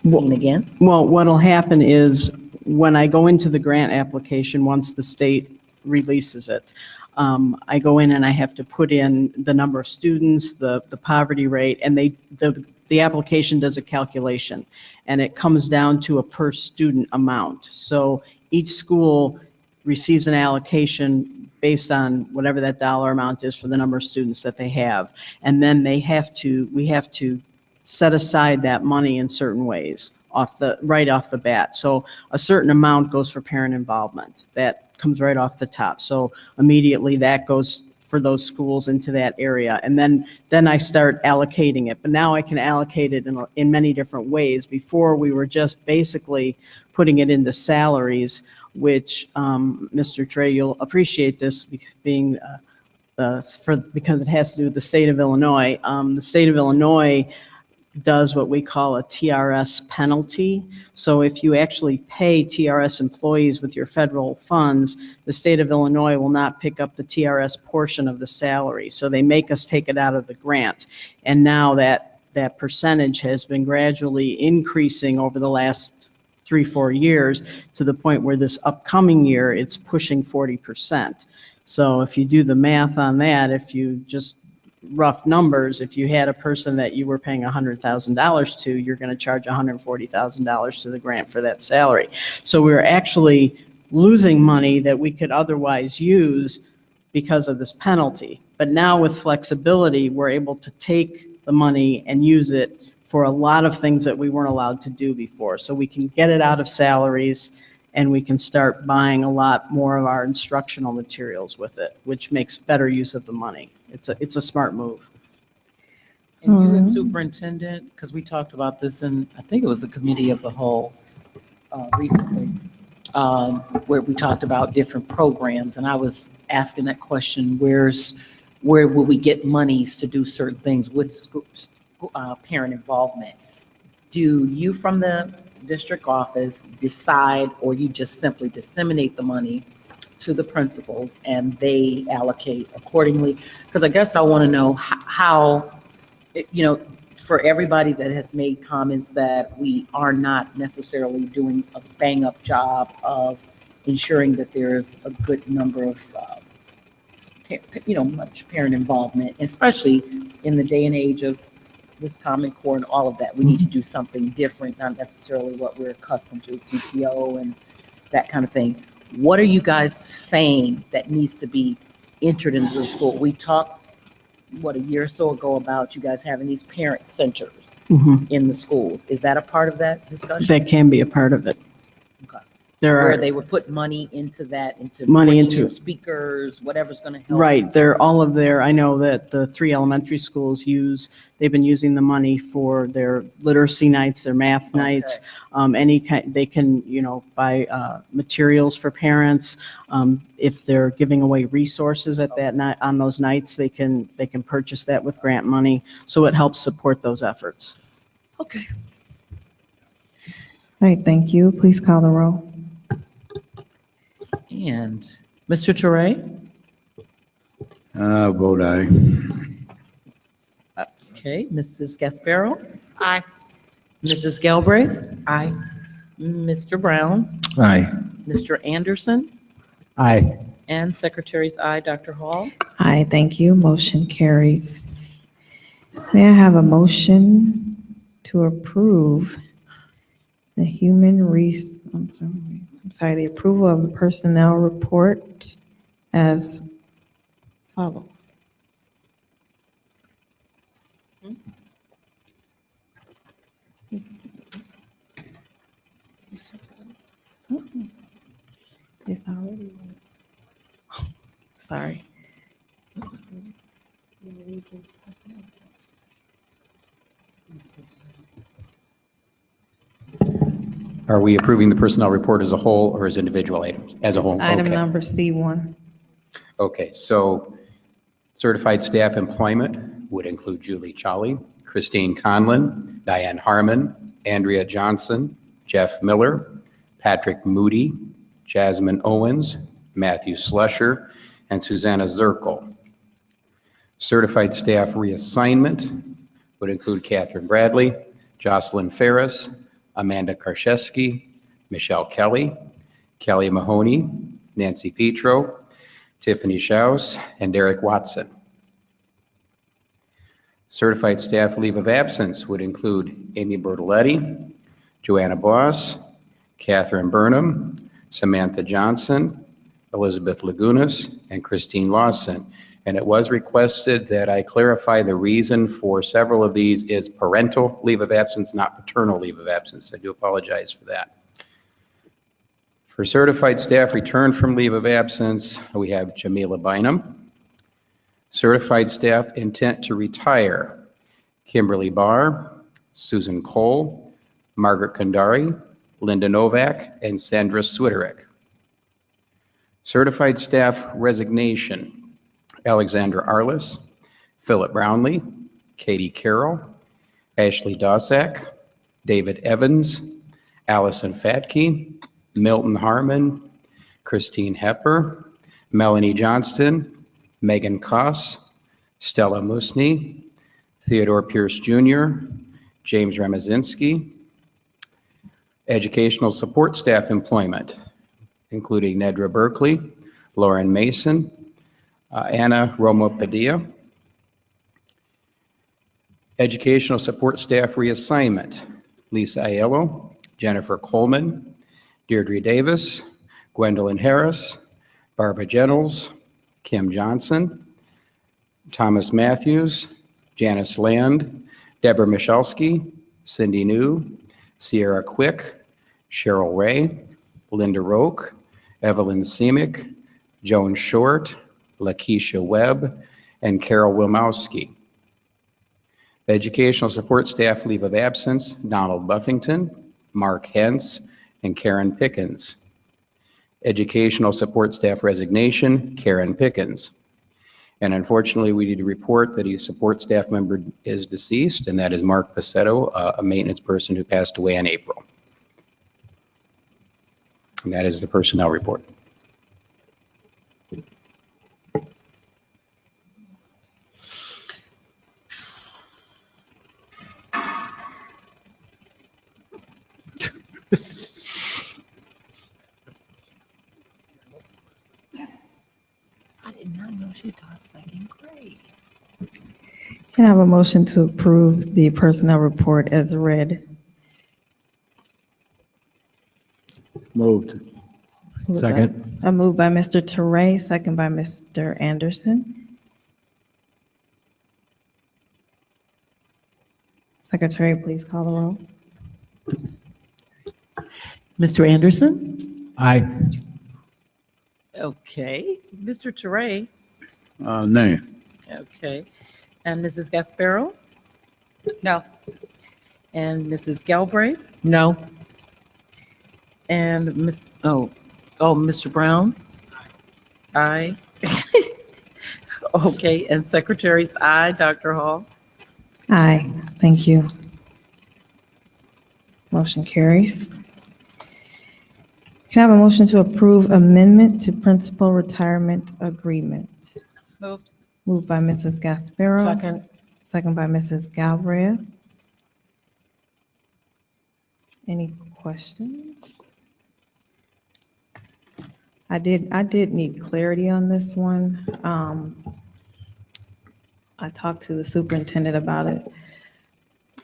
seen again? Well, what'll happen is when I go into the grant application, once the state releases it, I go in and I have to put in the number of students, the poverty rate, and the application does a calculation, and it comes down to a per student amount. So each school receives an allocation based on whatever that dollar amount is for the number of students that they have. And then we have to set aside that money in certain ways right off the bat. So a certain amount goes for parent involvement. That comes right off the top. So immediately that goes for those schools into that area. And then I start allocating it. But now I can allocate it in many different ways. Before we were just basically putting it into salaries, which Mr. Trey, you'll appreciate this being because it has to do with the state of Illinois. The state of Illinois does what we call a TRS penalty. So if you actually pay TRS employees with your federal funds, the state of Illinois will not pick up the TRS portion of the salary. So they make us take it out of the grant. And now that percentage has been gradually increasing over the last 3-4 years to the point where this upcoming year, it's pushing 40%. So if you do the math on that, if you just rough numbers, if you had a person that you were paying $100,000 to, you're going to charge $140,000 to the grant for that salary. So we're actually losing money that we could otherwise use because of this penalty. But now with flexibility, we're able to take the money and use it for a lot of things that we weren't allowed to do before. So we can get it out of salaries and we can start buying a lot more of our instructional materials with it, which makes better use of the money. It's a smart move. And you as superintendent, because we talked about this in, I think it was a committee of the whole recently, where we talked about different programs, and I was asking that question, where will we get monies to do certain things with parent involvement? Do you from the district office decide, or you just simply disseminate the money to the principals and they allocate accordingly? Because I guess I want to know how, for everybody that has made comments that we are not necessarily doing a bang up job of ensuring that there's a good number of, much parent involvement, especially in the day and age of this Common Core and all of that. We need to do something different, not necessarily what we're accustomed to, PTO and that kind of thing. What are you guys saying that needs to be entered into the school? We talked, a year or so ago about you guys having these parent centers in the schools. Is that a part of that discussion? That can be a part of it. Okay. Where they would put money into that, into money bringing into in speakers, whatever's going to help. Right, I know that the 3 elementary schools they've been using the money for their literacy nights, their math nights, they can, buy materials for parents. If they're giving away resources at that night, on those nights, they can purchase that with grant money. So it helps support those efforts. Okay. All right, thank you. Please call the roll. And Mr. Toure? Vote aye. Okay, Mrs. Gasparo? Aye. Mrs. Galbraith? Aye. Mr. Brown? Aye. Mr. Anderson? Aye. And Secretary's aye, Dr. Hall? Aye, thank you. Motion carries. May I have a motion to approve the the approval of the personnel report as follows. It's already. Sorry. Are we approving the personnel report as a whole or as individual items? As a whole? Item Okay. number C1. Okay, so certified staff employment would include Julie Chawley, Christine Conlon, Diane Harmon, Andrea Johnson, Jeff Miller, Patrick Moody, Jasmine Owens, Matthew Slusher, and Susanna Zirkle. Certified staff reassignment would include Catherine Bradley, Jocelyn Ferris, Amanda Karszewski, Michelle Kelly, Kelly Mahoney, Nancy Petro, Tiffany Schaus, and Derek Watson. Certified staff leave of absence would include Amy Bertoletti, Joanna Boss, Catherine Burnham, Samantha Johnson, Elizabeth Lagunas, and Christine Lawson. And it was requested that I clarify the reason for several of these is parental leave of absence, not paternal leave of absence. I do apologize for that. For certified staff return from leave of absence, we have Jamila Bynum. Certified staff intent to retire, Kimberly Barr, Susan Cole, Margaret Kandari, Linda Novak, and Sandra Swiderick. Certified staff resignation, Alexandra Arliss, Philip Brownlee, Katie Carroll, Ashley Dossack, David Evans, Allison Fatke, Milton Harmon, Christine Hepper, Melanie Johnston, Megan Koss, Stella Musney, Theodore Pierce Jr., James Remazinski. Educational support staff employment, including Nedra Berkeley, Lauren Mason, Anna Romo Padilla. Educational support staff reassignment, Lisa Aiello, Jennifer Coleman, Deirdre Davis, Gwendolyn Harris, Barbara Jennels, Kim Johnson, Thomas Matthews, Janice Land, Deborah Michalski, Cindy New, Sierra Quick, Cheryl Ray, Linda Roque, Evelyn Semick, Joan Short, Lakeisha Webb, and Carol Wilmowski. Educational support staff leave of absence, Donald Buffington, Mark Hentz, and Karen Pickens. Educational support staff resignation, Karen Pickens. And unfortunately, we need to report that a support staff member is deceased, and that is Mark Pacetto, a maintenance person who passed away in April. And that is the personnel report. I did not know she taught second grade. Can I have a motion to approve the personnel report as read? Moved. Who was that? Second. A move by Mr. Teray, second by Mr. Anderson. Secretary, please call the roll. Mr. Anderson? Aye. Okay. Mr. Teray? Nay. Okay. And Mrs. Gasparo? No. And Mrs. Galbraith? No. And Mr. Brown? Aye. Okay, and Secretary's aye, Dr. Hall? Aye, thank you. Motion carries. Can I have a motion to approve amendment to principal retirement agreement? Moved. Moved by Mrs. Gasparo. Second. Second by Mrs. Galbraith. Any questions? I did need clarity on this one. I talked to the superintendent about it.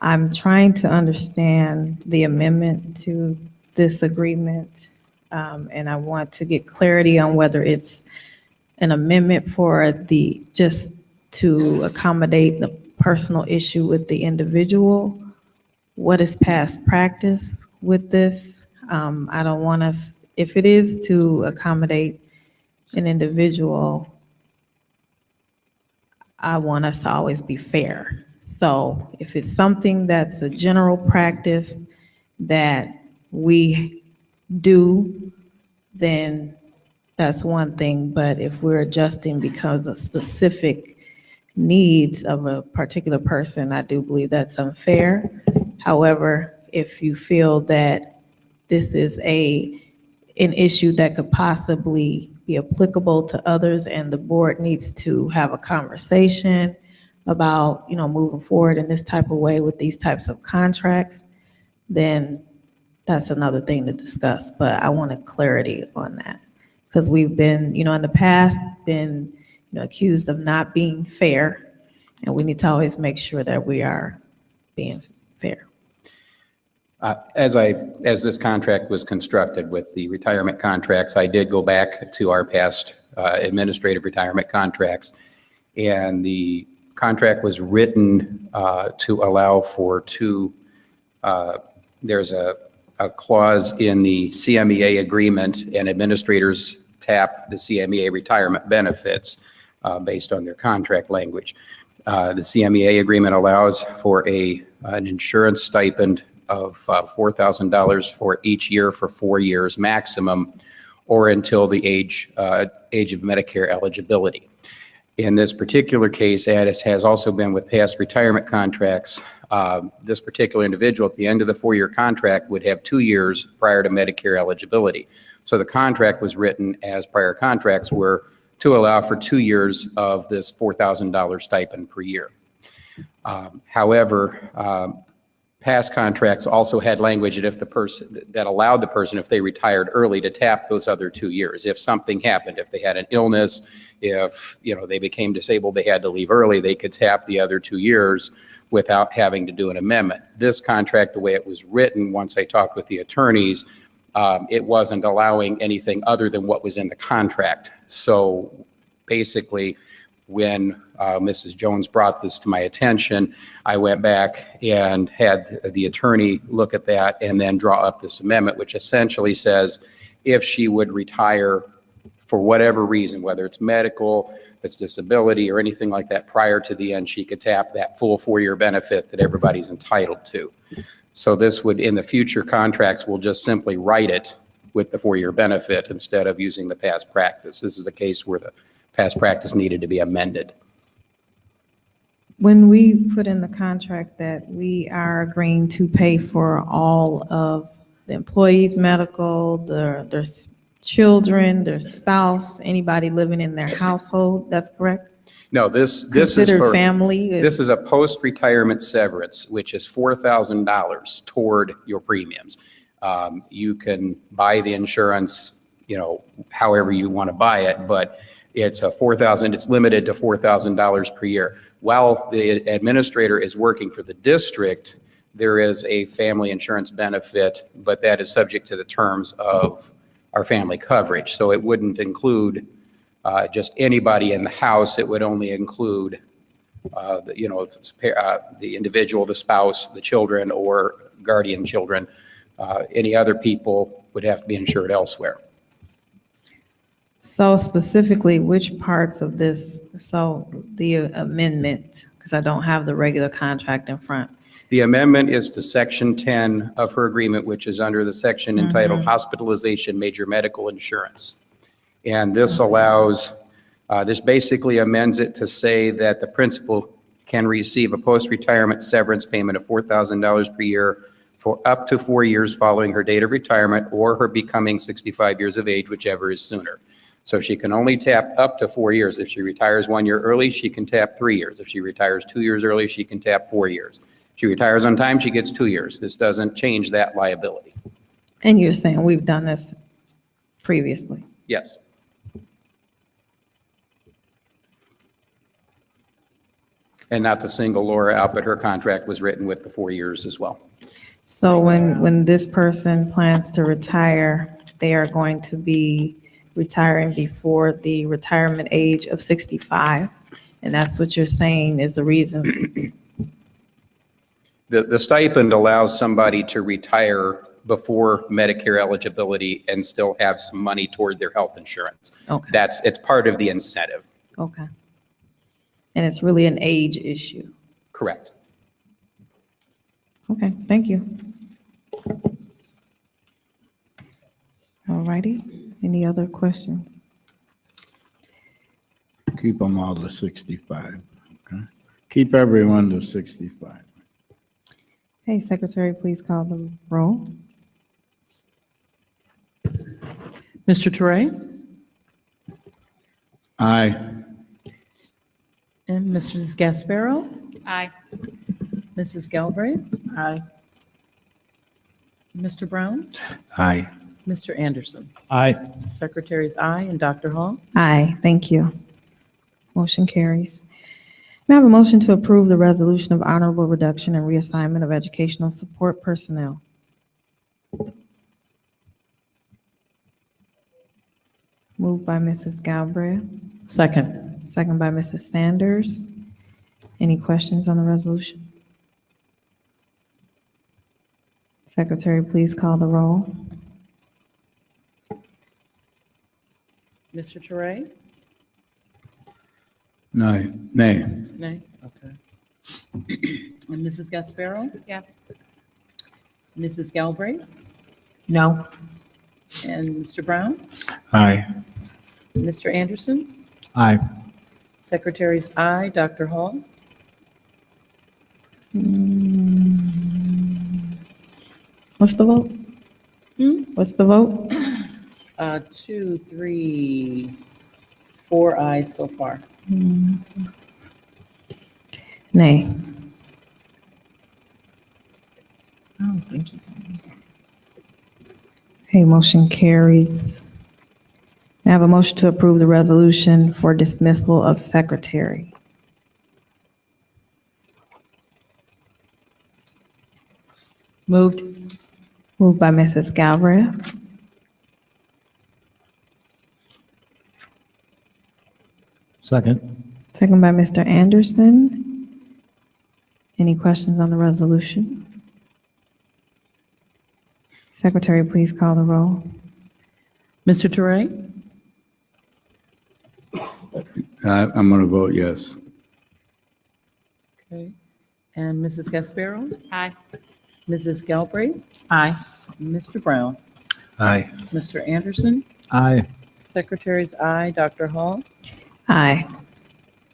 I'm trying to understand the amendment to this agreement, and I want to get clarity on whether it's an amendment for just to accommodate the personal issue with the individual. What is past practice with this? I don't want us, if it is to accommodate an individual, I want us to always be fair. So if it's something that's a general practice that we do, then that's one thing. But if we're adjusting because of specific needs of a particular person, I do believe that's unfair. However, if you feel that this is an issue that could possibly be applicable to others and the board needs to have a conversation about, moving forward in this type of way with these types of contracts, then that's another thing to discuss. But I wanted clarity on that because we've been, in the past, been accused of not being fair, and we need to always make sure that we are being fair. As this contract was constructed with the retirement contracts, I did go back to our past administrative retirement contracts, and the contract was written to allow for two, there's a clause in the CMEA agreement, and administrators tap the CMEA retirement benefits based on their contract language. The CMEA agreement allows for an insurance stipend of $4,000 for each year for 4 years maximum, or until the age of Medicare eligibility. In this particular case, as has also been with past retirement contracts, this particular individual at the end of the 4-year contract would have 2 years prior to Medicare eligibility. So the contract was written, as prior contracts were, to allow for 2 years of this $4,000 stipend per year. However, past contracts also had language that if the person that allowed the person, if they retired early, to tap those other 2 years. If something happened, if they had an illness, if they became disabled, they had to leave early, they could tap the other 2 years without having to do an amendment. This contract, the way it was written, once I talked with the attorneys, it wasn't allowing anything other than what was in the contract. So basically, when Mrs. Jones brought this to my attention, I went back and had the attorney look at that and then draw up this amendment, which essentially says if she would retire for whatever reason, whether it's medical, it's disability, or anything like that, prior to the end, she could tap that full 4-year benefit that everybody's entitled to. So this would, in the future contracts, we'll just simply write it with the 4-year benefit instead of using the past practice. This is a case where the past practice needed to be amended. When we put in the contract that we are agreeing to pay for all of the employees' medical, their children, their spouse, anybody living in their household, that's correct? No, this is Considered for family? This is a post-retirement severance, which is $4,000 toward your premiums. You can buy the insurance, however you want to buy it, but it's it's limited to $4,000 per year. While the administrator is working for the district, there is a family insurance benefit, but that is subject to the terms of our family coverage. So it wouldn't include just anybody in the house. It would only include the individual, the spouse, the children, or guardian children. Any other people would have to be insured elsewhere. So specifically, which parts of this, the amendment, because I don't have the regular contract in front. The amendment is to Section 10 of her agreement, which is under the section entitled Hospitalization Major Medical Insurance. And this allows, this basically amends it to say that the principal can receive a post-retirement severance payment of $4,000 per year for up to 4 years following her date of retirement or her becoming 65 years of age, whichever is sooner. So she can only tap up to 4 years. If she retires 1 year early, she can tap 3 years. If she retires 2 years early, she can tap 4 years. If she retires on time, she gets 2 years. This doesn't change that liability. And you're saying we've done this previously? Yes. And not to single Laura out, but her contract was written with the 4 years as well. So when this person plans to retire, they are going to be retiring before the retirement age of 65, and that's what you're saying is the reason? The stipend allows somebody to retire before Medicare eligibility and still have some money toward their health insurance. Okay. It's part of the incentive. Okay. And it's really an age issue. Correct. Okay, thank you. All righty, any other questions? Keep them all to 65, okay? Keep everyone to 65. Hey, Secretary, please call the roll. Mr. Toure? Aye. And Mrs. Gasparo? Aye. Mrs. Galbraith? Aye. Mr. Brown? Aye. Mr. Anderson? Aye. Secretary's aye, and Dr. Hall? Aye, thank you. Motion carries. May I have a motion to approve the resolution of honorable reduction and reassignment of educational support personnel? Moved by Mrs. Galbraith, Second. second by Mrs. Sanders. Any questions on the resolution? Secretary, please call the roll. Mr. Toure? Nay. Nay. Nay, okay. And Mrs. Gasparo? Yes. Mrs. Galbraith? No. And Mr. Brown? Aye. Mr. Anderson? Aye. Secretary's aye, Dr. Hall? What's the vote? What's the vote? 2, 3, 4 ayes so far. Nay. Oh, thank you. Okay, motion carries. May I have a motion to approve the resolution for dismissal of secretary? Moved. Moved by Mrs. Galbraith. Second. Second by Mr. Anderson. Any questions on the resolution? Secretary, please call the roll. Mr. Toure? I'm going to vote yes. Okay. And Mrs. Gasparo? Aye. Mrs. Galbraith? Aye. Mr. Brown? Aye. Mr. Anderson? Aye. Secretary's aye, Dr. Hall? Aye.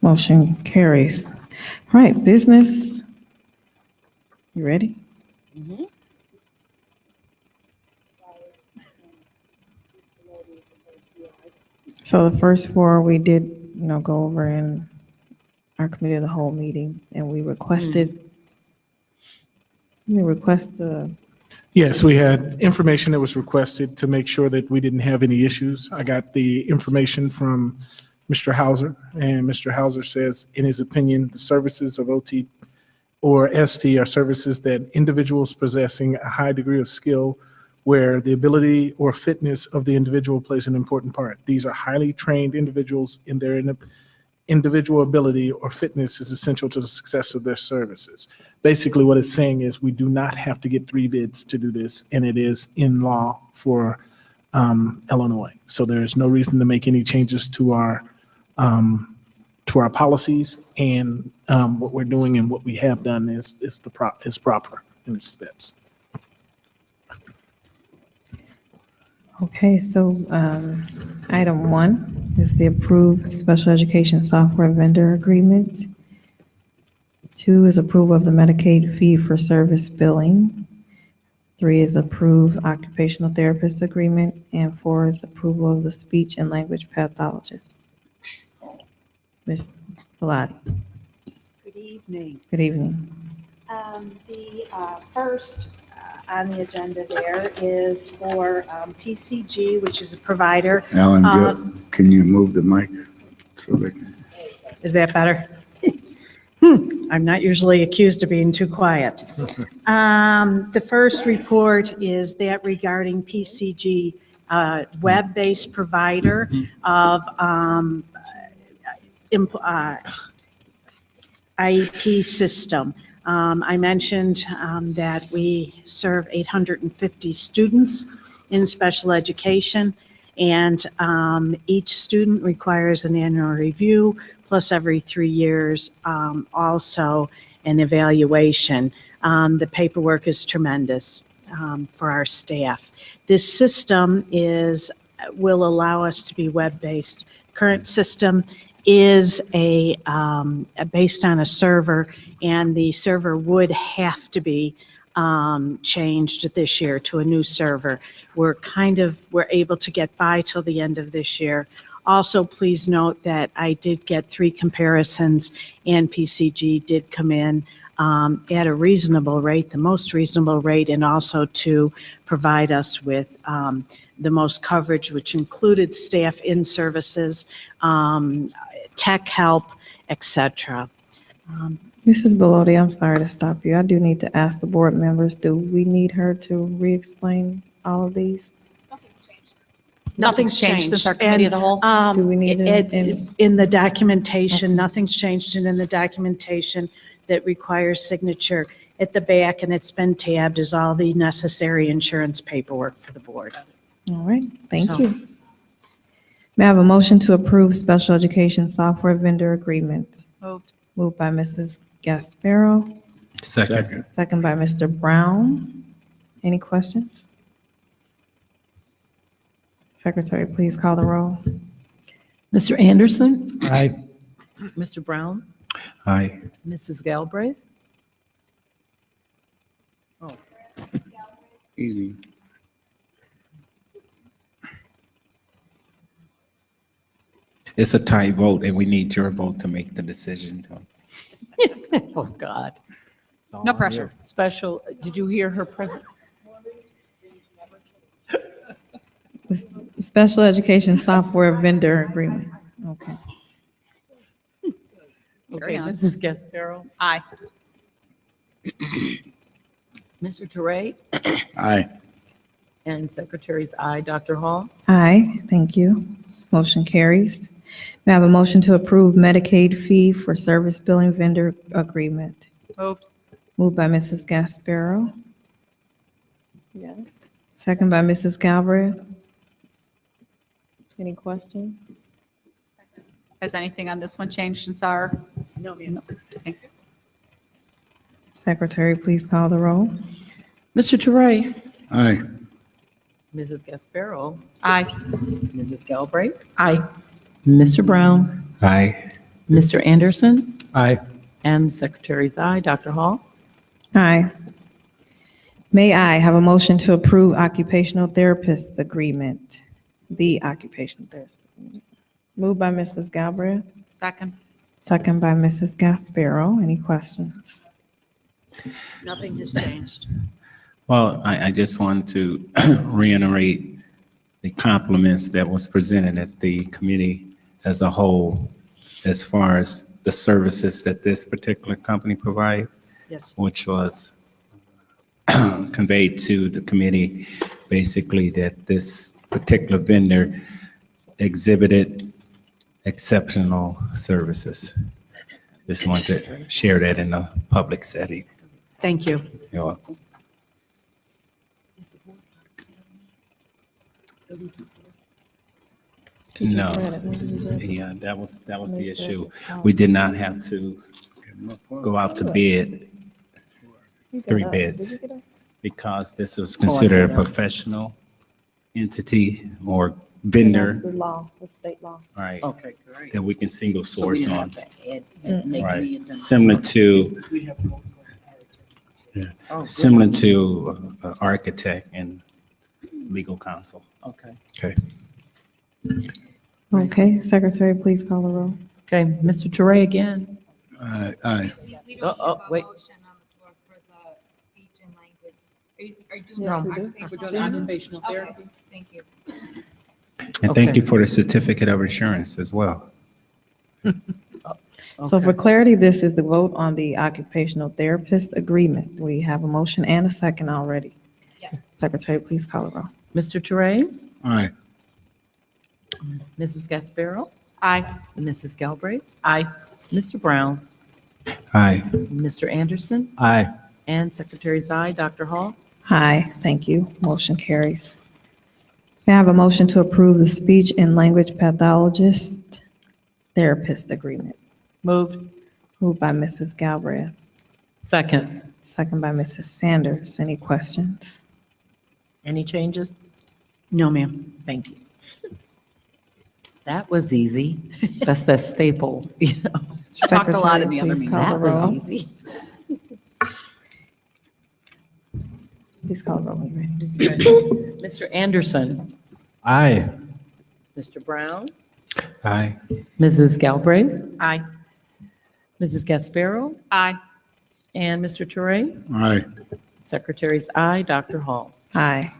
Motion carries. All right, business. You ready? So the first four, we did, go over in our committee of the whole meeting, and we requested, Yes, we had information that was requested to make sure that we didn't have any issues. I got the information from Mr. Hauser, and Mr. Hauser says, in his opinion, the services of OT or ST are services that individuals possessing a high degree of skill where the ability or fitness of the individual plays an important part. These are highly trained individuals in their individual ability or fitness is essential to the success of their services. Basically, what it's saying is we do not have to get 3 bids to do this, and it is in law for Illinois. So there's no reason to make any changes to our policies, and what we're doing and what we have done is proper in its steps. okay, so item 1 is the approved special education software vendor agreement. 2 is approval of the Medicaid fee for service billing. 3 is approve occupational therapist agreement, and 4 is approval of the speech and language pathologist. Ms. Bellotti. Good evening. Good evening. The first on the agenda there is for PCG, which is a provider. Alan, can you move the mic so they can? Is that better? I'm not usually accused of being too quiet. The first report is that regarding PCG, web-based provider of IEP system. I mentioned that we serve 850 students in special education, And each student requires an annual review, plus every 3 years, also an evaluation. The paperwork is tremendous for our staff. This system will allow us to be web-based. Current system is based on a server, and the server would have to be changed this year to a new server. We're able to get by till the end of this year. Also, please note that I did get 3 comparisons, and PCG did come in at a reasonable rate, the most reasonable rate, and also to provide us with the most coverage, which included staff in services, tech help, etc. Mrs. Bellotti, I'm sorry to stop you. I do need to ask the board members, do we need her to re-explain all of these? Nothing's changed since our committee of the whole. Do we need it in the documentation? Nothing's changed in the documentation that requires signature. At the back, and it's been tabbed, is all the necessary insurance paperwork for the board. All right, thank you. May I have a motion to approve special education software vendor agreement? Moved. Moved by Mrs. Gasparo, Second. second by Mr. Brown. Any questions? Secretary, please call the roll. Mr. Anderson? Aye. Mr. Brown? Aye. Mrs. Galbraith? Easy. It's a tie vote, and we need your vote to make the decision. Oh, God. No pressure. Special, did you hear her present? Special education software vendor agreement. Okay. Okay, Mrs. Gasparo? Aye. Mr. Teray? Aye. And Secretary's aye. Dr. Hall? Aye, thank you. Motion carries. May I have a motion to approve Medicaid fee for service billing vendor agreement? Moved. Moved by Mrs. Gasparo. Second by Mrs. Galbraith. Any questions? Has anything on this one changed since our? No, ma'am. Thank you. Secretary, please call the roll. Mr. Teray? Aye. Mrs. Gasparo? Aye. Mrs. Galbraith? Aye. Mr. Brown? Aye. Mr. Anderson? Aye. And Secretary's aye. Dr. Hall? Aye. May I have a motion to approve occupational therapist agreement? The occupational therapist. Moved by Mrs. Galbraith, Second. second by Mrs. Gasparo. Any questions? Nothing has changed. Well, I just want to reiterate the compliments that was presented at the committee as a whole, as far as the services that this particular company provide, Yes. which was conveyed to the committee, basically that this particular vendor exhibited exceptional services. Just want to share that in a public setting. Thank you. You're welcome. No, yeah, that was the issue. We did not have to go out to bid, 3 bids, because this was considered a professional entity or vendor, The law, the state law. right, Okay, great. that we can single source on. Make Right, any addendum. similar to, Oh, similar to architect and legal counsel. Okay. Okay. Okay, Secretary, please call the roll. Okay, Mr. Teray again. Aye. Wait. No. We're doing occupational therapy. Thank you. And thank Okay. you for the certificate of insurance as well. So for Okay. clarity, this is the vote on the occupational therapist agreement. We have a motion and a second already. Yes. Secretary, please call the roll. Mr. Teray? Aye. Mrs. Gasparo? Aye. Mrs. Galbraith? Aye. Mr. Brown? Aye. Mr. Anderson? Aye. And Secretary's aye. Dr. Hall? Aye, thank you. Motion carries. May May I have a motion to approve the speech and language pathologist therapist agreement? Moved. Moved by Mrs. Galbraith, Second. second by Mrs. Sanders. Any questions? Any changes? No, ma'am. Thank you. That was easy. That's the staple, you know. She talked a lot in the other Secretary, please meeting. call the That roll. was easy. Please call the roll when you're ready. Mr. Anderson. Aye. Mr. Brown. Aye. Mrs. Galbraith. Aye. Mrs. Gasparo. Aye. And Mr. Toure. Aye. Secretary's aye. Dr. Hall. Aye.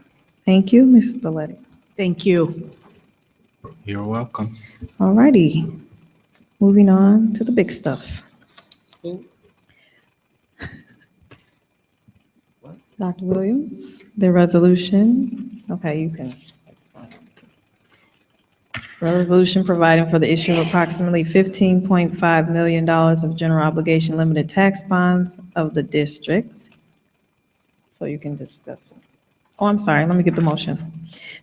Thank you, Ms. Belletti. Thank you. You're welcome. All righty. Moving on to the big stuff. Dr. Williams, the resolution, okay, you can. Resolution providing for the issue of approximately $15.5 million of general obligation limited tax bonds of the district. So you can discuss it. Oh, I'm sorry, let me get the motion.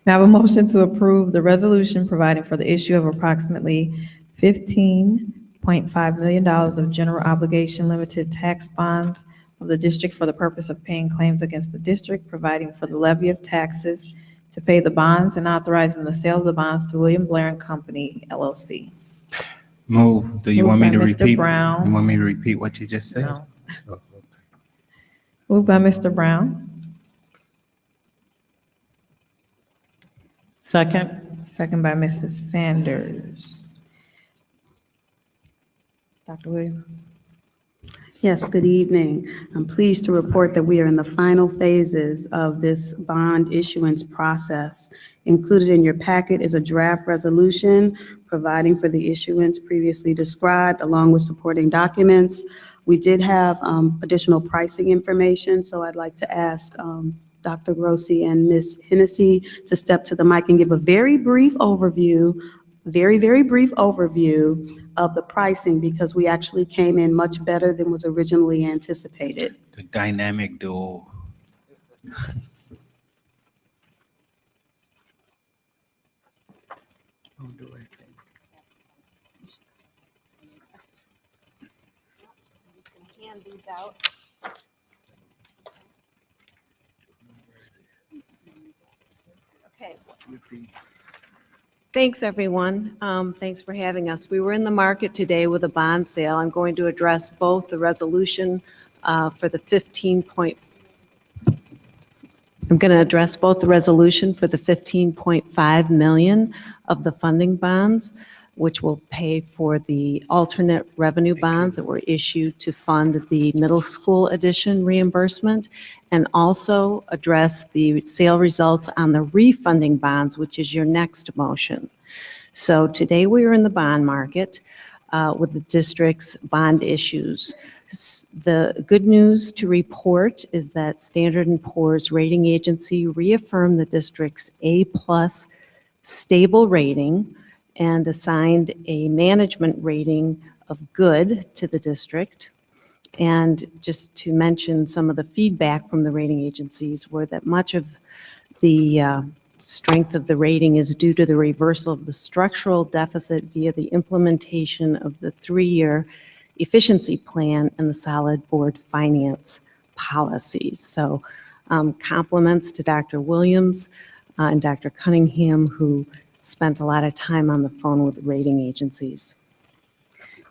May I have a motion to approve the resolution providing for the issue of approximately $15.5 million of general obligation limited tax bonds of the district for the purpose of paying claims against the district, providing for the levy of taxes to pay the bonds, and authorizing the sale of the bonds to William Blair and Company, LLC. Move. Do you Moved want me by to Mr. repeat? Brown. You want me to repeat what you just said? No. Oh, okay. Moved by Mr. Brown, Second. second by Mrs. Sanders. Dr. Williams. Yes, good evening. I'm pleased to report that we are in the final phases of this bond issuance process. Included in your packet is a draft resolution providing for the issuance previously described, along with supporting documents. We did have additional pricing information, so I'd like to ask Dr. Grossi and Ms. Hennessy to step to the mic and give a very brief overview, very brief overview of the pricing, because we actually came in much better than was originally anticipated. The dynamic duo. Okay. Thanks, everyone. Thanks for having us. We were in the market today with a bond sale. I'm going to address both the resolution for the 15.5 million of the funding bonds, which will pay for the alternate revenue bonds that were issued to fund the middle school addition reimbursement, and also address the sale results on the refunding bonds, which is your next motion. So today we are in the bond market with the district's bond issues. The good news to report is that Standard & Poor's rating agency reaffirmed the district's A+ stable rating and assigned a management rating of good to the district. And just to mention, some of the feedback from the rating agencies were that much of the strength of the rating is due to the reversal of the structural deficit via the implementation of the 3-year efficiency plan and the solid board finance policies. So compliments to Dr. Williams and Dr. Cunningham, who spent a lot of time on the phone with the rating agencies.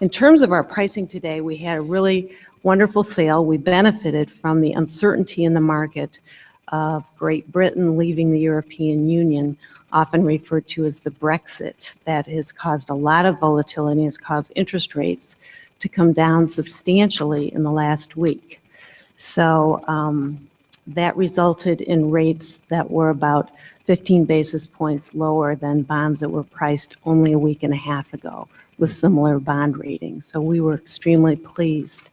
In terms of our pricing today, we had a really wonderful sale. We benefited from the uncertainty in the market of Great Britain leaving the European Union, often referred to as the Brexit. That has caused a lot of volatility, has caused interest rates to come down substantially in the last week. So that resulted in rates that were about 15 basis points lower than bonds that were priced only a week and a half ago with similar bond ratings. So we were extremely pleased.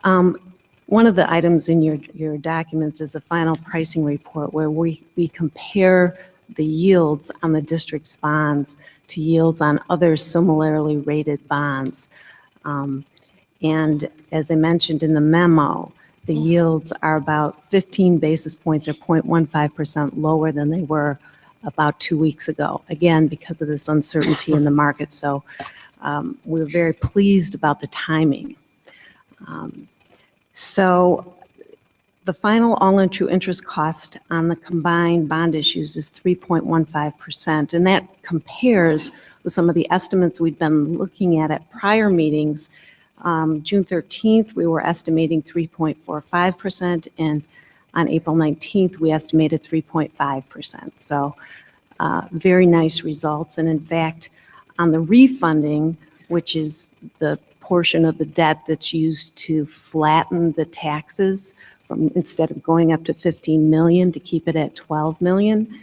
One of the items in your documents is a final pricing report where we compare the yields on the district's bonds to yields on other similarly rated bonds. And as I mentioned in the memo, the yields are about 15 basis points or 0.15% lower than they were about 2 weeks ago, again, because of this uncertainty in the market. So we're very pleased about the timing. So the final all-in true interest cost on the combined bond issues is 3.15%, and that compares with some of the estimates we've been looking at prior meetings. June 13th, we were estimating 3.45%, and on April 19th, we estimated 3.5%. So very nice results. And in fact, on the refunding, which is the portion of the debt that's used to flatten the taxes from, instead of going up to 15 million, to keep it at 12 million,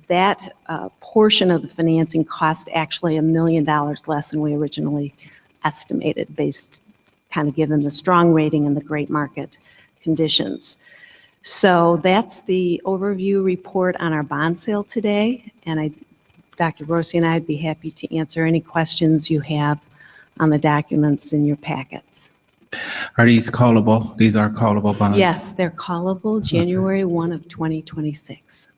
that portion of the financing cost actually $1 million less than we originally estimated, based kind of given the strong rating and the great market conditions. So that's the overview report on our bond sale today. And Dr. Rossi and I would be happy to answer any questions you have on the documents in your packets. Are these callable? These are callable bonds? Yes, they're callable January 1 of 2026.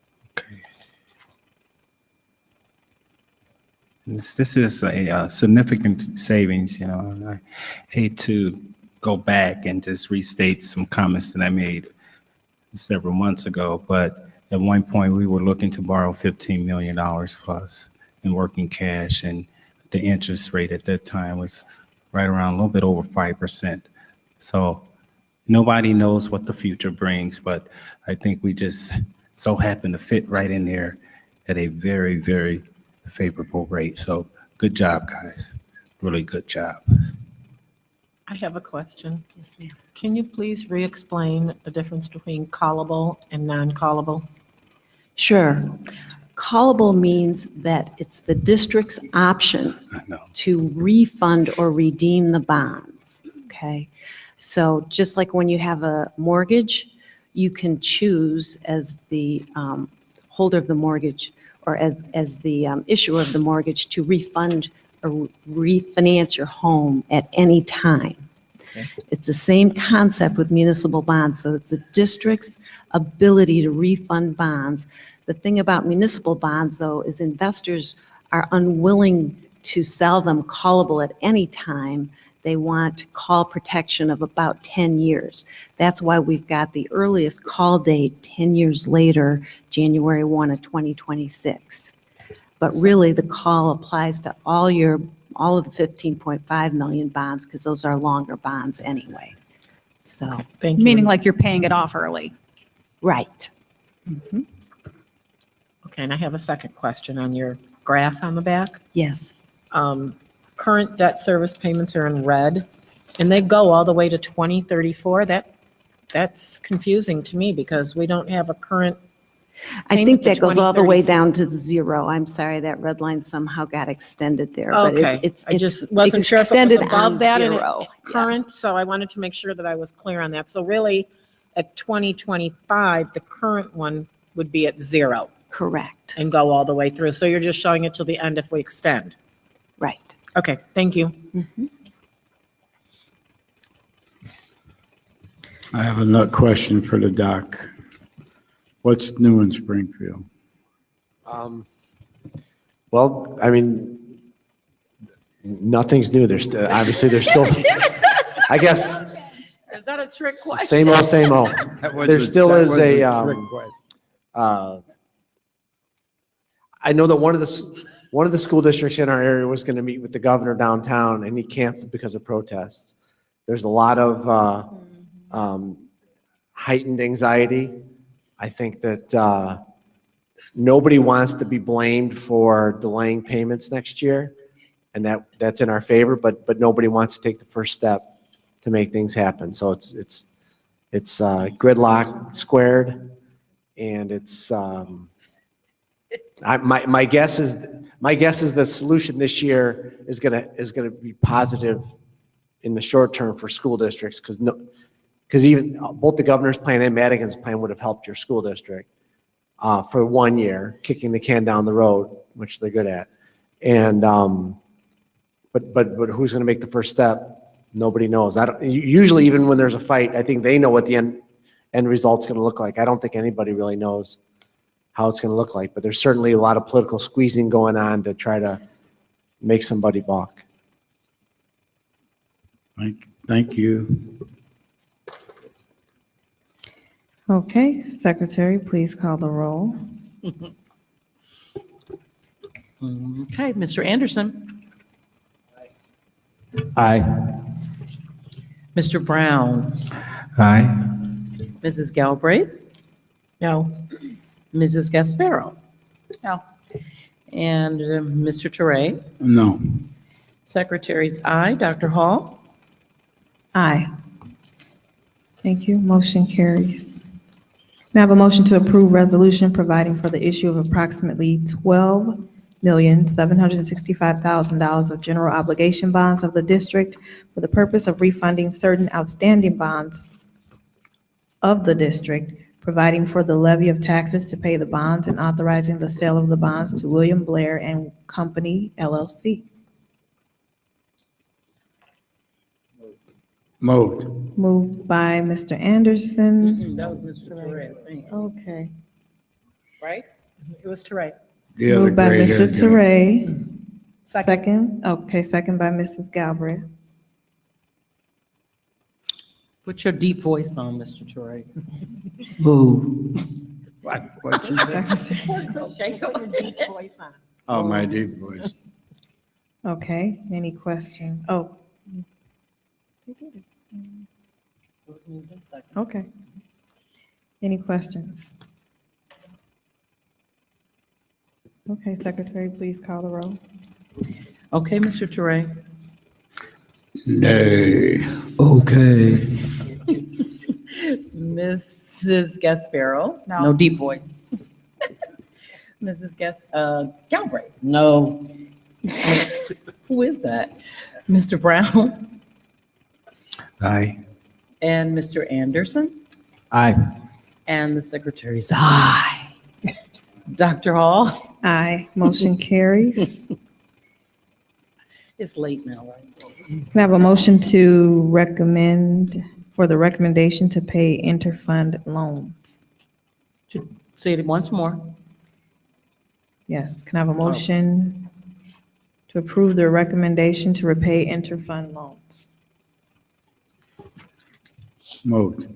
This is a significant savings, you know, and I hate to go back and just restate some comments that I made several months ago, but at one point we were looking to borrow $15 million plus in working cash, and the interest rate at that time was right around a little bit over 5%. So nobody knows what the future brings, but I think we just so happen to fit right in there at a very, very favorable rate. So good job, guys. Really good job. I have a question. Yes, ma'am. Can you please re-explain the difference between callable and non-callable? Sure. Callable means that it's the district's option to refund or redeem the bonds, okay? So just like when you have a mortgage, you can choose as the holder of the mortgage, or as the issuer of the mortgage, to refund or refinance your home at any time. Okay. It's the same concept with municipal bonds. So it's the district's ability to refund bonds. The thing about municipal bonds, though, is investors are unwilling to sell them callable at any time. They want call protection of about 10 years. That's why we've got the earliest call date 10 years later, January 1 of 2026. But really, the call applies to all of the 15.5 million bonds, because those are longer bonds anyway. So, Okay, thank you. Meaning like you're paying it off early. right. Mm-hmm. Okay, and I have a second question on your graph on the back. Yes. Current debt service payments are in red, and they go all the way to 2034. That's confusing to me, because we don't have a current I think payment to that goes all the way 2034. down to 0. I'm sorry, that red line somehow got extended there. Okay, But it's I just wasn't sure if it was extended above on that and 0. it current, so I wanted to make sure that I was clear on that. So really, at 2025, the current one would be at 0. Correct. And go all the way through. So you're just showing it till the end if we extend. Right. Okay, thank you. Mm-hmm. I have another question for the doc. What's new in Springfield? Well, I mean, nothing's new. There's obviously there's still, I guess, Is that a trick question? same old, same old. There still is a. I know that one of the school districts in our area was going to meet with the governor downtown, and he canceled because of protests. There's a lot of heightened anxiety. I think that nobody wants to be blamed for delaying payments next year, and that's in our favor. But nobody wants to take the first step to make things happen. So it's gridlock squared, and it's. My guess is the solution this year is gonna be positive in the short term for school districts, because even both the governor's plan and Madigan's plan would have helped your school district for 1 year, kicking the can down the road, which they're good at. And but who's going to make the first step? Nobody knows. Usually, even when there's a fight, I think they know what the end result's going to look like. I don't think anybody really knows how it's going to look like. But there's certainly a lot of political squeezing going on to try to make somebody balk. Thank you. Okay, Secretary, please call the roll. Okay, Mr. Anderson. Aye. Mr. Brown. Aye. Mrs. Galbraith. No. Mrs. Gasparo. No. And Mr. Teray. No. Secretary's aye. Dr. Hall. Aye. Thank you. Motion carries. May I have a motion to approve resolution providing for the issue of approximately $12,765,000 of general obligation bonds of the district for the purpose of refunding certain outstanding bonds of the district, providing for the levy of taxes to pay the bonds, and authorizing the sale of the bonds to William Blair and Company, LLC. Moved. Moved by Mr. Anderson. That was Mr. Teray. Okay. Right? It was Teray. The other Moved by gray Mr. haired guy. Teray. Second. Okay, second by Mrs. Galbraith. Put your deep voice on, Mr. Teray. Move. What's his name? Okay, put your deep voice on. Oh, my deep voice. Okay, any question? Oh. Okay. Any questions? Okay, Secretary, please call the roll. Okay, Mr. Teray. Nay. Okay. Mrs. Gasparo. No. No deep voice. Mrs. Galbraith. No. Who is that? Mr. Brown Aye. and Mr. Anderson Aye. and the secretary's aye. Dr. Hall. Aye, motion carries. It's late now, right? Can I have a motion to recommend, for the recommendation to pay interfund loans? Say it once more. Yes, can I have a motion to approve the recommendation to repay interfund loans? Moved.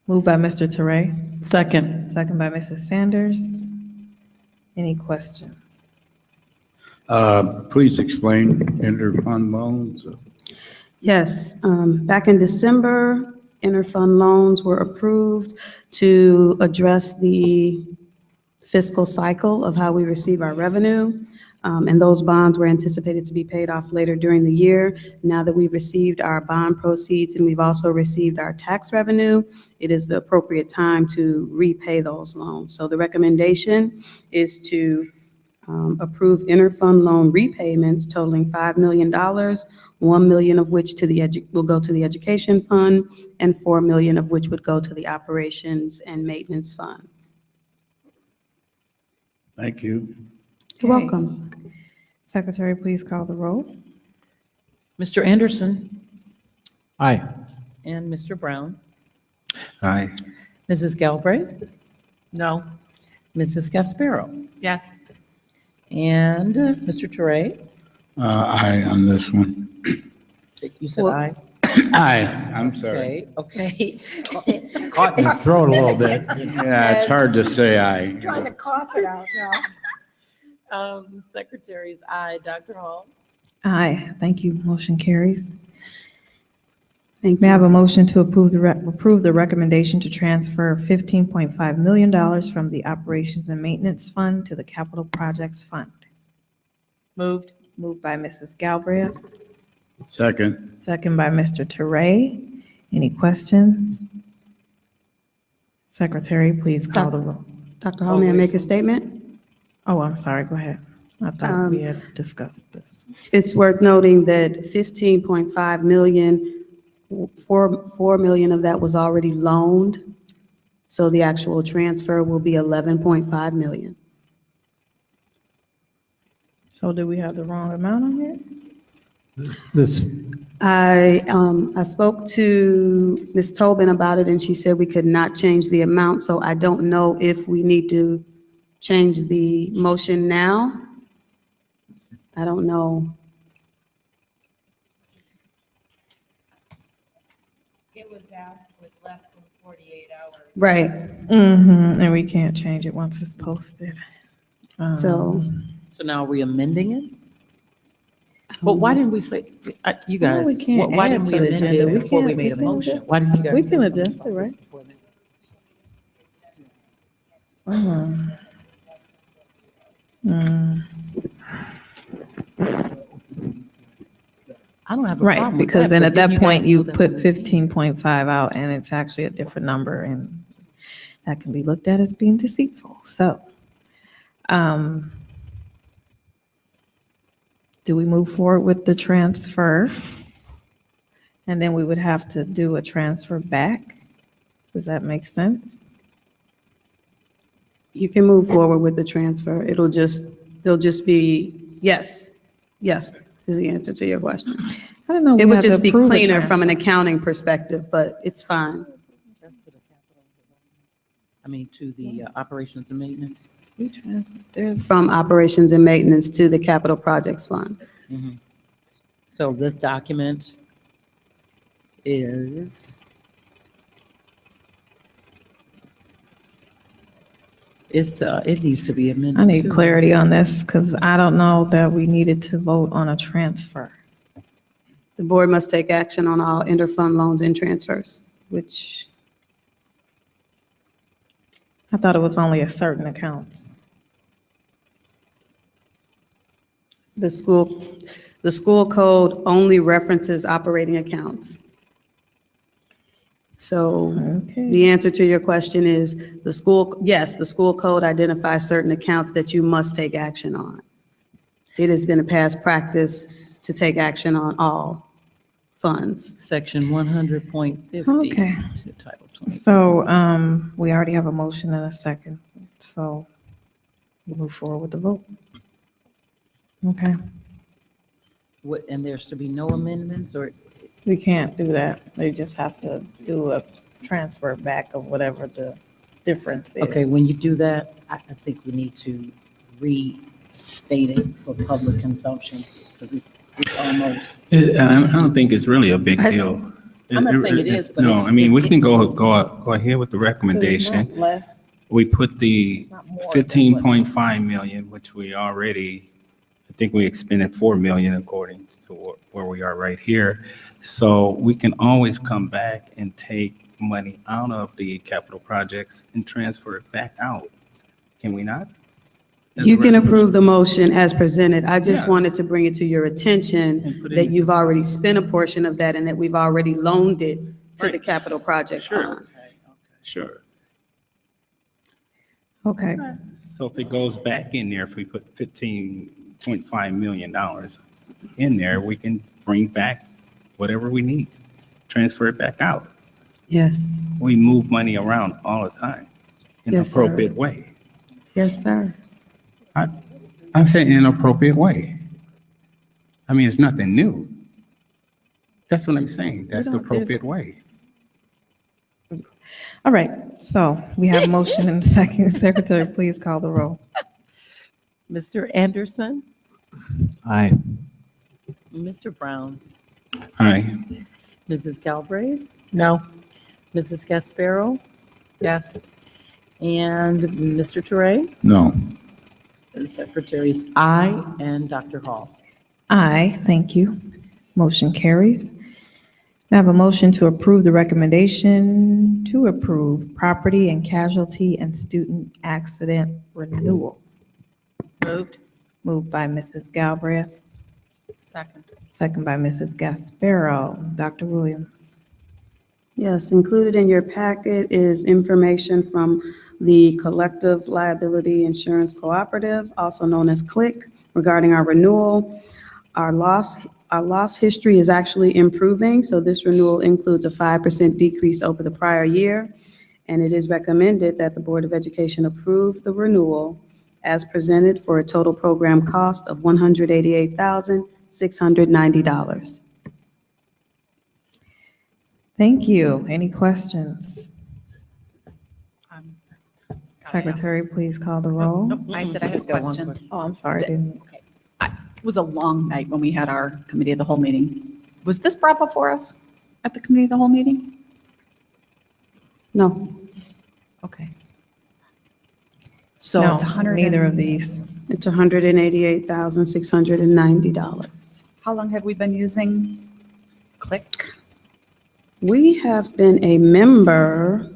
Moved by Mr. Teray, Second. second by Mrs. Sanders. Any questions? Please explain interfund loans. Yes, back in December, interfund loans were approved to address the fiscal cycle of how we receive our revenue. And those bonds were anticipated to be paid off later during the year. Now that we've received our bond proceeds and we've also received our tax revenue, it is the appropriate time to repay those loans. So the recommendation is to approve interfund loan repayments totaling $5 million, $1 million of which will go to the education fund, and $4 million of which would go to the operations and maintenance fund. Thank you. You're welcome. Secretary, please call the roll. Mr. Anderson Aye. and Mr. Brown. Aye. Mrs. Galbraith? No. Mrs. Gasparo? Yes. And Mr. Teray? Aye on this one. You said aye? Aye, I'm sorry. Okay. Caught in his throat a little bit. Yeah, it's hard to say aye. Trying to cough it out now. Secretary's aye. Dr. Hall? Aye, thank you. Motion carries. Thank May I you. have a motion to approve the recommendation to transfer $15.5 million from the Operations and Maintenance Fund to the Capital Projects Fund? Moved. Moved by Mrs. Galbraith, Second. second by Mr. Teray. Any questions? Secretary, please call the roll. Dr. Hall, may I make a statement? Oh, I'm sorry, go ahead. I thought we had discussed this. It's worth noting that 15.5 million, 4 million of that was already loaned. So the actual transfer will be 11.5 million. So do we have the wrong amount on here? This I spoke to Ms. Tobin about it, and she said we could not change the amount, so I don't know if we need to change the motion now. I don't know. It was asked with less than 48 hours. Right. And we can't change it once it's posted. So now are we amending it? But why didn't we say, you Well, guys, we can't why add didn't to we the amend agenda. it We before we can't- made we a can motion? adjust- Why didn't you guys? We say can something adjust it, about right? before then? I don't have a Right, problem with because that, then but at that didn't point, guys you know that put we were- 15.5 out and it's actually a different number and that can be looked at as being deceitful. So, do we move forward with the transfer? And then we would have to do a transfer back? Does that make sense? you can move forward with the transfer. They'll just be, yes, yes, is the answer to your question. I don't know. It we would had to just be approve a cleaner from an transfer. accounting perspective, but it's fine. I mean, to the operations and maintenance. From operations and maintenance to the capital projects fund. Mhm. So this document is, it needs to be amended. I need too. clarity on this because I don't know that we needed to vote on a transfer. The board must take action on all interfund loans and transfers. Which I thought it was only a certain accounts. The school code only references operating accounts. So the answer to your question is the school code identifies certain accounts that you must take action on. It has been a past practice to take action on all funds. Section 100.50. Okay. to Title 20. So we already have a motion and a second. So we'll move forward with the vote. Okay. And there's to be no amendments or? We can't do that. They just have to do a transfer back of whatever the difference is. Okay, when you do that, I think we need to restate it for public consumption because it's almost. I don't think it's really a big deal. I'm not saying it is, but No, it's- I mean, we it- can go ahead with the recommendation. Less. We put the It's not more than 15.5 million, which we already, I think we expended 4 million according to where we are right here. So we can always come back and take money out of the capital projects and transfer it back out. Can we not? As a You can resolution? approve the motion as presented. I just Yeah. wanted to bring it to your attention put it that in- you've already spent a portion of that and that we've already loaned it to the Right. capital project Sure. fund. Sure. Okay. So if it goes back in there, if we put $15.5 million in there, we can bring back whatever we need, transfer it back out. Yes, We move money around all the time in an Yes, sir. appropriate way. yes, sir. I'm saying in an appropriate way. I mean, it's nothing new. That's what I'm saying. That's the don't- there's- appropriate way. All right, so we have a motion and a second. Secretary, please call the roll. Mr. Anderson, Aye. Mr. Brown, Aye. Mrs. Galbraith? No. Mrs. Gasparo? Yes. And Mr. Teray? No. The secretary's aye, and Dr. Hall. Aye, thank you. Motion carries. I have a motion to approve the recommendation to approve property and casualty and student accident renewal. Moved. Moved by Mrs. Galbraith, Second. second by Mrs. Gasparo. Dr. Williams. Yes, included in your packet is information from the Collective Liability Insurance Cooperative, also known as CLIC, regarding our renewal. Our loss history is actually improving, so this renewal includes a 5% decrease over the prior year, and it is recommended that the Board of Education approve the renewal as presented for a total program cost of $188,690. Thank you. Any questions? Um, Secretary, please call the roll. I said I had a question. Oh, I'm sorry. Didn't. It was a long night when we had our committee of the whole meeting. Was this brought before us at the committee of the whole meeting? No, Okay. So No, it's 100. neither of these. it's $188,690. How long have we been using Click? We have been a member.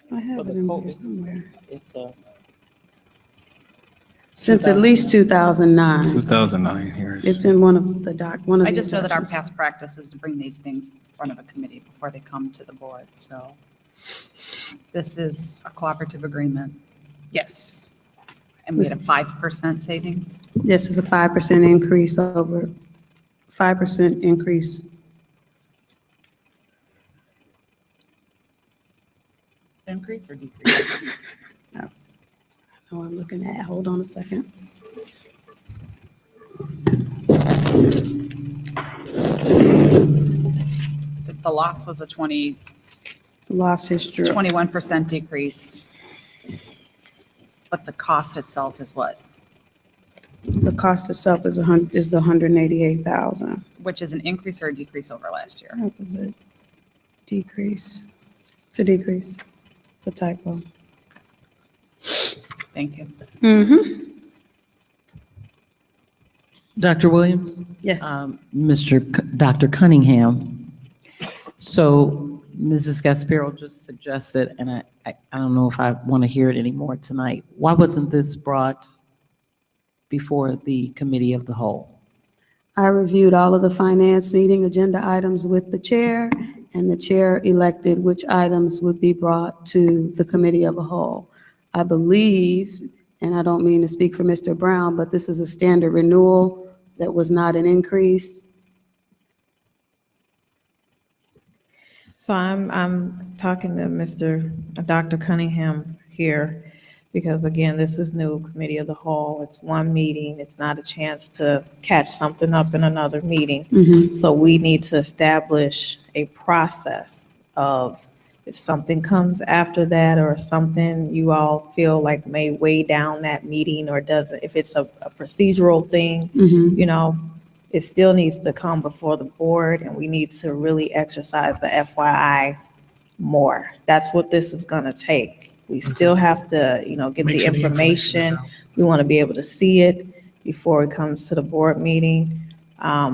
I have it in here somewhere. Since at least 2009. 2009 here. It's in one of the one of I the just know that our attachments. past practice is to bring these things in front of a committee before they come to the board, so this is a cooperative agreement. Yes. And we had a 5% savings. This is a 5% increase over, 5% increase. Increase or decrease? No, I'm looking at, hold on a second. The loss was a Loss history. 21% decrease. But the cost itself is what? The cost itself is the 188,000. Which is an increase or a decrease over last year? That was a decrease. It's a decrease. It's a typo. Thank you. Mm-hmm. Dr. Williams? Yes. Dr. Cunningham. So Mrs. Gasparo just suggested, and I don't know if I want to hear it anymore tonight. Why wasn't this brought before the committee of the whole? I reviewed all of the finance meeting agenda items with the chair, and the chair elected which items would be brought to the committee of the whole. I believe, and I don't mean to speak for Mr. Brown, but this is a standard renewal that was not an increase. So I'm talking to Dr. Cunningham here, because again, this is new committee of the whole. It's one meeting. It's not a chance to catch something up in another meeting. Mhm. So we need to establish a process of if something comes after that or something you all feel like may weigh down that meeting or doesn't, if it's a procedural thing, Mhm. you know, it still needs to come before the board, and we need to really exercise the FYI more. That's what this is gonna take. We still have to, you know, get Make the sure the information is information. out. We want to be able to see it before it comes to the board meeting.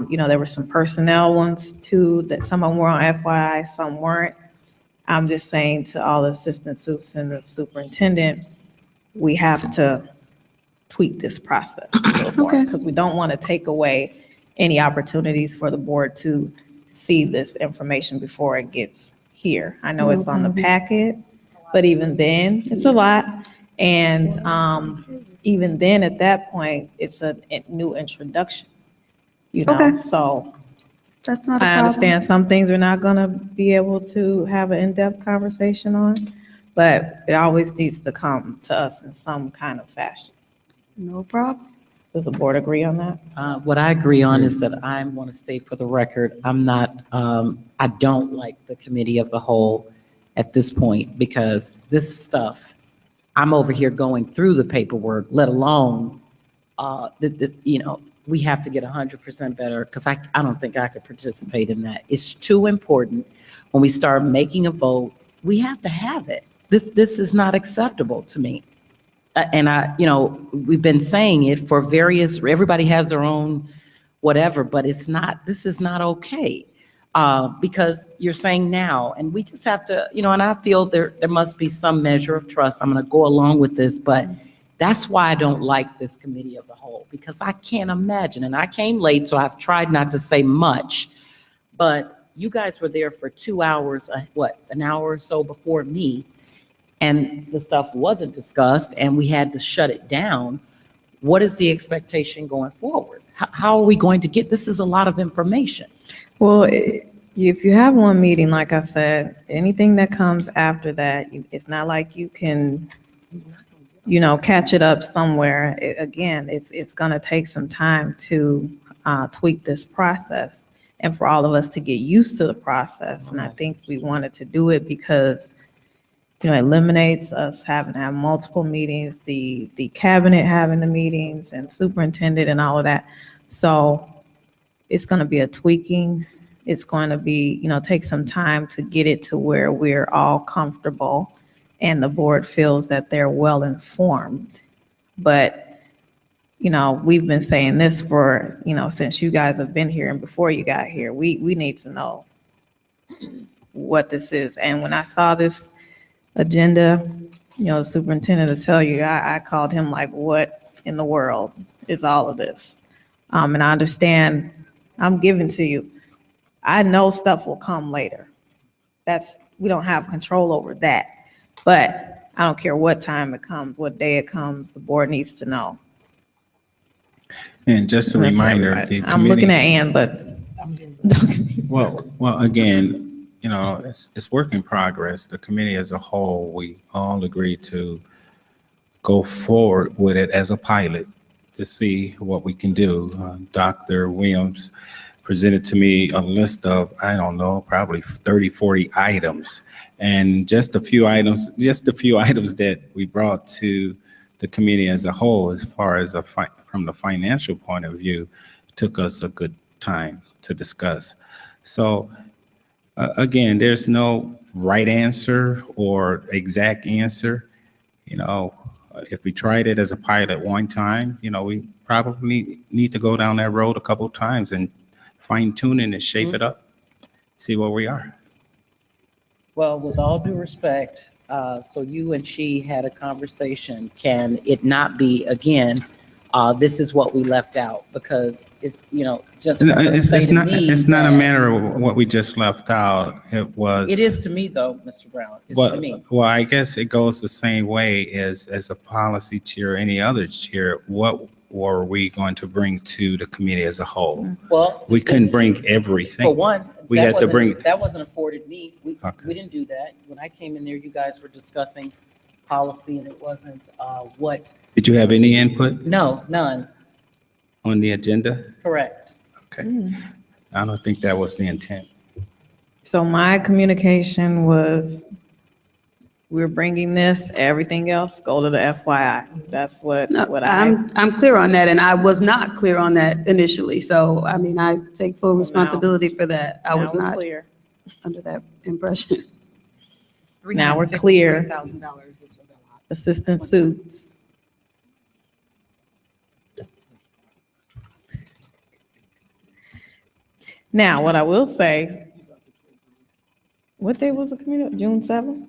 You know, there were some personnel ones too, that some of them were on FYI, some weren't. I'm just saying to all the assistant supes and the superintendent, we have to tweak this process a little more, because we don't want to take away any opportunities for the board to see this information before it gets here. I know it's on the packet, but even then, it's a lot. And even then, at that point, it's a new introduction, you know? Okay. So That's not a I problem. understand some things we're not gonna be able to have an in-depth conversation on, but it always needs to come to us in some kind of fashion. No problem. Does the board agree on that? What I agree on is that I want to state for the record, I'm not, I don't like the committee of the whole at this point, because this stuff, I'm over here going through the paperwork, let alone, you know, we have to get 100% better, because I don't think I could participate in that. It's too important. When we start making a vote, we have to have it. This is not acceptable to me. And you know, we've been saying it for various, everybody has their own whatever, but it's not, this is not okay. Because you're saying now, and we just have to, you know, and I feel there must be some measure of trust. I'm going to go along with this, but that's why I don't like this committee of the whole, because I can't imagine, and I came late, so I've tried not to say much, but you guys were there for 2 hours, an hour or so before me, and the stuff wasn't discussed, and we had to shut it down. What is the expectation going forward? How are we going to get, this is a lot of information. Well, if you have one meeting, like I said, anything that comes after that, it's not like you can catch it up somewhere. Again, it's going to take some time to tweak this process and for all of us to get used to the process. And I think we wanted to do it because, it eliminates us having to have multiple meetings, the cabinet having the meetings and superintendent and all of that. So it's going to be a tweaking. It's going to be, take some time to get it to where we're all comfortable and the board feels that they're well informed. But, we've been saying this for, since you guys have been here and before you got here, we need to know what this is. And when I saw this agenda, the superintendent will tell you, I called him like, what in the world is all of this? And I understand I'm giving to you. I know stuff will come later. We don't have control over that. But I don't care what time it comes, what day it comes, the board needs to know. And just a reminder, the I'm looking at Ann, but. Well, again, it's work in progress. The committee as a whole, we all agreed to go forward with it as a pilot to see what we can do. Dr. Williams presented to me a list of, I don't know, probably 30, 40 items. And just a few items that we brought to the committee as a whole, as far as from the financial point of view, took us a good time to discuss. So again, there's no right answer or exact answer. If we tried it as a pilot one time, we probably need to go down that road a couple of times and fine tune it and shape it up, see where we are. Well, with all due respect, so you and she had a conversation. Can it not be, again, this is what we left out? Because it's, just. It's not a matter of what we just left out. It was. It is to me, though, Mr. Brown. It's to me. Well, I guess it goes the same way as a policy chair, any other chair. What were we going to bring to the committee as a whole? Well, we couldn't bring everything. For one, we had to bring. That wasn't afforded me. We didn't do that. When I came in there, you guys were discussing policy, and it wasn't what. Did you have any input? No, none. On the agenda? Correct. Okay. I don't think that was the intent. So my communication was, we're bringing this, everything else, go to the FYI. That's what I'm clear on that, and I was not clear on that initially. So, I take full responsibility for that. I was not clear under that impression. Now we're clear. Assistant suits. Now, what I will say, what day was the community? June 7th?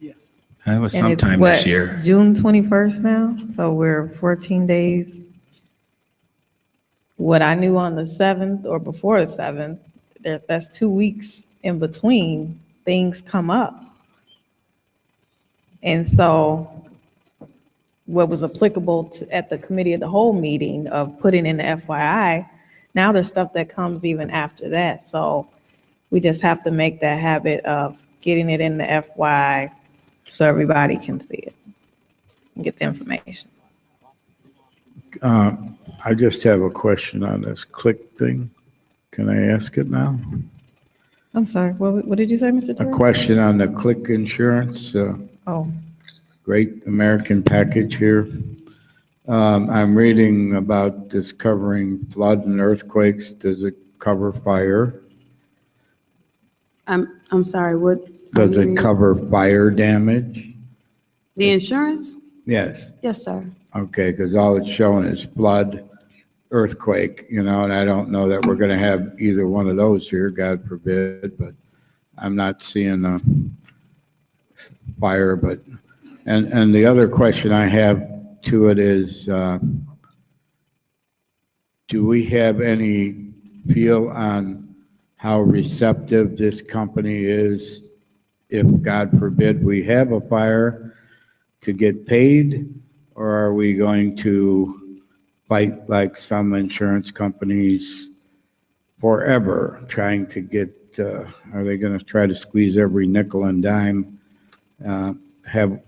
Yes. That was And it's sometime this year. June 21st now, so we're 14 days. What I knew on the 7th or before the 7th, that's 2 weeks in between, things come up. And so what was applicable at the committee of the whole meeting of putting in the FYI, now there's stuff that comes even after that. So we just have to make that habit of getting it in the FYI so everybody can see it and get the information. I just have a question on this click thing. Can I ask it now? I'm sorry, what did you say, Mr. A Turner? question on the click insurance. Great American package here. I'm reading about this covering flood and earthquakes. Does it cover fire? I'm sorry, what? Does it cover fire damage? The insurance? Yes. Yes, sir. Okay, because all it's showing is flood, earthquake, and I don't know that we're going to have either one of those here, God forbid, but I'm not seeing fire. But and the other question I have to it is, do we have any feel on how receptive this company is if, God forbid, we have a fire, to get paid? Or are we going to fight like some insurance companies forever, trying to get, are they going to try to squeeze every nickel and dime? Have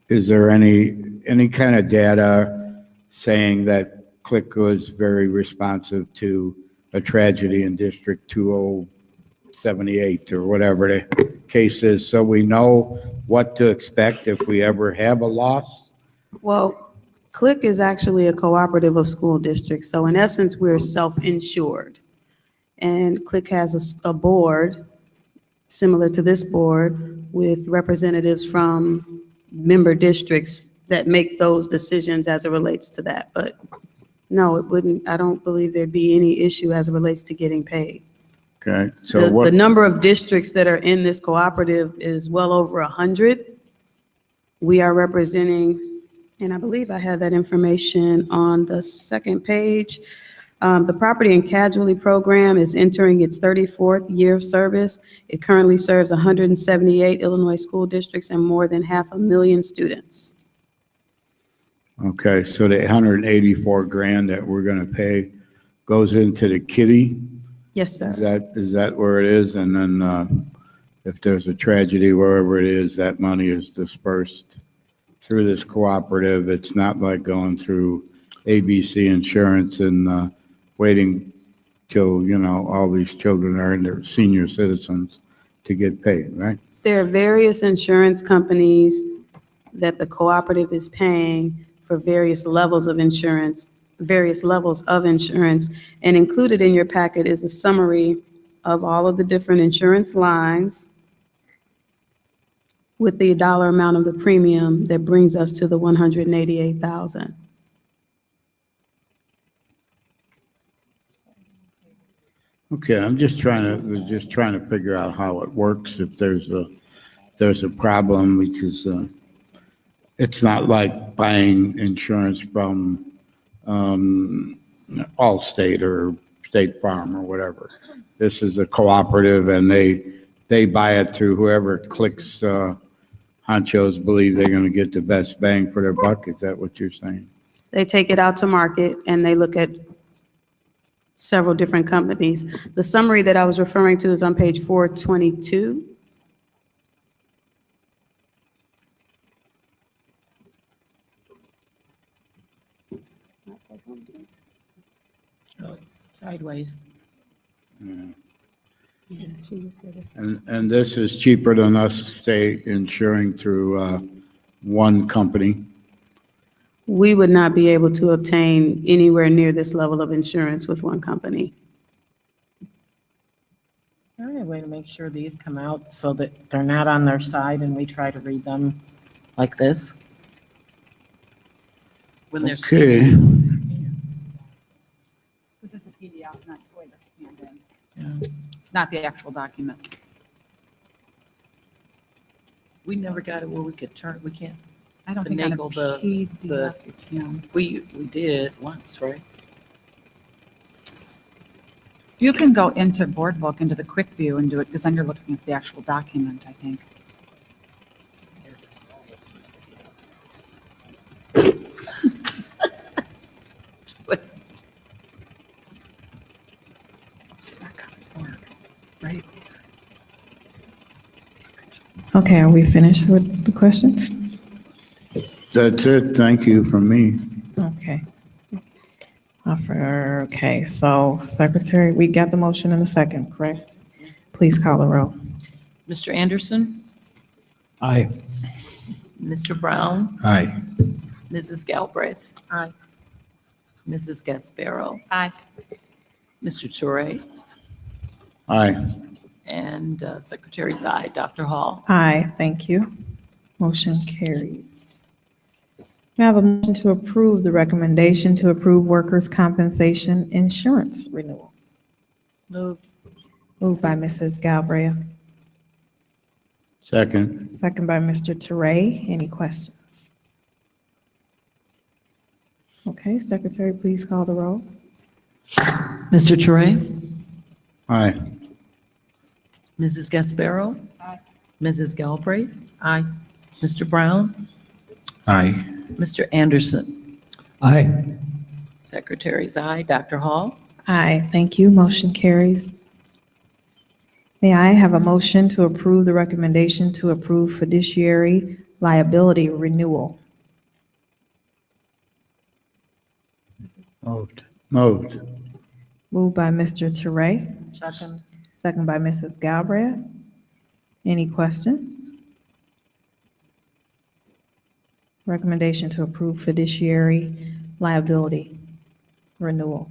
is there any kind of data saying that Click was very responsive to a tragedy in District 2078 or whatever the case is, so we know what to expect if we ever have a loss? Well, CLIC is actually a cooperative of school districts, so in essence, we're self-insured. And CLIC has a board, similar to this board, with representatives from member districts that make those decisions as it relates to that. But no, it wouldn't, I don't believe there'd be any issue as it relates to getting paid. Okay, so The number of districts that are in this cooperative is well over 100. We are representing, and I believe I have that information on the second page. The Property and Casualty Program is entering its 34th year of service. It currently serves 178 Illinois school districts and more than 500,000 students. Okay, so the 184 grand that we're gonna pay goes into the kitty? Yes, sir. Is that where it is? And then, if there's a tragedy wherever it is, that money is dispersed through this cooperative. It's not like going through ABC Insurance and, waiting till, all these children are in their senior citizens to get paid, right? There are various insurance companies that the cooperative is paying for various levels of insurance, and included in your packet is a summary of all of the different insurance lines with the dollar amount of the premium that brings us to the $188,000. Okay, I'm just trying to figure out how it works, if there's a problem, because it's not like buying insurance from Allstate or State Farm or whatever. This is a cooperative, and they buy it through whoever Clicks honchos believe they're going to get the best bang for their buck. Is that what you're saying? They take it out to market and they look at several different companies. The summary that I was referring to is on page 422. Oh, it's sideways. Yeah. And this is cheaper than us, say, insuring through one company? We would not be able to obtain anywhere near this level of insurance with one company. Is there any way to make sure these come out so that they're not on their side and we try to read them like this? When they're Okay. Because it's a PDF, not the way to hand in. It's not the actual document. We never got it where we could we can't I don't think on a finagle PDF you can. we did once, right? You can go into Board Book, into the quick view and do it, because then you're looking at the actual document, I think. Right. Okay, are we finished with the questions? That's it. Thank you from me. Okay. Okay, so Secretary, we got the motion in a second, correct? Please call the roll. Mr. Anderson? Aye. Mr. Brown? Aye. Mrs. Galbraith? Aye. Mrs. Gasparo? Aye. Mr. Toure? Aye. And Secretary Zai, Dr. Hall. Aye, thank you. Motion carries. May I have a motion to approve the recommendation to approve workers' compensation insurance renewal? Move. Moved by Mrs. Galbraith, Second. second by Mr. Toure. Any questions? Okay, Secretary, please call the roll. Mr. Toure? Aye. Mrs. Gasparo? Aye. Mrs. Galbraith? Aye. Mr. Brown? Aye. Mr. Anderson? Aye. Secretary Zai, Dr. Hall. Aye, thank you. Motion carries. May I have a motion to approve the recommendation to approve fiduciary liability renewal. Moved. Moved by Mr. Teray, Second. second by Mrs. Galbraith. Any questions? Recommendation to approve fiduciary liability renewal.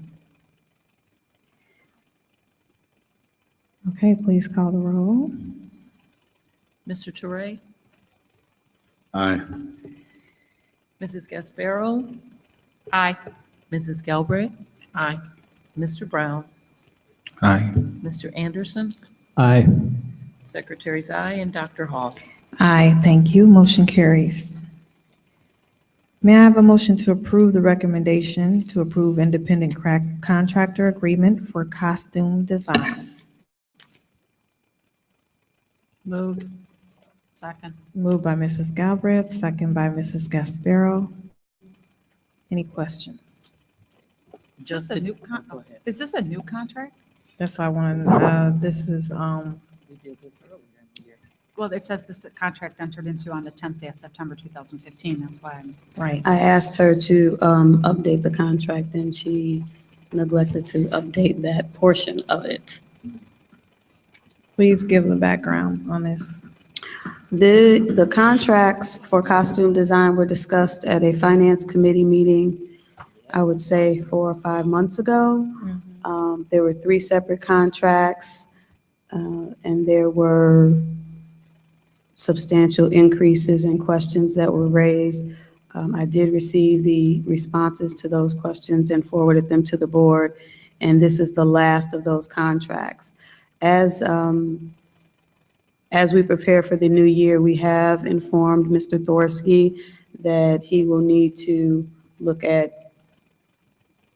Okay, please call the roll. Mr. Teray, Aye. Mrs. Gasparo, Aye. Mrs. Galbraith, Aye. Mr. Brown, Aye. Mr. Anderson, Aye. Secretary's aye, and Dr. Hall. Aye, thank you. Motion carries. May I have a motion to approve the recommendation to approve independent contractor agreement for costume design? Moved. Second. Moved by Mrs. Galbraith, second by Mrs. Gasparo. Any questions? Is this a new is this a new contract? That's why I wanted, this is, We did this earlier in the year. Well, it says this contract entered into on the 10th day of September 2015. That's why I'm. right. I asked her to update the contract, and she neglected to update that portion of it. Please give the background on this. The contracts for costume design were discussed at a finance committee meeting, I would say 4 or 5 months ago. There were 3 separate contracts, and there were substantial increases and questions that were raised. I did receive the responses to those questions and forwarded them to the board, and this is the last of those contracts. As we prepare for the new year, we have informed Mr. Thorsky that he will need to look at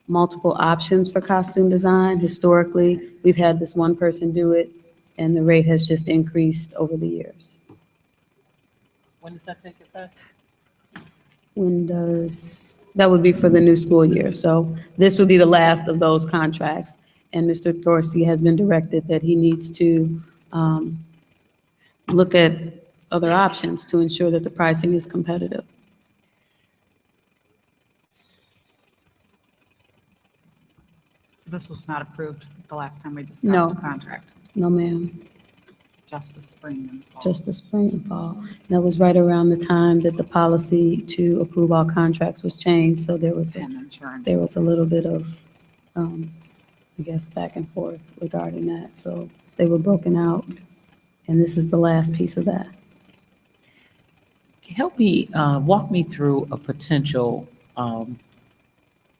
multiple options for costume design. Historically, we've had this one person do it, and the rate has just increased over the years. When does that take effect? That would be for the new school year. So this would be the last of those contracts. And Mr. Thorsey has been directed that he needs to look at other options to ensure that the pricing is competitive. So this was not approved the last time we discussed No. the contract, No, ma'am, just the spring and fall. just the spring and fall. That was right around the time that the policy to approve all contracts was changed. So there was And insurance. a little bit of, I guess, back and forth regarding that. So they were broken out, and this is the last piece of that. Help me, walk me through a potential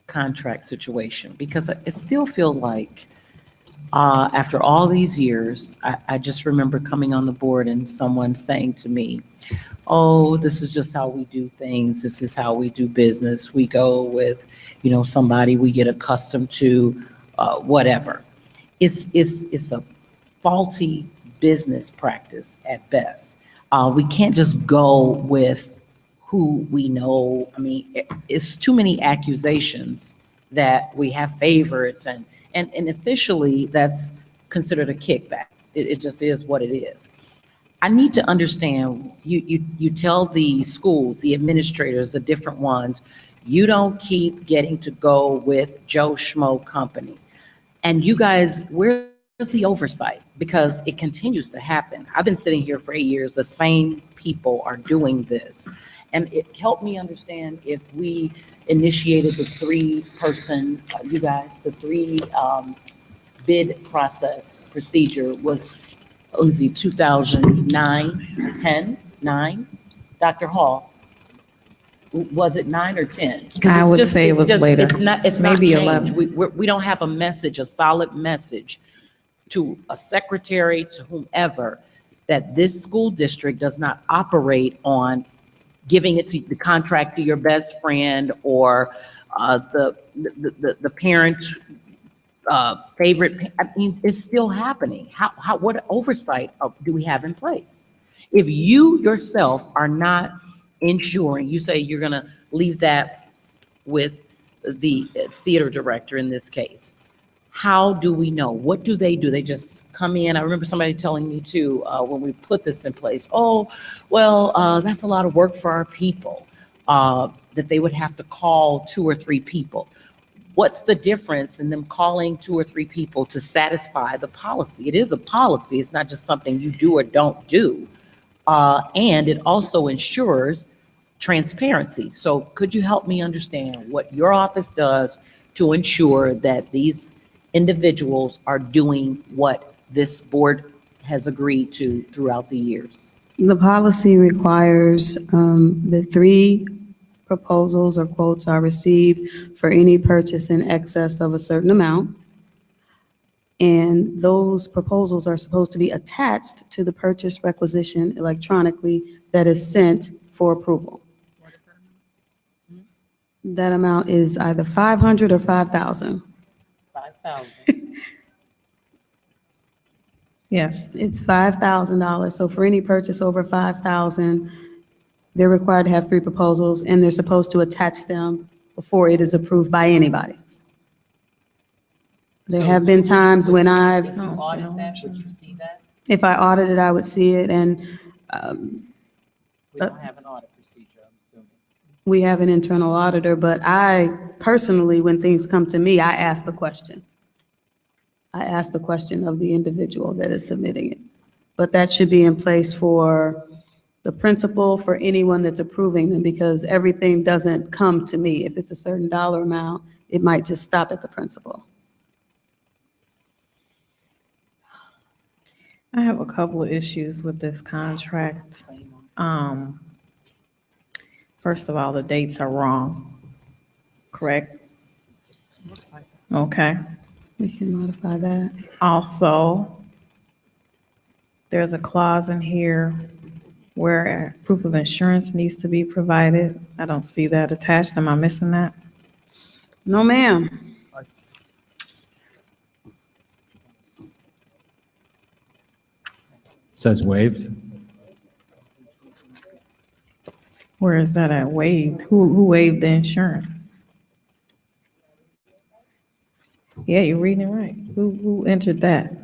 contract situation, because it still feel like after all these years, I just remember coming on the board and someone saying to me, oh, this is just how we do things. This is how we do business. We go with, somebody we get accustomed to, whatever. It's a faulty business practice at best. We can't just go with who we know. I mean, it's too many accusations that we have favorites, and officially that's considered a kickback. It just is what it is. I need to understand, you tell the schools, the administrators, the different ones, you don't keep getting to go with Joe Schmo company. And you guys, where's the oversight? Because it continues to happen. I've been sitting here for 8 years, the same people are doing this. And it helped me understand if we initiated the 3-person, you guys, the 3 bid process procedure was 2009, 10, 9? Dr. Hall, was it 9 or 10? I would say it was later. It's Maybe not changed. 11. We don't have a message, a solid message to a secretary, to whomever, that this school district does not operate on giving it to the contract to your best friend or the parent favorite. I mean, it's still happening. What oversight do we have in place? If you yourself are not ensuring, you say you're going to leave that with the theater director in this case. How do we know? What do? They just come in? I remember somebody telling me too, when we put this in place, oh, well, that's a lot of work for our people, that they would have to call 2 or 3 people. What's the difference in them calling 2 or 3 people to satisfy the policy? It is a policy. It's not just something you do or don't do. And it also ensures transparency. So could you help me understand what your office does to ensure that these individuals are doing what this board has agreed to throughout the years? The policy requires the 3 proposals or quotes are received for any purchase in excess of a certain amount. And those proposals are supposed to be attached to the purchase requisition electronically that is sent for approval. What is that? That amount is either 500 or 5,000. 5,000. Yes, it's $5,000. So for any purchase over 5,000, they're required to have 3 proposals, and they're supposed to attach them before it is approved by anybody. There have been times when I've, If you audit that, would you see that? if I audited, I would see it, and We don't have an audit procedure, I'm assuming. we have an internal auditor, but I personally, when things come to me, I ask the question. I ask the question of the individual that is submitting it. But that should be in place for the principal, for anyone that's approving them, because everything doesn't come to me. If it's a certain dollar amount, it might just stop at the principal. I have a couple of issues with this contract. First of all, the dates are wrong, correct? Looks like Okay. We can modify that. Also, there's a clause in here where proof of insurance needs to be provided. I don't see that attached. Am I missing that? No, ma'am. Says waived. Where is that at? Waived? Who waived the insurance? Yeah, you're reading it right. Who entered that?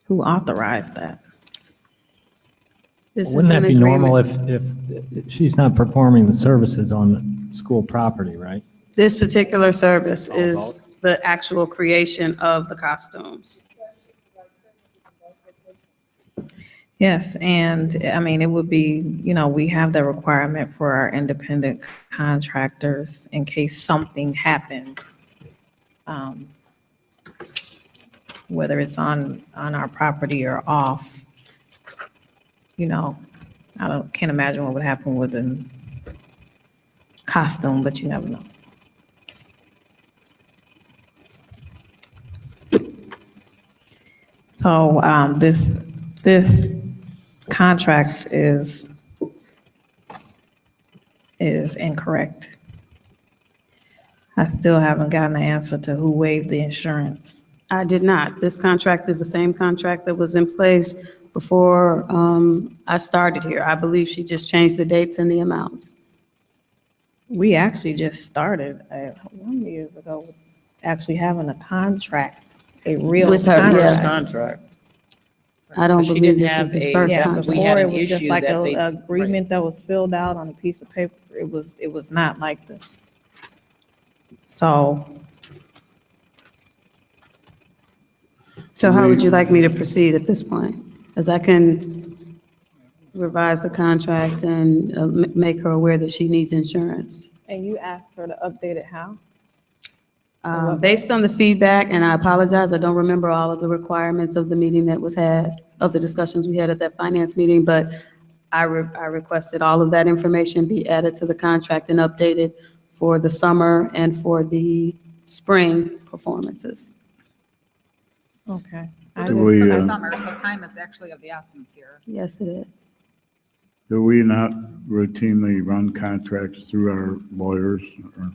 Who authorized that? This is Wouldn't an that be normal agreement. if she's not performing the services on school property, right? This particular service is the actual creation of the costumes. Yes, and I mean, it would be, we have the requirement for our independent contractors in case something happens. Whether it's on our property or off, can't imagine what would happen with a costume, but you never know. So, this contract is incorrect. I still haven't gotten the answer to who waived the insurance. I did not. This contract is the same contract that was in place before I started here. I believe she just changed the dates and the amounts. We actually just started 1 year ago with actually having a contract, a real With her, contract. yeah. Contract. I don't But she believe didn't this have is the a- first yeah, contract. we had Before, an it was just issue like that they- an agreement that was filled out on a piece of paper. It was not like this. So, So how would you like me to proceed at this point? As I can revise the contract and make her aware that she needs insurance. and you asked her to update it how? Based on the feedback, and I apologize, I don't remember all of the requirements of the meeting that was had, of the discussions we had at that finance meeting, but I requested all of that information be added to the contract and updated for the summer and for the spring performances. Okay. So Do this is we, for the uh, summer, so time is actually of the essence here. Yes, it is. Do we not routinely run contracts through our lawyers? Or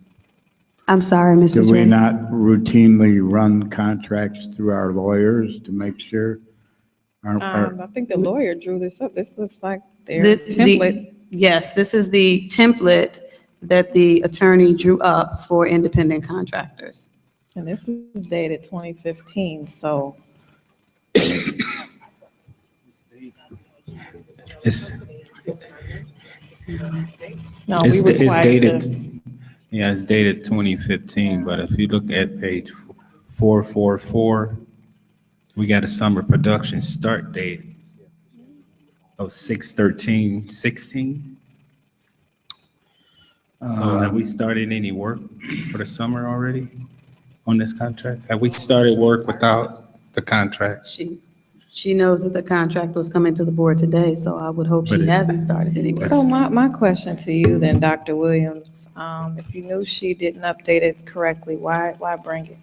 I'm sorry, Mr. do we Chair. not routinely run contracts through our lawyers to make sure? I think the lawyer drew this up. This looks like their The- template. Yes, this is the template that the attorney drew up for independent contractors. And this is dated 2015, so. It's, No, we it's required dated, this. yeah, it's dated 2015, but if you look at page 444, we got a summer production start date of 6/13/16. So have we started any work for the summer already on this contract? Have we started work without the contract? She knows that the contract was coming to the board today, so I would hope But she it- hasn't started anyway. So my question to you then, Dr. Williams, if you knew she didn't update it correctly, why bring it?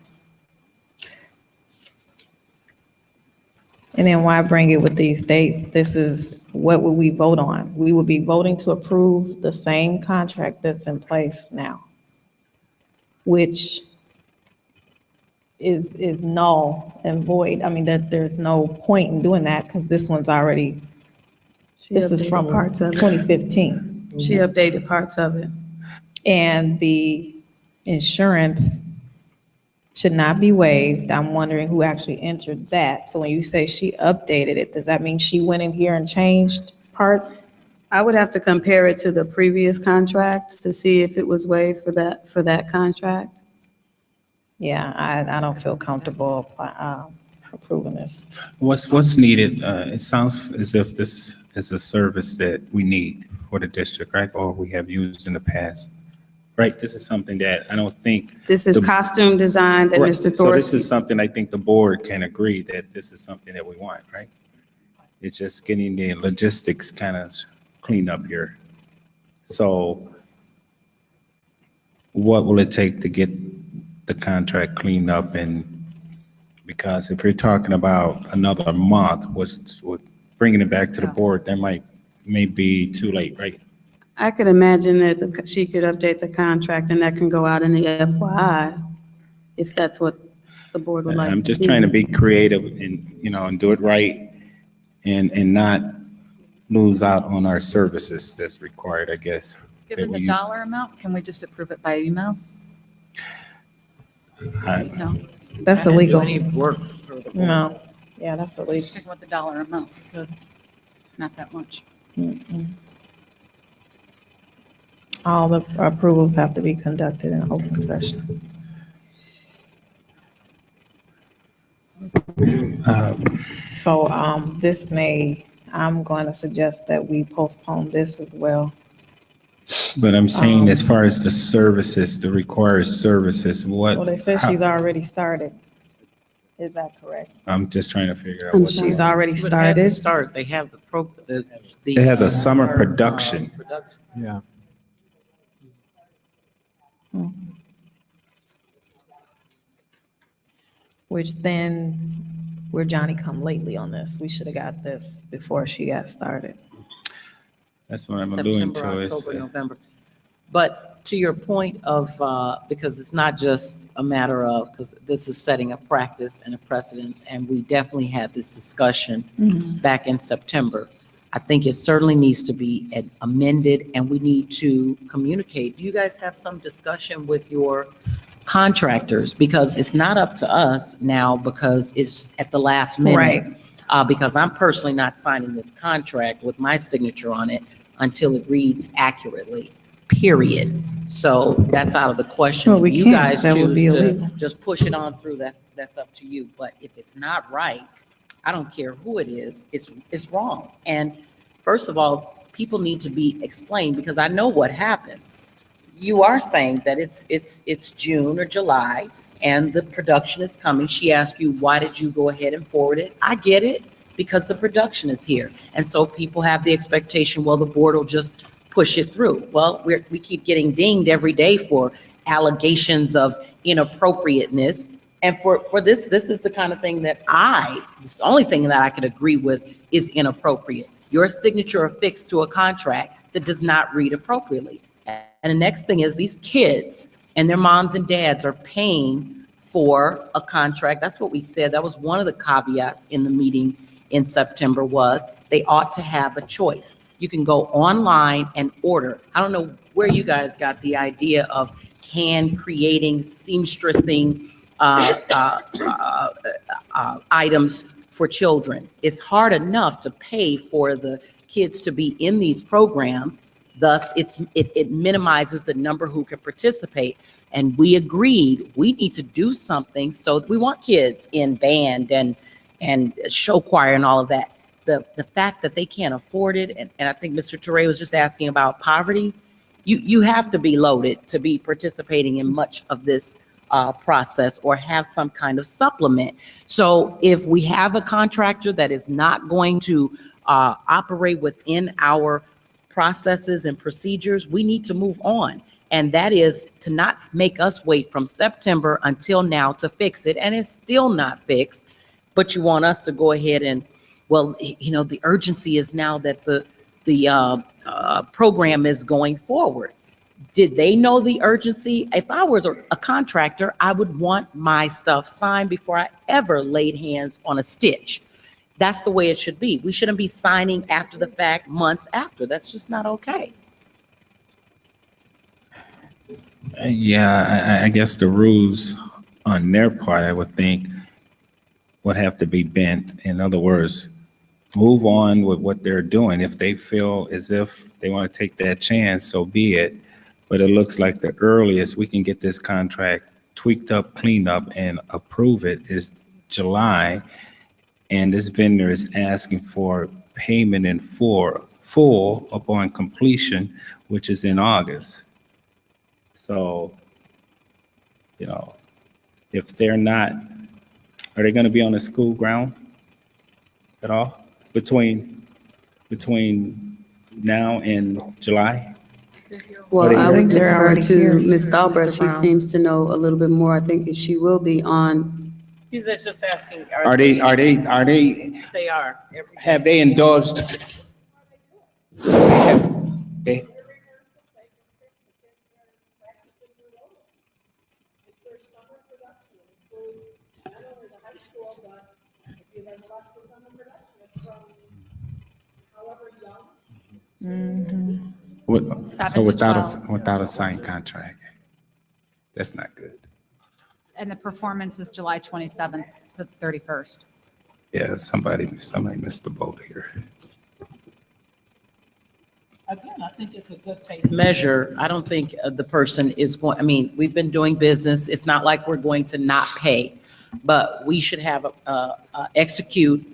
And then why bring it with these dates? This is, what would we vote on? We would be voting to approve the same contract that's in place now, which is null and void. I mean, that there's no point in doing that because this one's already, this is from Parts of it. 2015. She updated parts of it. And the insurance should not be waived. I'm wondering who actually entered that. So when you say she updated it, does that mean she went in here and changed parts? I would have to compare it to the previous contract to see if it was waived for that contract. Yeah, I don't feel comfortable approving this. What's needed? It sounds as if this is a service that we need for the district, right? Or we have used in the past, right? This is something that I don't think. This is costume design that Right. Mr. So this Thorsky. is something I think the board can agree that this is something that we want, right? It's just getting the logistics kind of cleaned up here. So what will it take to get the contract cleaned up? And because if you're talking about another month, bringing it back to the board, that may be too late, right? I could imagine that she could update the contract and that can go out in the FYI if that's what the board would like to see. I'm just trying to be creative and do it right and not lose out on our services that's required, I guess. Given that we the use. dollar amount, can we just approve it by email? No. That's I didn't do illegal. any work for the board. No, yeah, that's illegal. Just think about the dollar amount. Good. It's not that much. Mm-mm. All the approvals have to be conducted in open session. So I'm going to suggest that we postpone this as well. But I'm saying as far as the services, the required services, Well, they said how- she's already started. Is that correct? I'm just trying to figure out I'm what. sorry. She's already You would have to started. start, they have the. It has a summer production. Yeah. Which then, we're Johnny come lately on this. We should have got this before she got started. That's what I'm alluding September, to. is, October, November. But to your point of, because it's not just a matter of, because this is setting a practice and a precedent, and we definitely had this discussion back in September. I think it certainly needs to be amended, and we need to communicate. Do you guys have some discussion with your contractors? Because it's not up to us now because it's at the last minute. Right. Because I'm personally not signing this contract with my signature on it until it reads accurately, period. So that's out of the question. Well, we If you can't. guys That would choose be to illegal. just push it on through, that's up to you. But if it's not right, I don't care who it is, it's wrong. And first of all, people need to be explained because I know what happened. You are saying that it's June or July and the production is coming. She asked you, why did you go ahead and forward it? I get it, because the production is here. And so people have the expectation, well, the board will just push it through. Well, we keep getting dinged every day for allegations of inappropriateness. And for this is the kind of thing that it's the only thing that I could agree with is inappropriate. Your signature affixed to a contract that does not read appropriately. And the next thing is these kids and their moms and dads are paying for a contract. That's what we said. That was one of the caveats in the meeting in September was they ought to have a choice. You can go online and order. I don't know where you guys got the idea of hand creating, seamstressing items for children. It's hard enough to pay for the kids to be in these programs. Thus, it minimizes the number who can participate. And we agreed we need to do something. So we want kids in band and show choir and all of that. The fact that they can't afford it, and I think Mr. Toure was just asking about poverty, you have to be loaded to be participating in much of this process or have some kind of supplement. So if we have a contractor that is not going to operate within our processes and procedures, we need to move on. And that is to not make us wait from September until now to fix it. And it's still not fixed, but you want us to go ahead and, well, you know, the urgency is now that the program is going forward. Did they know the urgency? If I was a contractor, I would want my stuff signed before I ever laid hands on a stitch. That's the way it should be. We shouldn't be signing after the fact, months after. That's just not okay. Yeah, I guess the rules on their part, I would think, would have to be bent. In other words, move on with what they're doing. If they feel as if they want to take that chance, so be it. But it looks like the earliest we can get this contract tweaked up, cleaned up, and approve it is July. And this vendor is asking for payment in full upon completion, which is in August. So, you know, if they're not, are they going to be on the school ground at all between now and July? Well, I would they're defer already to here, Ms. Mr. Galbraith. She Brown. seems to know a little bit more. I think that she will be on. He's just asking. Are they, They are. have they endorsed? They, so without a signed contract, that's not good. And the performance is July 27th to the 31st. Yeah, somebody missed the boat here. Again, I think it's a good faith measure. I don't think the person is going, I mean, we've been doing business. It's not like we're going to not pay, but we should have execute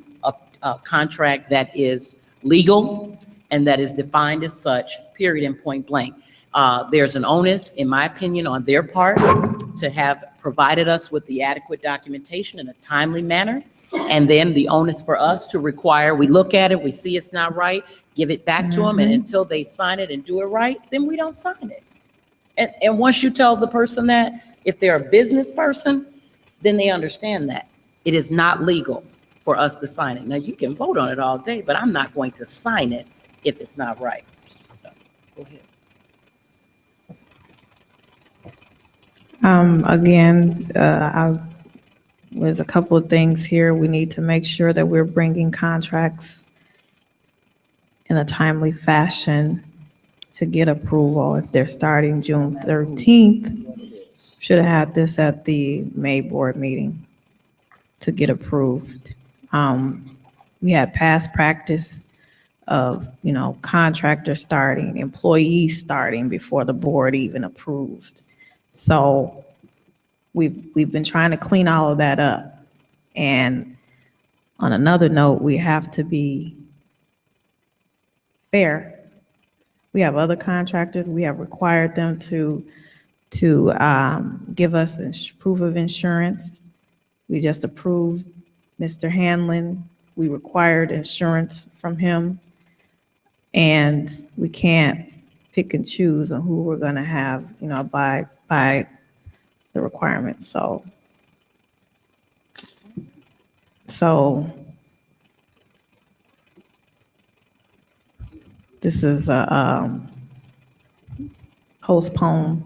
a contract that is legal and that is defined as such, period, and point blank. There's an onus, in my opinion, on their part to have provided us with the adequate documentation in a timely manner. And then the onus for us to require, we look at it, we see it's not right, give it back to them, and until they sign it and do it right, then we don't sign it. And once you tell the person that, if they're a business person, then they understand that. It is not legal for us to sign it. Now, you can vote on it all day, but I'm not going to sign it if it's not right. So, go ahead. Again, there's a couple of things here. We need to make sure that we're bringing contracts in a timely fashion to get approval. If they're starting June 13th, should have had this at the May board meeting to get approved. We had past practice of, you know, contractors starting, employees starting before the board even approved. So we've been trying to clean all of that up. And on another note, we have to be fair. We have other contractors, we have required them to give us proof of insurance. We just approved Mr. Hanlon. We required insurance from him. And we can't pick and choose on who we're gonna have, you know, by the requirements. So this is a postpone.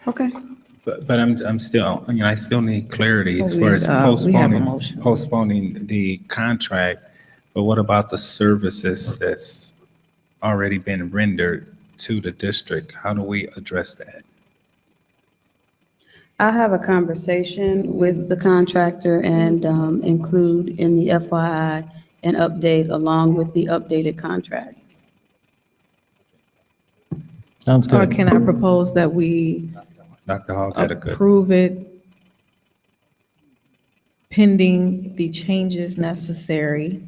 Okay. But I'm still, you know, I still need clarity as Well, far as we have a motion. postponing the contract. But what about the services that's already been rendered to the district? How do we address that? I'll have a conversation with the contractor and include in the FYI an update along with the updated contract. Sounds Or good. can I propose that we Dr. Hall got a good. approve it pending the changes necessary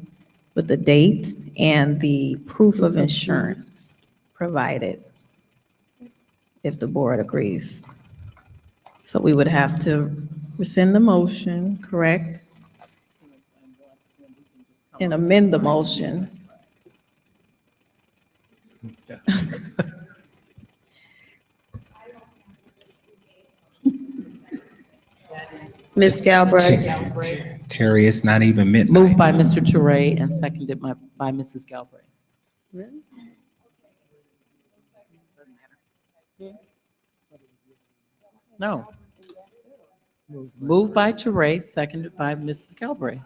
with the date and the proof of insurance provided, if the board agrees. So we would have to rescind the motion, correct? And amend the motion. Ms. Galbraith? Terry, it's not even midnight. Moved by Mr. Toure and seconded by Mrs. Galbraith. No. Moved by Toure, seconded by Mrs. Galbraith.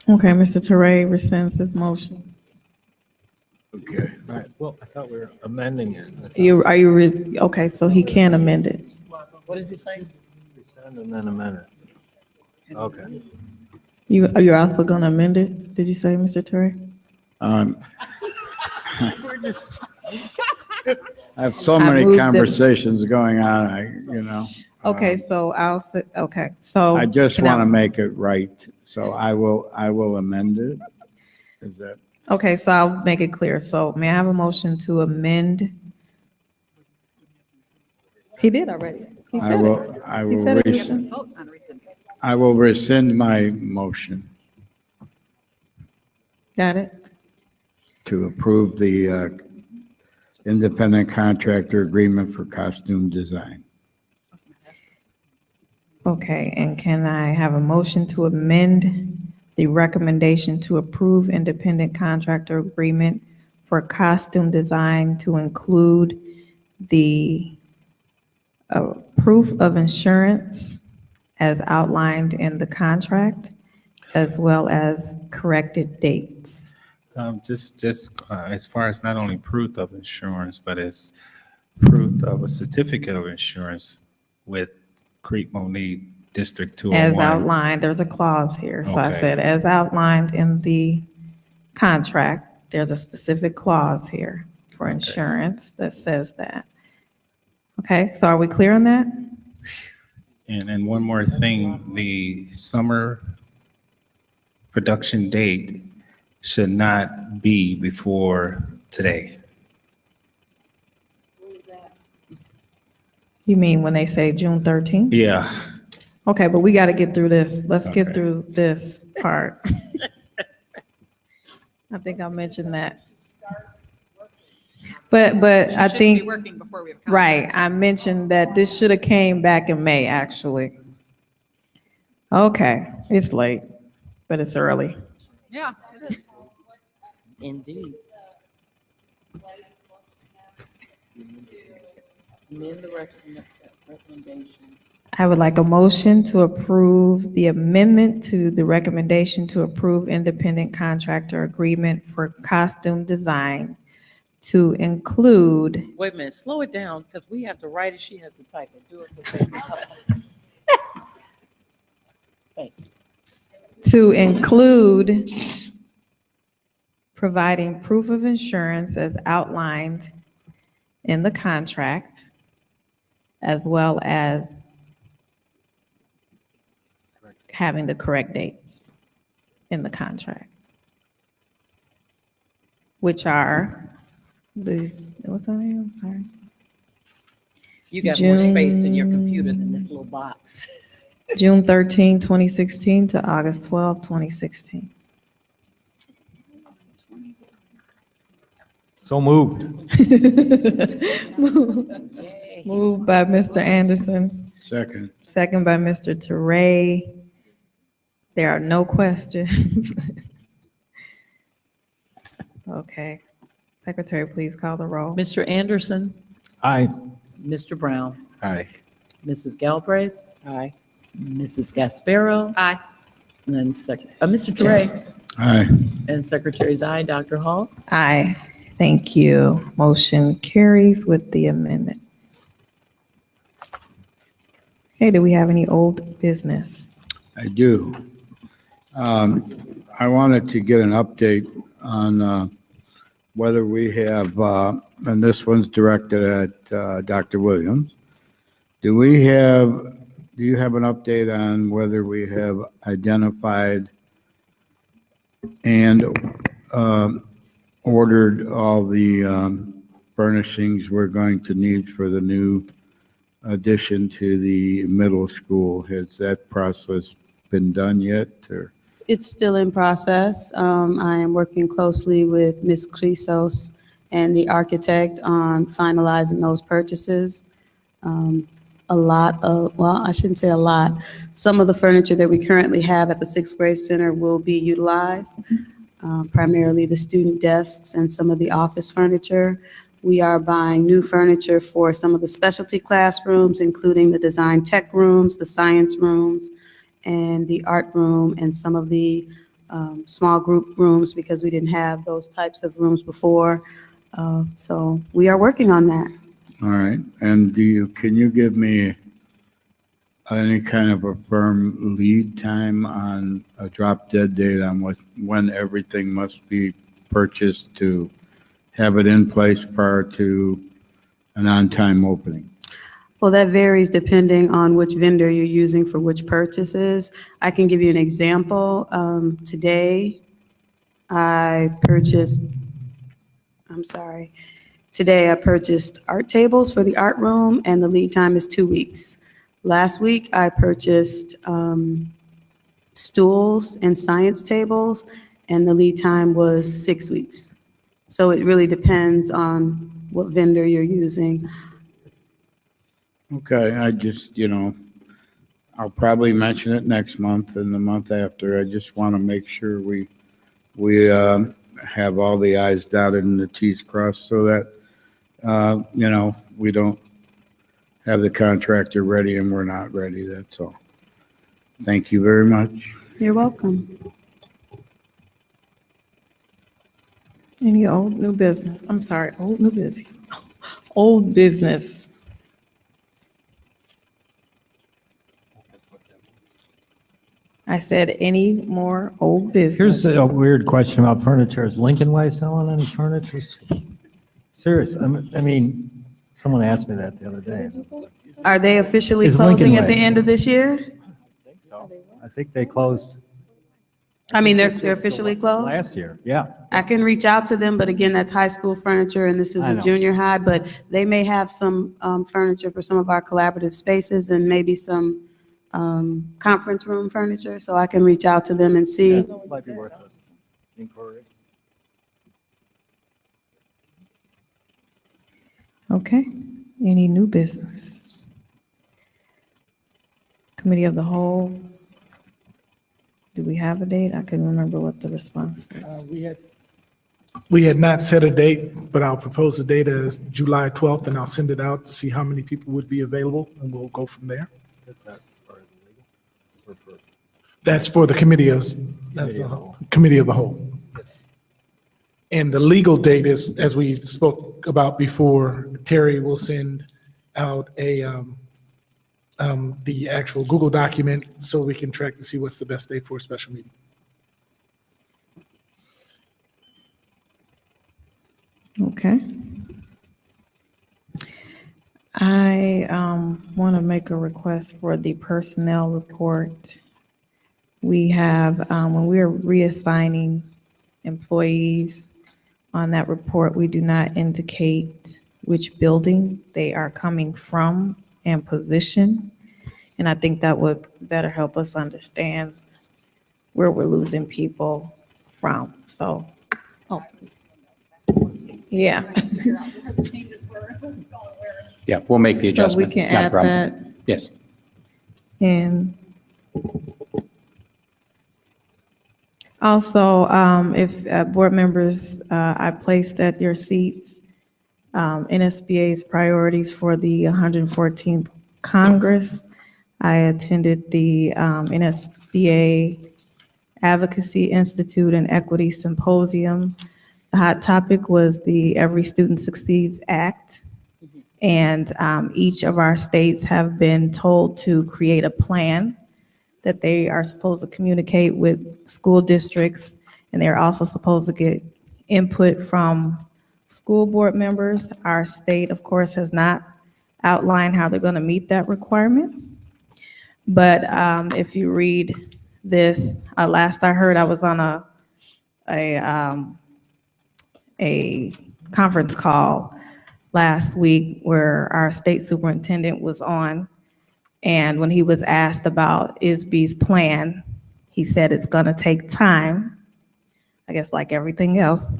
Okay, Mr. Teray rescinds his motion. Okay. All right, well, I thought we were amending it. Okay, so he can amend it. What does he say? Rescind and then amend it. Okay. You're also gonna amend it, did you say, Mr. Teray? I have so I many moved it. conversations going on, Okay, so I'll say, okay, so. I just can I- want to make it right, so I will amend it. Is that, Okay, so I'll make it clear. So may I have a motion to amend? He did already. He I said will, it. I He will, said it. I will rescind my motion Got it? to approve the independent contractor agreement for costume design. Okay, and can I have a motion to amend the recommendation to approve independent contractor agreement for costume design to include the proof of insurance as outlined in the contract, as well as corrected dates? Just as far as not only proof of insurance, but as proof of a certificate of insurance with Crete Monee District 201. As outlined, there's a clause here. So I Okay. said, as outlined in the contract, there's a specific clause here for insurance that says that. Okay, so are we clear on that? And one more thing, the summer production date should not be before today. You mean when they say June 13th? Yeah. Okay, but we got to get through this. Let's get Okay. through this part. I think I mentioned that. But I think, working before we have right, I mentioned that this should have came back in May, actually. Okay, it's late, but it's early. Yeah, it is. Indeed. Amend the recommendation. I would like a motion to approve the amendment to the recommendation to approve independent contractor agreement for costume design to include, Wait a minute, slow it down, because we have to write it, she has to type it. Do it for me. Thank you. to include providing proof of insurance as outlined in the contract, as well as having the correct dates in the contract, which are the, what's that name? I'm sorry. You got more space in your June- computer than this little box. June 13, 2016 to August 12, 2016. So moved. Moved by Mr. Anderson, Second. second by Mr. Teray. There are no questions. Okay. Secretary, please call the roll. Mr. Anderson, Aye. Mr. Brown, Aye. Mrs. Galbraith. Aye. Mrs. Gasparo. Aye. And then Mr. Toure. Aye. And Secretary's aye, Dr. Hall. Aye. Thank you. Motion carries with the amendment. Okay, do we have any old business? I do. I wanted to get an update on whether we have, and this one's directed at Dr. Williams. Do you have an update on whether we have identified and ordered all the furnishings we're going to need for the new addition to the middle school? Has that process been done yet, or? It's still in process. I am working closely with Ms. Chrysos and the architect on finalizing those purchases. I shouldn't say a lot. Some of the furniture that we currently have at the sixth grade center will be utilized, primarily the student desks and some of the office furniture. We are buying new furniture for some of the specialty classrooms, including the design tech rooms, the science rooms, and the art room, and some of the small group rooms, because we didn't have those types of rooms before. So we are working on that. All right, and can you give me any kind of a firm lead time on a drop dead date on when everything must be purchased to have it in place prior to an on-time opening? Well, that varies depending on which vendor you're using for which purchases. I can give you an example. Today I purchased art tables for the art room, and the lead time is 2 weeks. Last week I purchased stools and science tables, and the lead time was 6 weeks. So it really depends on what vendor you're using. Okay, I just, I'll probably mention it next month and the month after. I just want to make sure we have all the I's dotted and the T's crossed, so that, we don't have the contractor ready and we're not ready, that's all. Thank you very much. You're welcome. Any old new business? I'm sorry, old new business. Old business. I said any more old business? Here's a weird question about furniture. Is Lincoln Way selling any furniture? Serious, I mean, someone asked me that the other day. Are they officially Is closing Lincoln at the Way? end of this year? I think they closed I mean, they're officially closed? last year, yeah. I can reach out to them, but again, that's high school furniture and this is I a know. junior high, but they may have some furniture for some of our collaborative spaces and maybe some conference room furniture, so I can reach out to them and see. Might be worth it. Inquiry. Okay, any new business? Committee of the Whole. Do we have a date? I couldn't remember what the response was. We had not set a date, but I'll propose the date as July 12th, and I'll send it out to see how many people would be available, and we'll go from there. That's that part of the legal? Or for That's for the Committee of the Whole. Yes. And the legal date is, as we spoke about before, Terry will send out the actual Google document so we can track to see what's the best date for a special meeting. Okay. I want to make a request for the personnel report. We have, when we're reassigning employees on that report, we do not indicate which building they are coming from and position. And I think that would better help us understand where we're losing people from. So, yeah. Yeah, we'll make the So we adjustment. can not a add problem. that. Yes. And also, if board members, I placed at your seats NSBA's priorities for the 114th Congress. I attended the NSBA Advocacy Institute and Equity Symposium. The hot topic was the Every Student Succeeds Act. And each of our states have been told to create a plan that they are supposed to communicate with school districts. And they're also supposed to get input from school board members. Our state, of course, has not outlined how they're going to meet that requirement. But if you read this, last I heard, I was on a conference call last week where our state superintendent was on, and when he was asked about ISB's plan, he said it's going to take time, I guess like everything else.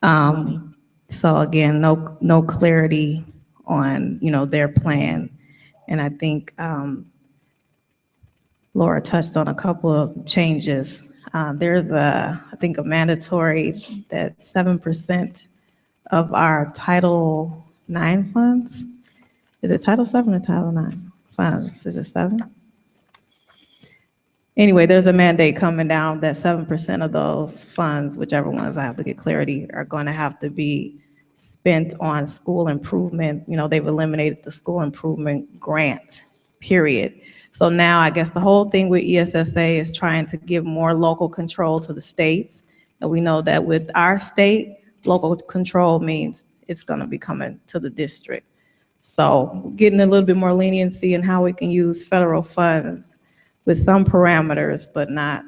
So again, no clarity on, their plan. And I think Laura touched on a couple of changes. There's I think a mandatory that 7% of our Title IX funds, is it Title VII or Title IX funds? Is it 7? Anyway, there's a mandate coming down that 7% of those funds, whichever ones I have to get clarity, are going to have to be spent on school improvement. They've eliminated the school improvement grant, period. So now I guess the whole thing with ESSA is trying to give more local control to the states. And we know that with our state, local control means it's going to be coming to the district. So getting a little bit more leniency in how we can use federal funds with some parameters, but not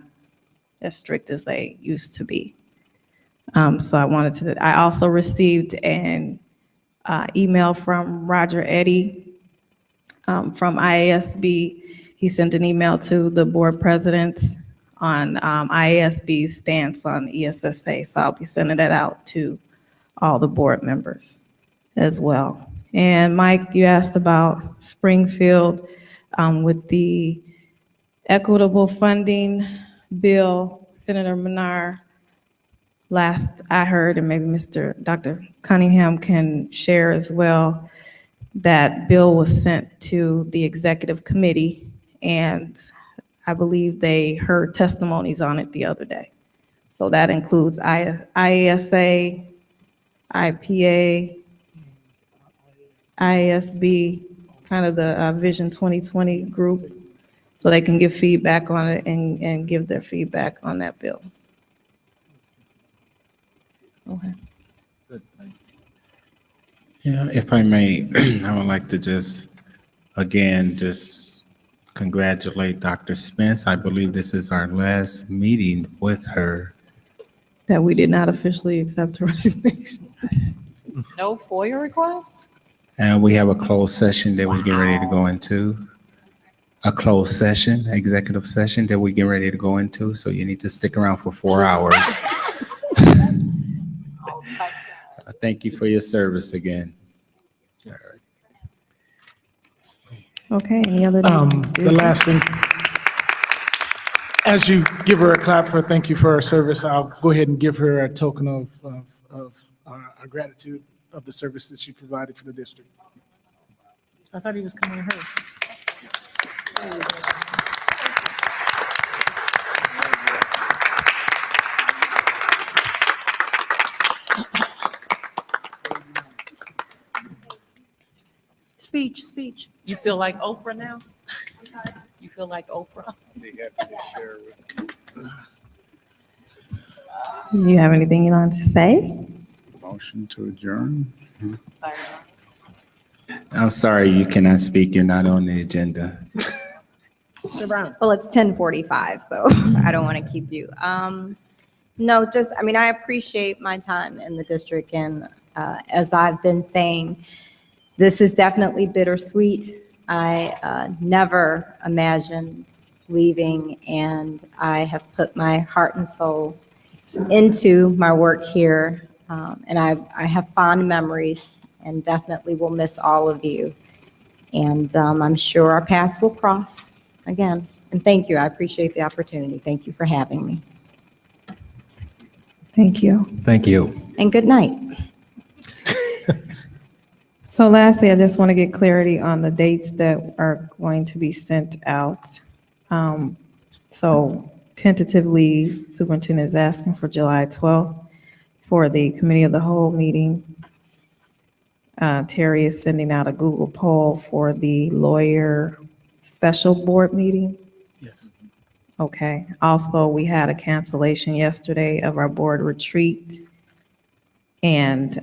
as strict as they used to be. So I also received an email from Roger Eddy from IASB. He sent an email to the board presidents on IASB's stance on ESSA. So I'll be sending that out to all the board members as well. And Mike, you asked about Springfield with the equitable funding bill. Senator Menard, last I heard, and maybe Dr. Cunningham can share as well, that bill was sent to the executive committee, and I believe they heard testimonies on it the other day. So that includes IASA, IPA, IASB, kind of the Vision 2020 group, so they can give feedback on it and give their feedback on that bill. Okay. Good, thanks. Yeah, if I may, I would like to just congratulate Dr. Spence. I believe this is our last meeting with her. That we did not officially accept her resignation. No FOIA requests? And we have a closed session that we're getting ready to go into. A closed session, executive session that we're getting ready to go into. So you need to stick around for 4 hours. Thank you for your service again. All right. Okay, any other? The last thing, as you give her a clap for thank you for her service, I'll go ahead and give her a token of our gratitude of the service that she provided for the district. I thought he was coming to her. Speech. You feel like Oprah now? You feel like Oprah? Do you have anything you want to say? Motion to adjourn. I'm sorry, you cannot speak. You're not on the agenda. Mr. Brown. Well, it's 10:45, so I don't want to keep you. No, I appreciate my time in the district, and as I've been saying, this is definitely bittersweet. I never imagined leaving, and I have put my heart and soul into my work here, and I have fond memories and definitely will miss all of you. And I'm sure our paths will cross again. And thank you. I appreciate the opportunity. Thank you for having me. Thank you. Thank you. And good night. So lastly, I just want to get clarity on the dates that are going to be sent out. So tentatively, superintendent is asking for July 12th, for the committee of the whole meeting. Terry is sending out a Google poll for the lawyer special board meeting. Yes. Okay. Also, we had a cancellation yesterday of our board retreat. And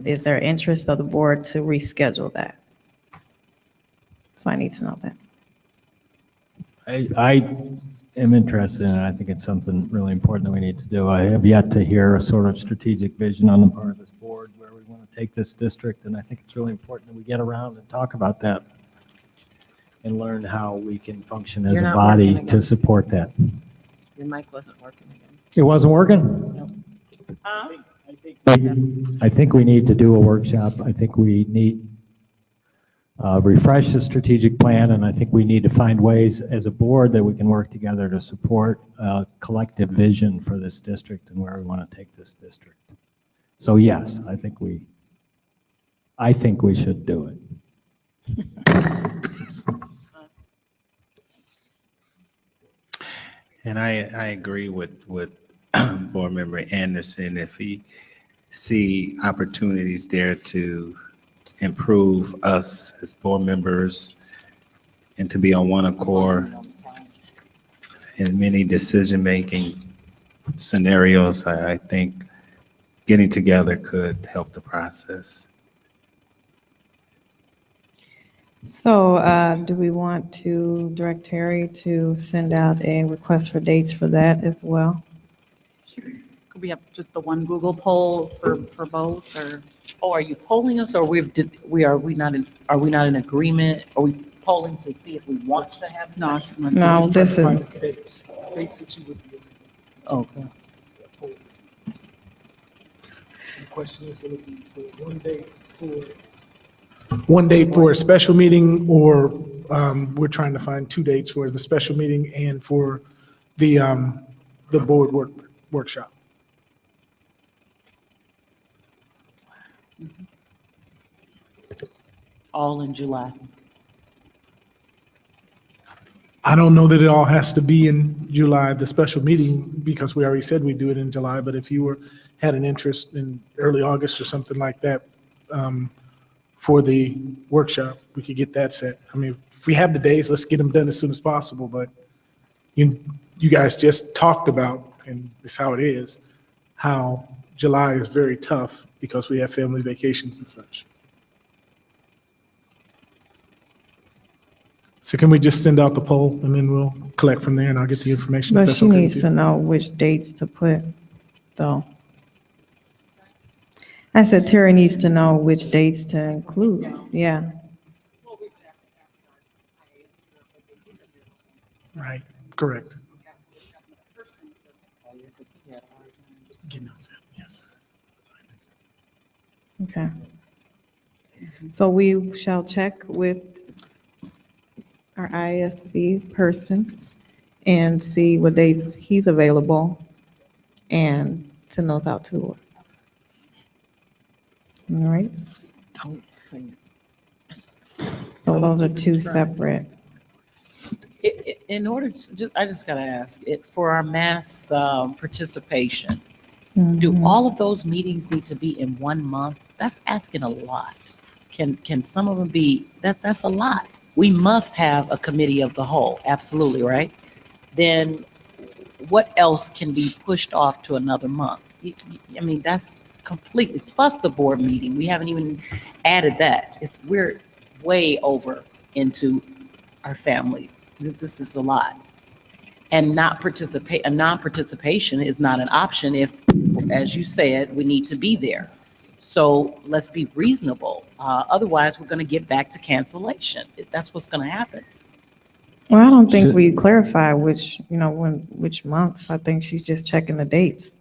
is there interest of the board to reschedule that? So I need to know that. I am interested, and I think it's something really important that we need to do. I have yet to hear a sort of strategic vision on the part of this board where we want to take this district, and I think it's really important that we get around and talk about that and learn how we can function as You're a not body working to again. support that. Your mic wasn't working again. It wasn't working? I think we need to do a workshop. I think we need refresh the strategic plan, and I think we need to find ways as a board that we can work together to support a collective vision for this district and where we want to take this district. So yes, I think we should do it. And I agree with Board Member Anderson. If we see opportunities there to improve us as board members and to be on one accord in many decision-making scenarios, I think getting together could help the process. So do we want to direct Terry to send out a request for dates for that as well? Could we have just the one Google poll for both, or? Oh, are you polling us, or are we not in agreement? Are we polling to see if we want to have? No, No, this is, Dates that you would be. Okay. The question is, will it be for one date for a special meeting, or we're trying to find 2 dates for the special meeting and for the board workshop? All in July. I don't know that it all has to be in July, the special meeting, because we already said we'd do it in July, but if you had an interest in early August or something like that, for the workshop, we could get that set. I mean, if we have the days, let's get them done as soon as possible, but you guys just talked about, and this is how it is, how July is very tough because we have family vacations and such. So can we just send out the poll and then we'll collect from there and I'll get the information if but that's she okay with needs you? to know which dates to put, though. I said Terry needs to know which dates to include, yeah. Right, correct. Yes. Okay. So we shall check with our ISB person and see what dates he's available and send those out to the board. All right, Don't say so those are 2 separate. In order to, I just gotta ask, for our mass participation, do all of those meetings need to be in 1 month? That's asking a lot. Can some of them be, that's a lot. We must have a committee of the whole, absolutely, right? Then what else can be pushed off to another month? I mean, that's completely, plus the board meeting, we haven't even added that. We're way over into our families. This is a lot. And a non-participation is not an option if, as you said, we need to be there. So let's be reasonable. Otherwise, we're going to get back to cancellation. That's what's going to happen. Well, I don't think we clarify which months. I think she's just checking the dates.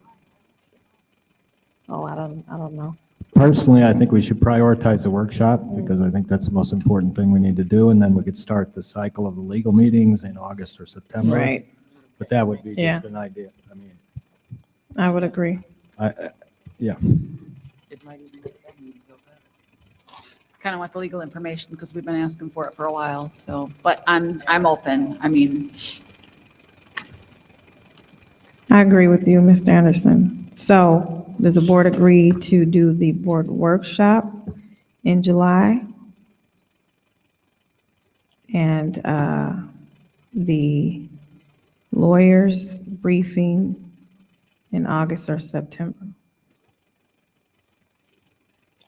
Oh, I don't know. Personally, I think we should prioritize the workshop because I think that's the most important thing we need to do. And then we could start the cycle of the legal meetings in August or September. Right. But that would be Yeah. just an idea. I mean, I would agree. yeah. Kind of want the legal information because we've been asking for it for a while, so, but I'm open. I mean, I agree with you, Mr. Anderson. So does the board agree to do the board workshop in July? And the lawyers briefing in August or September?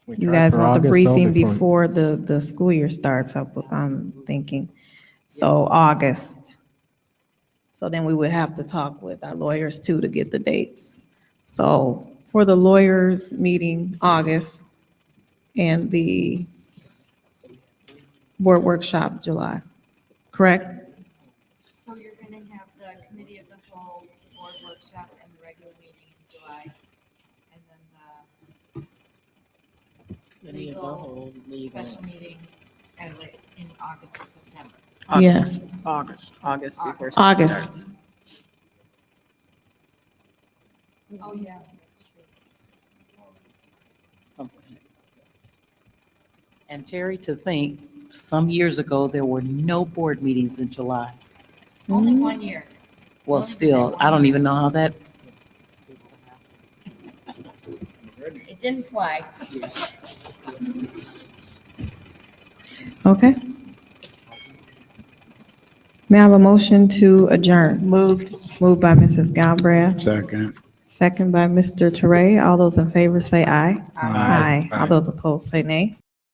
You guys want the briefing before the school year starts, I'm thinking. So August. So then we would have to talk with our lawyers too to get the dates. So for the lawyers meeting August and the board workshop July, correct? So you're going to have the committee of the whole, board workshop, and the regular meeting in July, and then the legal special meeting in August or September. Yes. August before. August. Oh, yeah, that's true. Something. And Terry, to think, some years ago, there were no board meetings in July. Only 1 year. Well, still, I don't even know how that. It didn't fly. Okay. May I have a motion to adjourn? Moved by Mrs. Galbraith, Second. second by Mr. Teray. All those in favor say aye. Aye. All those opposed say nay.